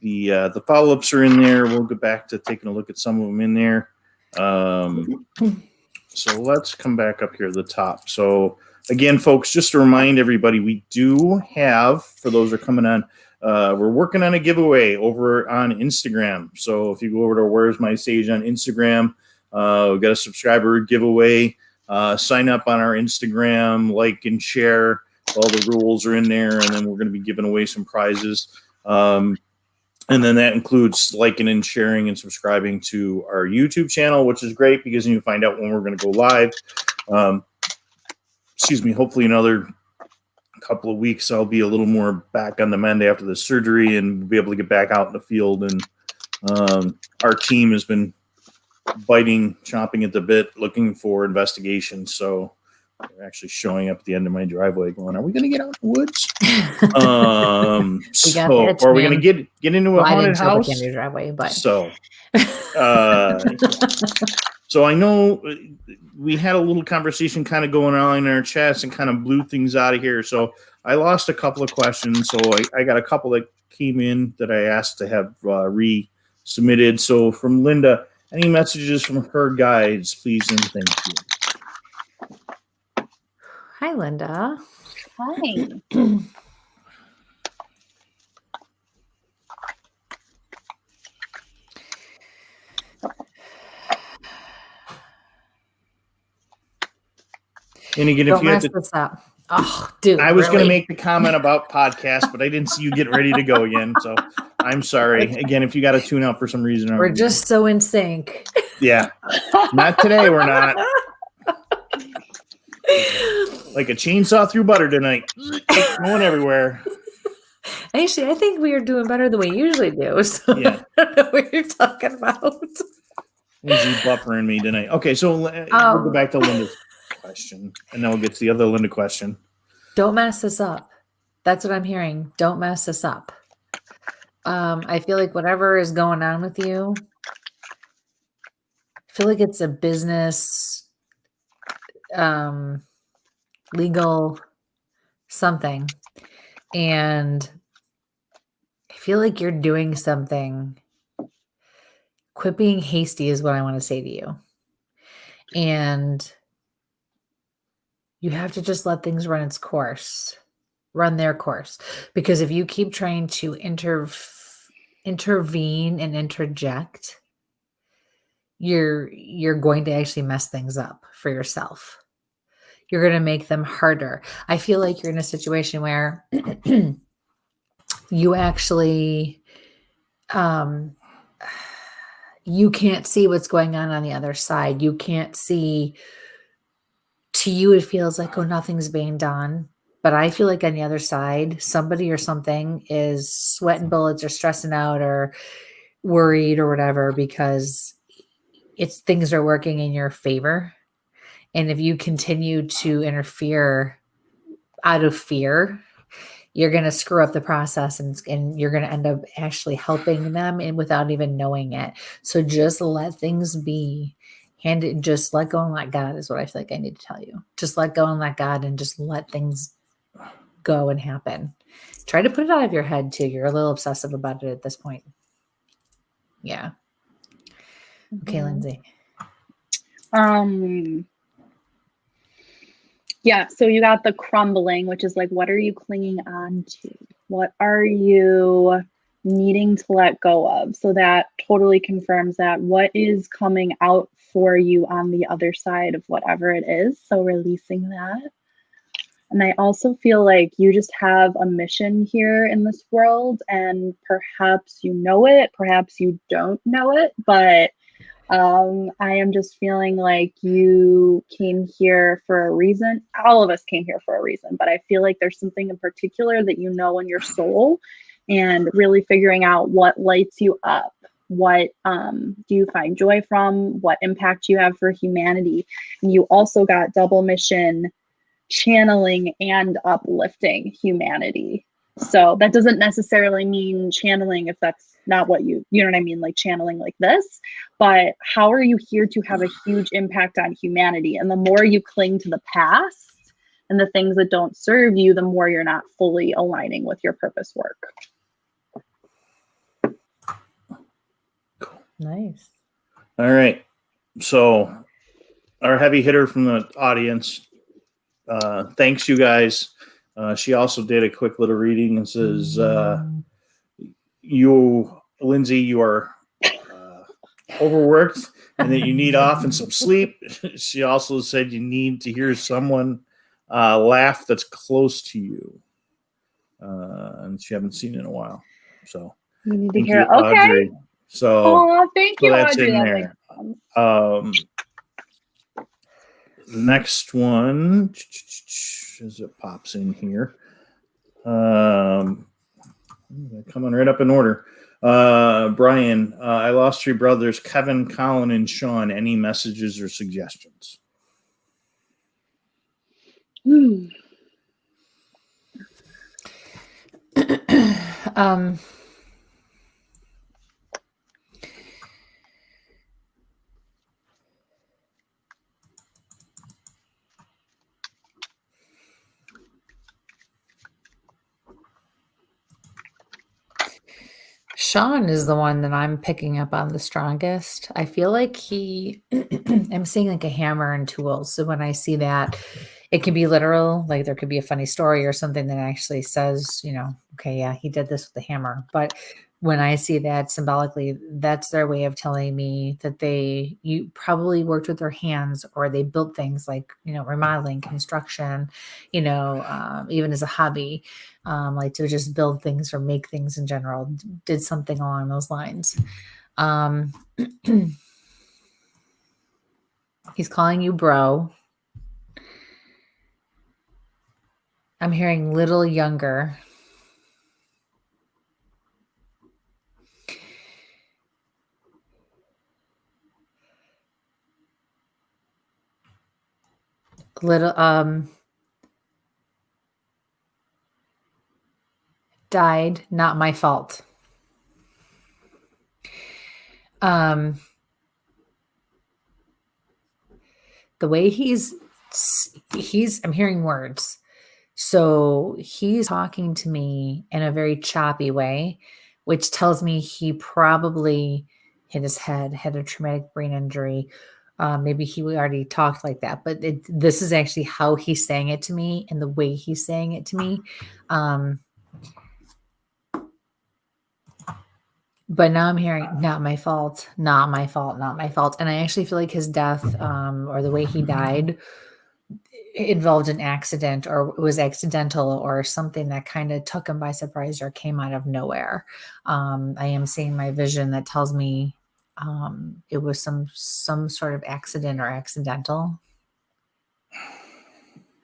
the follow-ups are in there. We'll get back to taking a look at some of them in there. So let's come back up here at the top. So again, folks, just to remind everybody, we do have, for those who are coming on, we're working on a giveaway over on Instagram. So if you go over to Where's My Sage on Instagram, we've got a subscriber giveaway. Sign up on our Instagram, like and share. All the rules are in there, and then we're going to be giving away some prizes. And then that includes liking and sharing and subscribing to our YouTube channel, which is great because you find out when we're going to go live. Hopefully another couple of weeks, I'll be a little more back on the mend after the surgery and be able to get back out in the field. And our team has been chomping at the bit, looking for investigations. So they're actually showing up at the end of my driveway going, are we going to get out in the woods? Or are we going to get into a haunted house? In your driveway, but so I know we had a little conversation kind of going on in our chats and kind of blew things out of here. So I lost a couple of questions. So I got a couple that came in that I asked to have resubmitted. So from Linda, any messages from her guides, please and thank you. Hi, Linda. Hi. And again, Don't mess this up. Oh, dude. I was going to make the comment about podcasts, but I didn't see you getting ready to go again. So I'm sorry. Again, if you got to tune out for some reason. We're just so in sync. Yeah. Not today, we're not. Like a chainsaw through butter tonight. Going everywhere. Actually, I think we are doing better than we usually do. So yeah. I don't know what you're talking about. Lindsay buffering me tonight. Okay, so we'll go back to Linda's question, and then we'll get to the other Linda question. Don't mess this up. That's what I'm hearing. Don't mess this up. I feel like whatever is going on with you, I feel like it's a business, legal something. And I feel like you're doing something. Quit being hasty is what I want to say to you. And you have to just let things run its course, run their course. Because if you keep trying to intervene and interject, you're going to actually mess things up for yourself. You're going to make them harder. I feel like you're in a situation where you actually, you can't see what's going on the other side. You can't see. To you, it feels like, oh, nothing's being done. But I feel like on the other side, somebody or something is sweating bullets or stressing out or worried or whatever because things are working in your favor. And if you continue to interfere out of fear, you're going to screw up the process and you're going to end up actually helping them and without even knowing it. So just let things be. Just let go and let God is what I feel like I need to tell you. Just let go and let God and just let things go and happen. Try to put it out of your head too. You're a little obsessive about it at this point. Yeah. Okay, Lindsay. Yeah, so you got the crumbling, which is like, what are you clinging on to? What are you needing to let go of? So that totally confirms that what is coming out for you on the other side of whatever it is. So releasing that. And I also feel like you just have a mission here in this world, and perhaps you know it, perhaps you don't know it, but I am just feeling like you came here for a reason. All of us came here for a reason, but I feel like there's something in particular that you know in your soul, and really figuring out what lights you up. What do you find joy from? What impact you have for humanity? And you also got double mission, channeling and uplifting humanity. So that doesn't necessarily mean channeling if that's not what you know what I mean, like channeling like this, but how are you here to have a huge impact on humanity? And the more you cling to the past and the things that don't serve you, the more you're not fully aligning with your purpose work. Nice. All right. So our heavy hitter from the audience, thanks, you guys. She also did a quick little reading and says, Lindsay, you are overworked and that you need off and some sleep. She also said you need to hear someone laugh that's close to you. And she haven't seen in a while. So You need to hear it. Okay. Audrey. So, thank you, that's Audrey. in That there. Next one, as it pops in here. Coming right up in order. Brian, I lost 3 brothers, Kevin, Colin, and Sean. Any messages or suggestions? Sean is the one that I'm picking up on the strongest. I feel like I'm seeing like a hammer and tools. So when I see that, it can be literal, like there could be a funny story or something that actually says, okay, yeah, he did this with the hammer. But when I see that symbolically, that's their way of telling me that you probably worked with their hands, or they built things like, remodeling, construction, even as a hobby, like to just build things or make things in general, did something along those lines. He's calling you bro. I'm hearing little younger. Little died, not my fault. The way I'm hearing words. So he's talking to me in a very choppy way, which tells me he probably hit his head, had a traumatic brain injury. Maybe he already talked like that, but this is actually how he's saying it to me and the way he's saying it to me. But now I'm hearing, not my fault, not my fault, not my fault. And I actually feel like his death, or the way he died, involved an accident, or was accidental, or something that kind of took him by surprise or came out of nowhere. I am seeing my vision that tells me it was some sort of accident or accidental.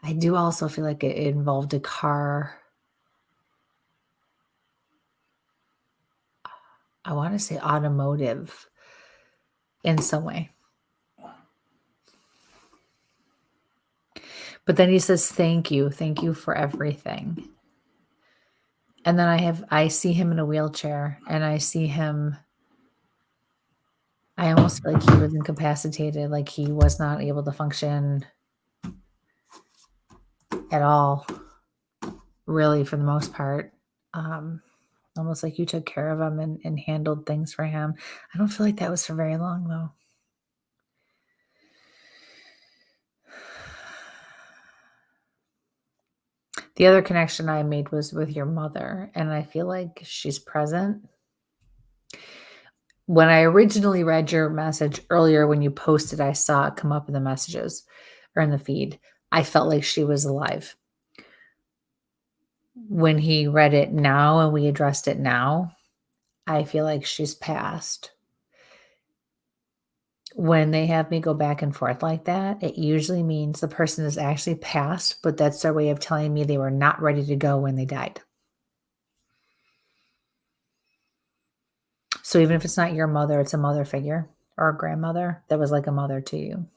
I do also feel like it involved a car. I want to say automotive in some way. But then he says, thank you for everything. And then I see him in a wheelchair, and I see him, I almost feel like he was incapacitated, like he was not able to function at all, really, for the most part. Almost like you took care of him and handled things for him. I don't feel like that was for very long, though. The other connection I made was with your mother, and I feel like she's present. When I originally read your message earlier, when you posted, I saw it come up in the messages or in the feed. I felt like she was alive. When he read it now and we addressed it now, I feel like she's passed. When they have me go back and forth like that, it usually means the person is actually passed, but that's their way of telling me they were not ready to go when they died. So even if it's not your mother, it's a mother figure or a grandmother that was like a mother to you. I'm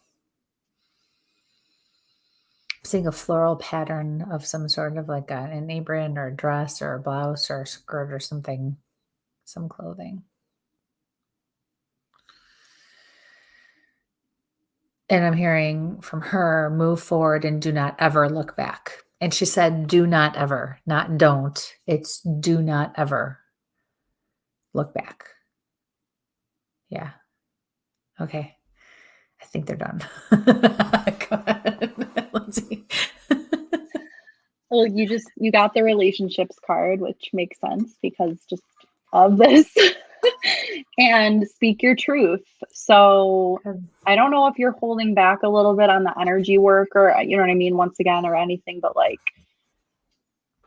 seeing a floral pattern of some sort of like an apron or a dress or a blouse or a skirt or something, some clothing. And I'm hearing from her, move forward and do not ever look back. And she said, do not ever, not don't. It's do not ever look back. Yeah. Okay. I think they're done. Go ahead. Let's see. Well, you got the relationships card, which makes sense because just of this. And speak your truth. So I don't know if you're holding back a little bit on the energy work or, you know what I mean, once again, or anything, but like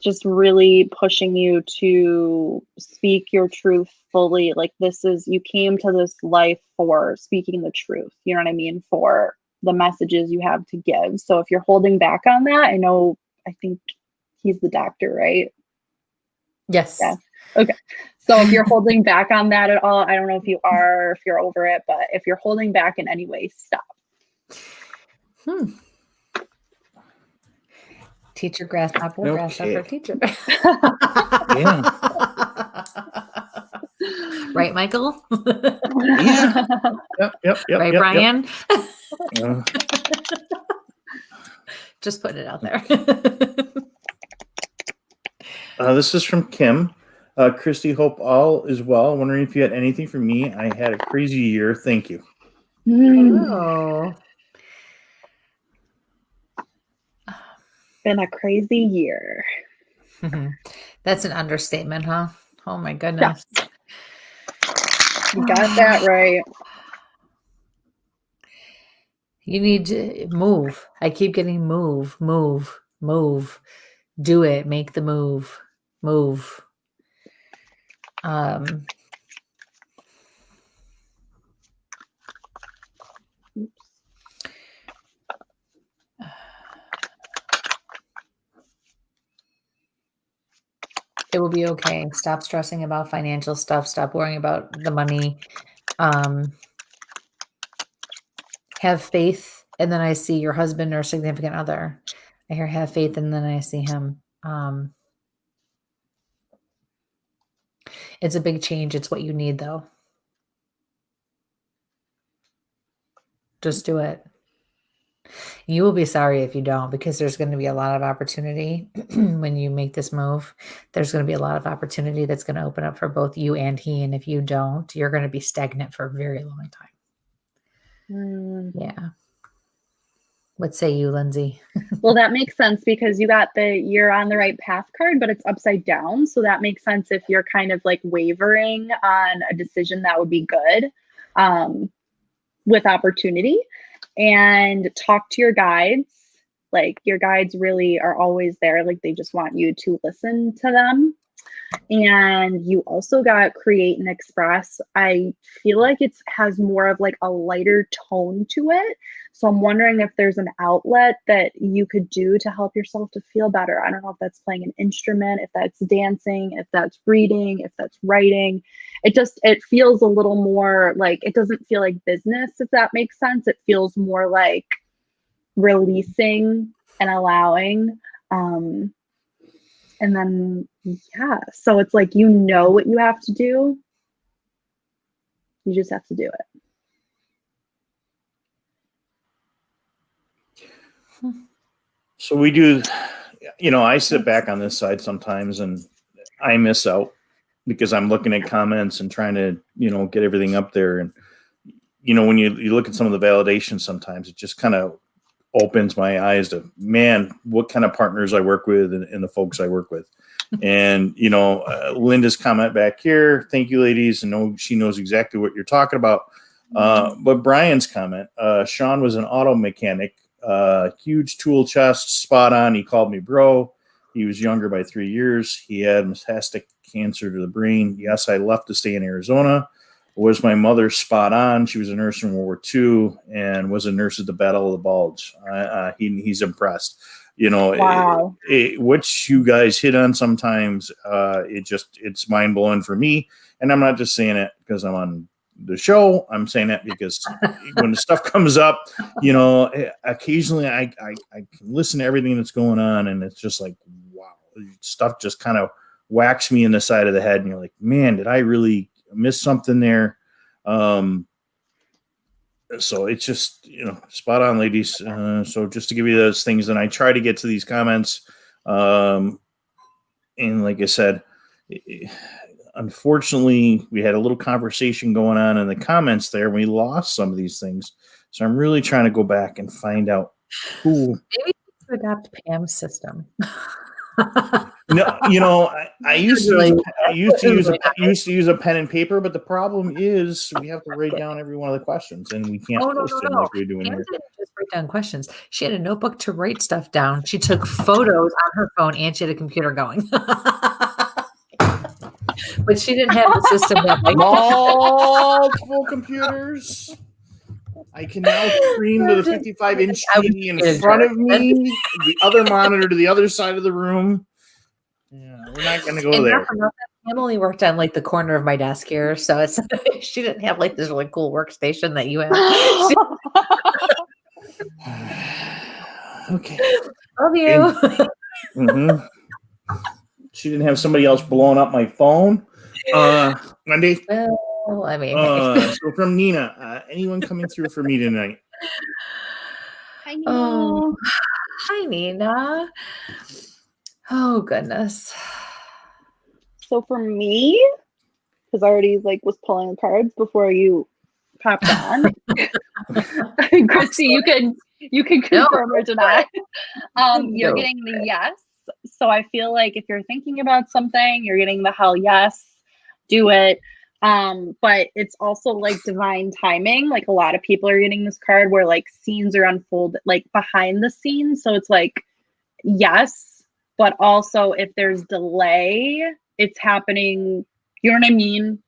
just really pushing you to speak your truth fully. Like you came to this life for speaking the truth, you know what I mean, for the messages you have to give. So if you're holding back on that, I think he's the doctor, right? Yes. Yeah. Okay. So if you're holding back on that at all, I don't know if you are, if you're over it, but if you're holding back in any way, stop. Teacher grasshopper, grasshopper teacher. Yeah. Right, Michael? Yeah. Yep. Right, Brian? Yep. Just putting it out there. This is from Kim. Kristie, hope all is well. Wondering if you had anything for me. I had a crazy year. Thank you. Oh. Been a crazy year. That's an understatement, huh? Oh my goodness. Yeah. You got that right. You need to move. I keep getting move. Do it. Make the move. It will be okay. Stop stressing about financial stuff. Stop worrying about the money. Have faith. And then I see your husband or significant other. I hear have faith, and then I see him. It's a big change. It's what you need, though. Just do it. You will be sorry if you don't, because there's going to be a lot of opportunity when you make this move. There's going to be a lot of opportunity that's going to open up for both you and he. And if you don't, you're going to be stagnant for a very long time. Yeah. What say you, Lindsay? Well, that makes sense because you got the you're on the right path card, but it's upside down. So that makes sense if you're kind of like wavering on a decision that would be good with opportunity. And talk to your guides. Like your guides really are always there. Like they just want you to listen to them. And you also got create and express. I feel like it has more of like a lighter tone to it. So I'm wondering if there's an outlet that you could do to help yourself to feel better. I don't know if that's playing an instrument, if that's dancing, if that's reading, if that's writing. It feels a little more like, it doesn't feel like business, if that makes sense. It feels more like releasing and allowing. And then, yeah, so it's like, you know what you have to do. You just have to do it. So we do, I sit back on this side sometimes and I miss out because I'm looking at comments and trying to, get everything up there. And, when you look at some of the validation, sometimes it just kind of opens my eyes to, man, what kind of partners I work with and the folks I work with. And, Linda's comment back here, thank you, ladies. And she knows exactly what you're talking about. But Brian's comment, Sean was an auto mechanic, huge tool chest, spot on. He called me bro. He was younger by 3 years. He had metastatic cancer to the brain. Yes, I left to stay in Arizona. Was my mother spot on? She was a nurse in World War II and was a nurse at the Battle of the Bulge. He's impressed. Wow. Which you guys hit on sometimes. It's mind blowing for me. And I'm not just saying it because I'm on the show. I'm saying that because when the stuff comes up, occasionally I can listen to everything that's going on, and it's just like, wow, stuff just kind of whacks me in the side of the head, and you're like, man, did I really miss something there? So it's just, spot on, ladies. So just to give you those things, and I try to get to these comments. And like I said, unfortunately, we had a little conversation going on in the comments there. We lost some of these things. So I'm really trying to go back and find out who. Maybe to adopt Pam's system. No, I used to use a pen and paper, but the problem is we have to write down every one of the questions, and we can't post them like we're doing Anne here. didn't just write down questions. She had a notebook to write stuff down. She took photos on her phone, and she had a computer going. But she didn't have the system that multiple computers. I can now stream to the 55-inch TV in front of me, the other monitor to the other side of the room. Yeah, we're not going to go there. Emily worked on like the corner of my desk here, so it's she didn't have like this really cool workstation that you have. Okay. Love you. Mm-hmm. She didn't have somebody else blowing up my phone. Wendy? Well, I mean, so from Nina, anyone coming through for me tonight? Hi, Nina. Oh, hi, Nina. Oh, goodness. So for me, because I already was pulling the cards before you popped on. Kristie, you can confirm or deny. You're getting the yes. So I feel like if you're thinking about something, you're getting the hell yes, do it. But it's also like divine timing. Like a lot of people are getting this card where like scenes are unfolded like behind the scenes. So it's like, yes, but also if there's delay, it's happening, you know what I mean?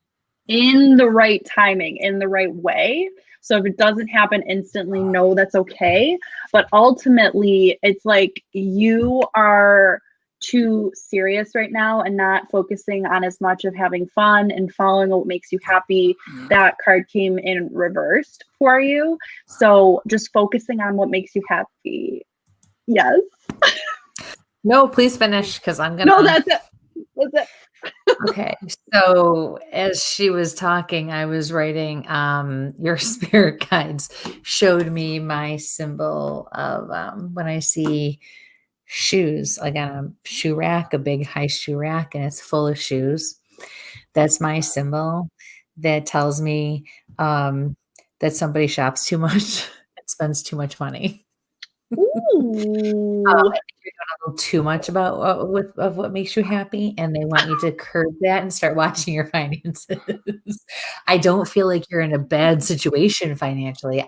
In the right timing, in the right way. So if it doesn't happen instantly, no, that's okay. But ultimately, it's like you are too serious right now and not focusing on as much of having fun and following what makes you happy. That card came in reversed for you. So just focusing on what makes you happy. Yes. No, please finish because I'm gonna. No, that's it. That's it. Okay, so as she was talking, I was writing, your spirit guides showed me my symbol of when I see shoes, like on a shoe rack, a big high shoe rack, and it's full of shoes. That's my symbol that tells me that somebody shops too much and spends too much money. Ooh. You're doing a little too much about what makes you happy, and they want you to curb that and start watching your finances. I don't feel like you're in a bad situation financially.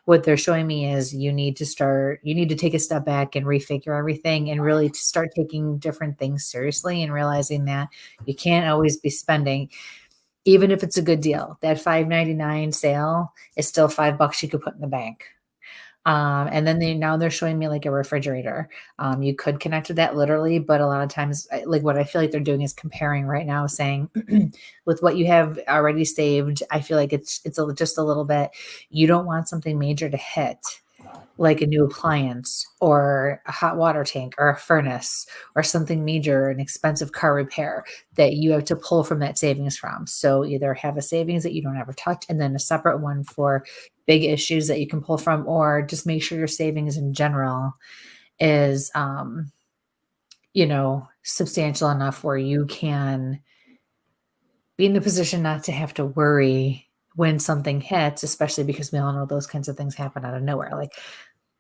What they're showing me is you need to take a step back and refigure everything and really to start taking different things seriously and realizing that you can't always be spending. Even if it's a good deal, that $5.99 sale is still $5 you could put in the bank. And then now they're showing me like a refrigerator. You could connect with that literally, but a lot of times, like what I feel like they're doing is comparing right now, saying with what you have already saved, I feel like it's just a little bit. You don't want something major to hit, like a new appliance or a hot water tank or a furnace or something major, an expensive car repair that you have to pull from that savings from. So either have a savings that you don't ever touch and then a separate one for big issues that you can pull from, or just make sure your savings in general is, substantial enough where you can be in the position not to have to worry when something hits, especially because we all know those kinds of things happen out of nowhere. Like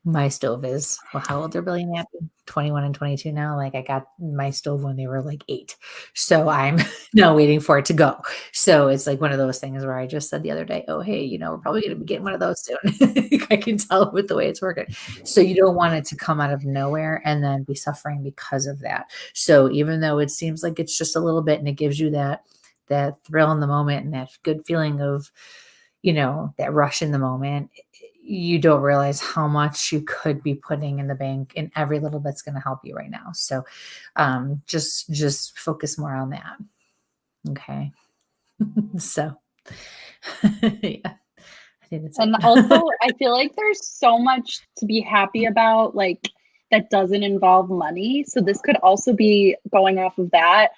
my stove is, well, how old are Billy and Abby? 21 and 22 now. Like I got my stove when they were like 8. So I'm now waiting for it to go. So it's like one of those things where I just said the other day, oh, hey, we're probably going to be getting one of those soon. I can tell with the way it's working. So you don't want it to come out of nowhere and then be suffering because of that. So even though it seems like it's just a little bit and it gives you that thrill in the moment and that good feeling of, that rush in the moment, you don't realize how much you could be putting in the bank, and every little bit's going to help you right now. So just focus more on that. Okay. So yeah. And also I feel like there's so much to be happy about, like that doesn't involve money. So this could also be going off of that.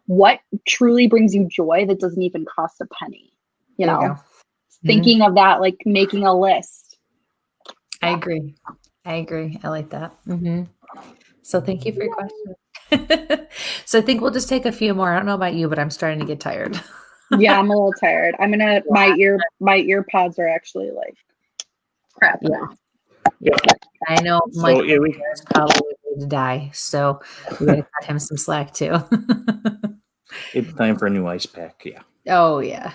What truly brings you joy that doesn't even cost a penny, thinking of that, like making a list. I agree. I like that. Mm-hmm. So thank you for your question. So I think we'll just take a few more. I don't know about you, but I'm starting to get tired. Yeah, I'm a little tired. My ear pods are actually like crap. Yeah. I know. So Mike is probably ready to die. So we got to cut him some slack too. It's time for a new ice pack. Yeah. Oh yeah.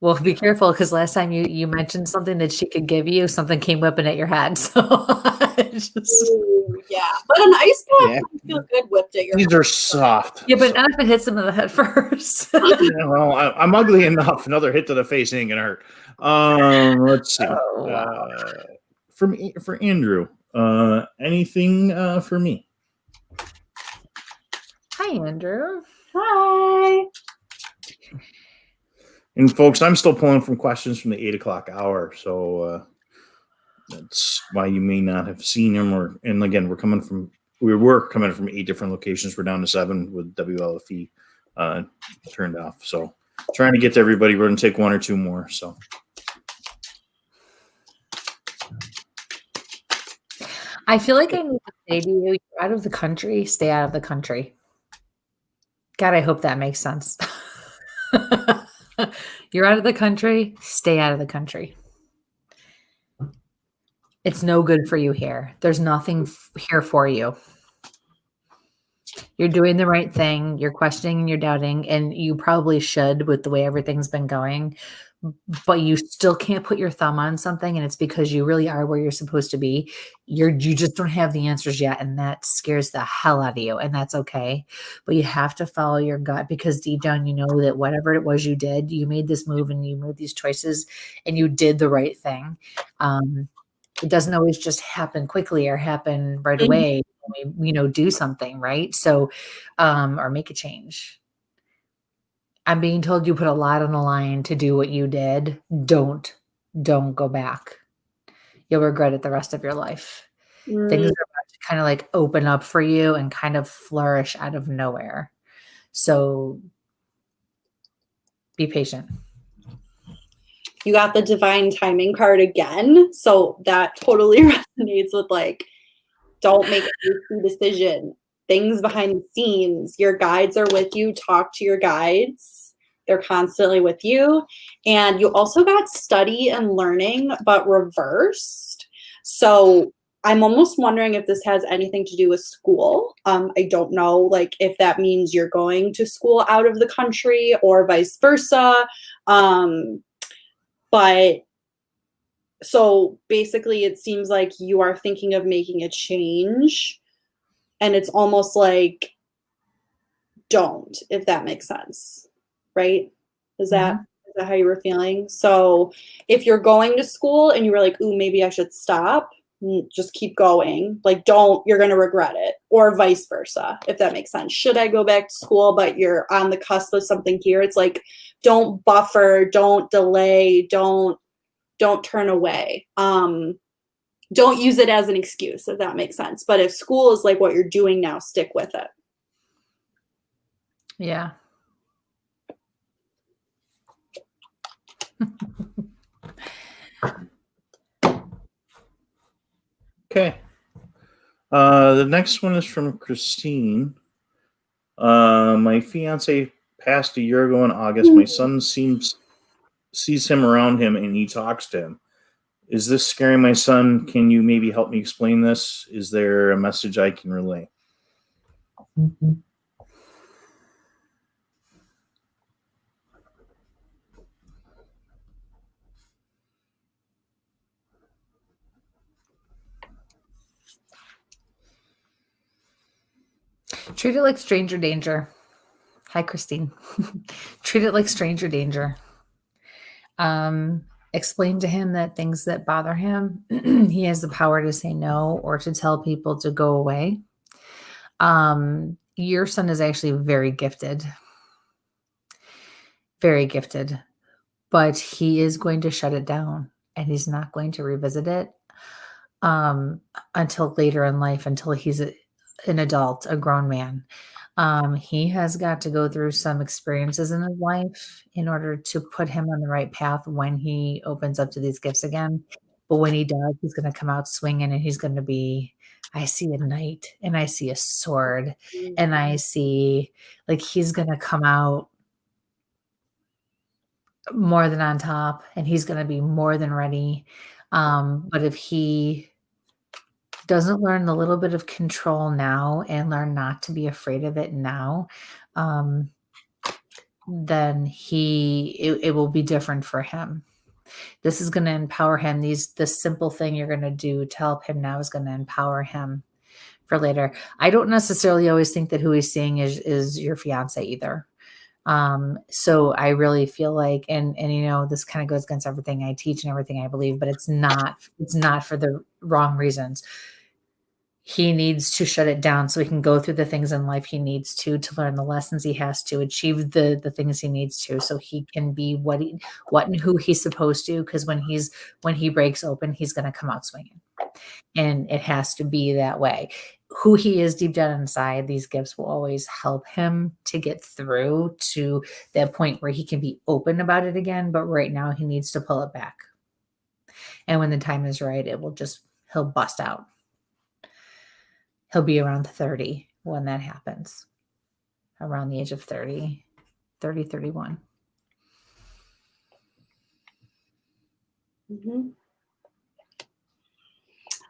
Well, be careful because last time you mentioned something that she could give you, something came whipping at your head. So Ooh, yeah, but an ice pack would feel good whipped at your These head. are soft. yeah, but not if it hits him in the head first. Yeah, well, I'm ugly enough. Another hit to the face ain't gonna hurt. Let's see. Oh, wow. For Andrew, anything for me? Hi, Andrew. Hi. And folks, I'm still pulling from questions from the 8 o'clock hour, so that's why you may not have seen him. And again, we were coming from 8 different locations. We're down to 7 with WLFE turned off. So trying to get to everybody. We're going to take 1 or 2 more. So. I feel like I need to say to you, you're out of the country, stay out of the country. God, I hope that makes sense. You're out of the country, stay out of the country. It's no good for you here. There's nothing here for you. You're doing the right thing. You're questioning and you're doubting, and you probably should with the way everything's been going. But you still can't put your thumb on something, and it's because you really are where you're supposed to be. You just don't have the answers yet, and that scares the hell out of you, and that's okay. But you have to follow your gut because deep down you know that whatever it was you did, you made this move and you made these choices, and you did the right thing. It doesn't always just happen quickly or happen right away. Do something, right? So, or make a change. I'm being told you put a lot on the line to do what you did. Don't go back. You'll regret it the rest of your life. Things are about to kind of like open up for you and kind of flourish out of nowhere. So be patient. You got the divine timing card again. So that totally resonates with don't make a hasty decision. Things behind the scenes. Your guides are with you. Talk to your guides. They're constantly with you. And you also got study and learning, but reversed. So I'm almost wondering if this has anything to do with school. I don't know, if that means you're going to school out of the country or vice versa. But so basically it seems like you are thinking of making a change, and it's almost like don't, if that makes sense, right? Is that how you were feeling? So if you're going to school and you were like, ooh, maybe I should stop, just keep going. Don't, you're going to regret it, or vice versa, if that makes sense. Should I go back to school, but you're on the cusp of something here? It's like, don't buffer, don't delay, don't turn away. Don't use it as an excuse, if that makes sense. But if school is what you're doing now, stick with it. Yeah. Okay. The next one is from Christine. My fiance passed a year ago in August. My son sees him around him and he talks to him. Is this scaring my son? Can you maybe help me explain this? Is there a message I can relay? Treat it like stranger danger. Hi, Christine. Treat it like stranger danger. Explain to him that things that bother him, he has the power to say no or to tell people to go away. Your son is actually very gifted, but he is going to shut it down and he's not going to revisit it until later in life, until he's an adult, a grown man. He has got to go through some experiences in his life in order to put him on the right path when he opens up to these gifts again. But when he does, he's going to come out swinging, and he's going to be, I see a knight and I see a sword and I see he's going to come out more than on top, and he's going to be more than ready. But if he doesn't learn a little bit of control now and learn not to be afraid of it now, then it will be different for him. This is going to empower him. This simple thing you're going to do to help him now is going to empower him for later. I don't necessarily always think that who he's seeing is your fiance either. So I really feel like, and this kind of goes against everything I teach and everything I believe, but it's not for the wrong reasons. He needs to shut it down so he can go through the things in life he needs to learn the lessons he has to achieve the things he needs to, so he can be what and who he's supposed to. Because when he breaks open, he's going to come out swinging, and it has to be that way. Who he is deep down inside, these gifts will always help him to get through to that point where he can be open about it again. But right now he needs to pull it back. And when the time is right, he'll bust out. He'll be around 30 when that happens, around the age of 30, 31. Mm-hmm.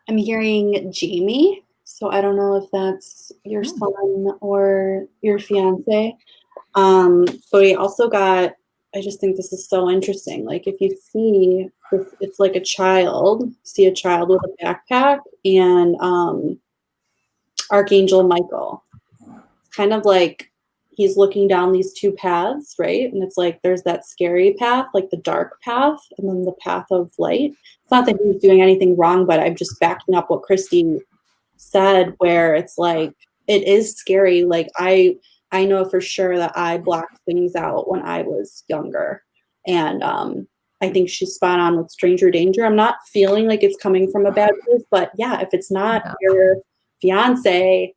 I'm hearing Jamie, so I don't know if that's your son or your fiance. But we also got, I just think this is so interesting. Like if you see, it's like a child with a backpack and Archangel Michael. It's kind of like he's looking down these two paths, right? And it's like there's that scary path, like the dark path, and then the path of light. It's not that he's doing anything wrong, but I'm just backing up what Kristie said, where it's like it is scary. Like I know for sure that I blocked things out when I was younger. And I think she's spot on with stranger danger. I'm not feeling like it's coming from a bad place, but yeah, if it's not your fiance,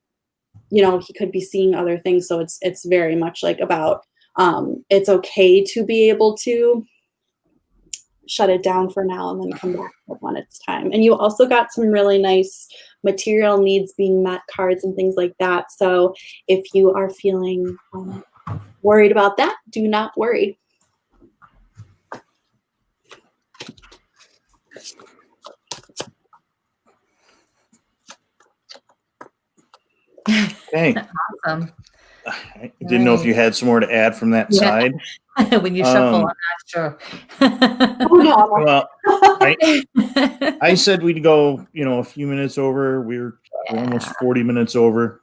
he could be seeing other things. So it's very much like about it's okay to be able to shut it down for now and then come back when it's time. And you also got some really nice material needs being met cards and things like that. So if you are feeling worried about that, do not worry. Okay. Awesome. I didn't know if you had some more to add from that side. When you shuffle, I'm not sure. Well, I said we'd go, a few minutes over. We're almost 40 minutes over.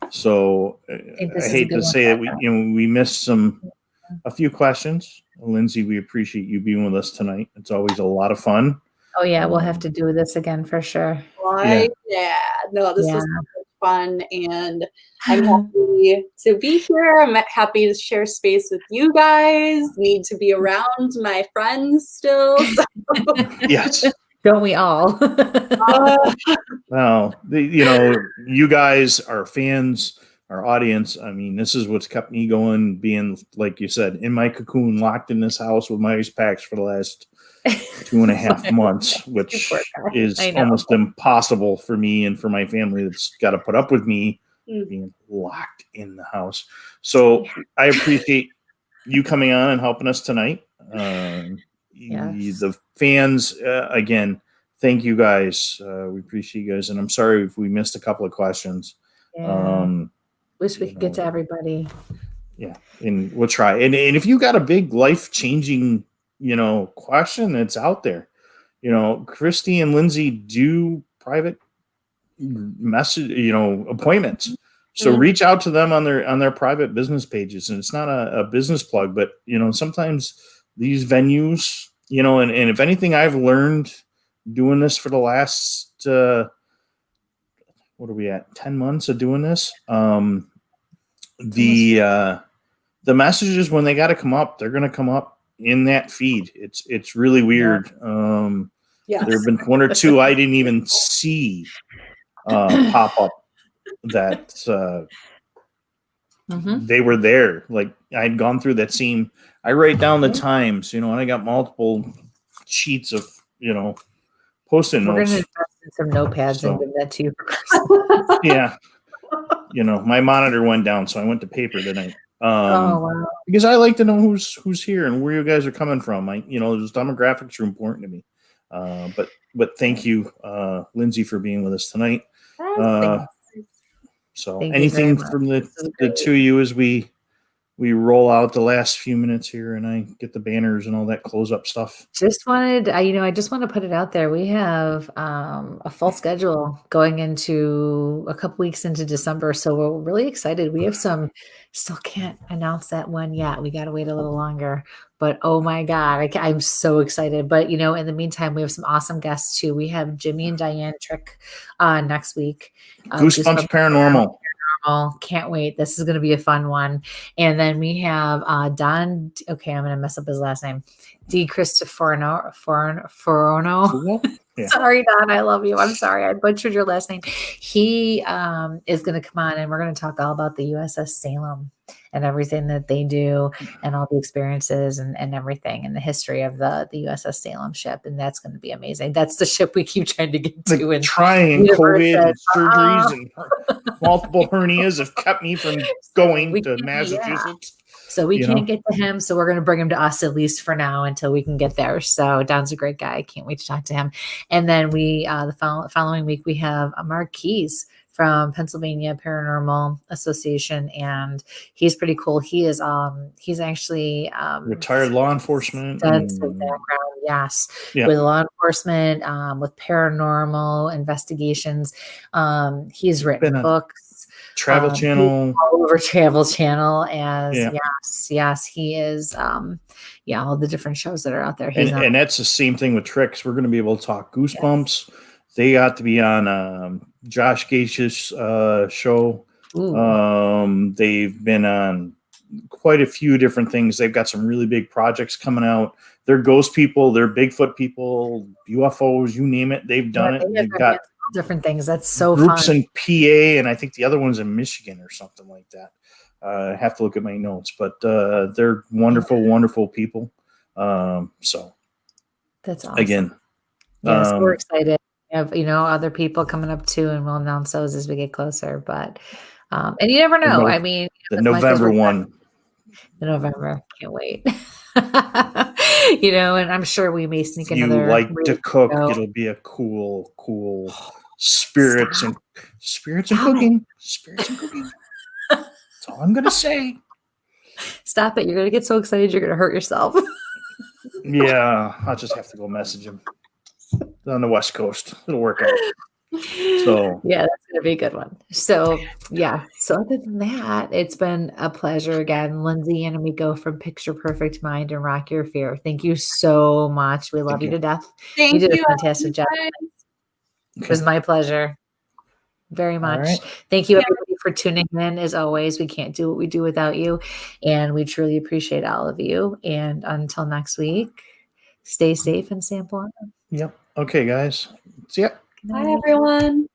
So I hate to say that we missed a few questions. Lindsay, we appreciate you being with us tonight. It's always a lot of fun. Oh yeah, we'll have to do this again for sure. Right? Yeah. No, this was fun, and I'm happy to be here. I'm happy to share space with you guys. Need to be around my friends still. So. Yes. Don't we all? Well, you guys, our fans, our audience, I mean, this is what's kept me going, being, like you said, in my cocoon, locked in this house with my ice packs for the last 2.5 months, which is almost impossible for me and for my family that's got to put up with me being locked in the house. So I appreciate you coming on and helping us tonight. The fans, again, thank you guys. We appreciate you guys. And I'm sorry if we missed a couple of questions. Wish we could get to everybody. Yeah. And we'll try. And if you got a big life-changing question that's out there, Kristie and Lindsay do private message, appointments. So reach out to them on their private business pages. And it's not a business plug, but sometimes these venues, and if anything I've learned doing this for the last, what are we at? 10 months of doing this. The messages, when they got to come up, they're going to come up in that feed. It's really weird. There have been one or two I didn't even see pop up that they were there. Like I'd gone through that scene. I write down the times, and I got multiple sheets of post-it notes. We're gonna invest in some notepads and give that to you. Yeah. My monitor went down, so I went to paper tonight. Wow. Because I like to know who's here and where you guys are coming from. Those demographics are important to me. But thank you, Lindsay, for being with us tonight. So Thank you anything very from much. the two of you as we roll out the last few minutes here and I get the banners and all that close up stuff? Just wanted, I just want to put it out there. We have a full schedule going into a couple weeks into December. So we're really excited. We have still can't announce that one yet. We got to wait a little longer, but oh my God, I'm so excited. But in the meantime, we have some awesome guests too. We have Jimmy and Diane Trick next week. Goosebumps Paranormal. Can't wait. This is going to be a fun one. And then we have Don. Okay, I'm going to mess up his last name. D. Cristoforono. Yeah. Sorry, Don. I love you. I'm sorry. I butchered your last name. He is going to come on and we're going to talk all about the USS Salem and everything that they do and all the experiences and everything and the history of the USS Salem ship. And that's going to be amazing. That's the ship we keep trying to get to. And trying COVID and surgeries and multiple hernias have kept me from going to Massachusetts. So we can't get to him. So we're going to bring him to us at least for now until we can get there. So Don's a great guy. I can't wait to talk to him. And then the following week, we have Mark Keys from Pennsylvania Paranormal Association. And he's pretty cool. He is, he's actually retired law enforcement. Background, yes. Yeah. With law enforcement, with paranormal investigations. He's written books. Travel Channel, all over Travel Channel, as yes, he is. All the different shows that are out there. And that's the same thing with Tricks. We're going to be able to talk Goosebumps. Yes. They got to be on Josh Gage's show. They've been on quite a few different things. They've got some really big projects coming out. They're ghost people, they're Bigfoot people, UFOs, you name it. They've done it. They've got different things. That's so groups fun. in PA, and I think the other one's in Michigan or something like that. I have to look at my notes, but they're wonderful, wonderful people. So that's awesome. Again, yes, we're excited. We have other people coming up too, and we'll announce those as we get closer. But and you never know. I mean, the November one. The November, can't wait. And I'm sure we may sneak another. You like to cook? It'll be a cool spirits and cooking. Spirits and cooking. That's all I'm gonna say. Stop it! You're gonna get so excited, you're gonna hurt yourself. Yeah, I'll just have to go message him on the West Coast. It'll work out. So yeah, that's gonna be a good one. So yeah. So other than that, it's been a pleasure again. Lindsay and Amico from Picture Perfect Mind and Rock Your Fear. Thank you so much. We love you to death. Thank you did you. A fantastic job. It was my pleasure. Very much. Right. Thank you everybody for tuning in. As always, we can't do what we do without you. And we truly appreciate all of you. And until next week, stay safe and sample on. Yep. Okay, guys. See ya. Bye, everyone.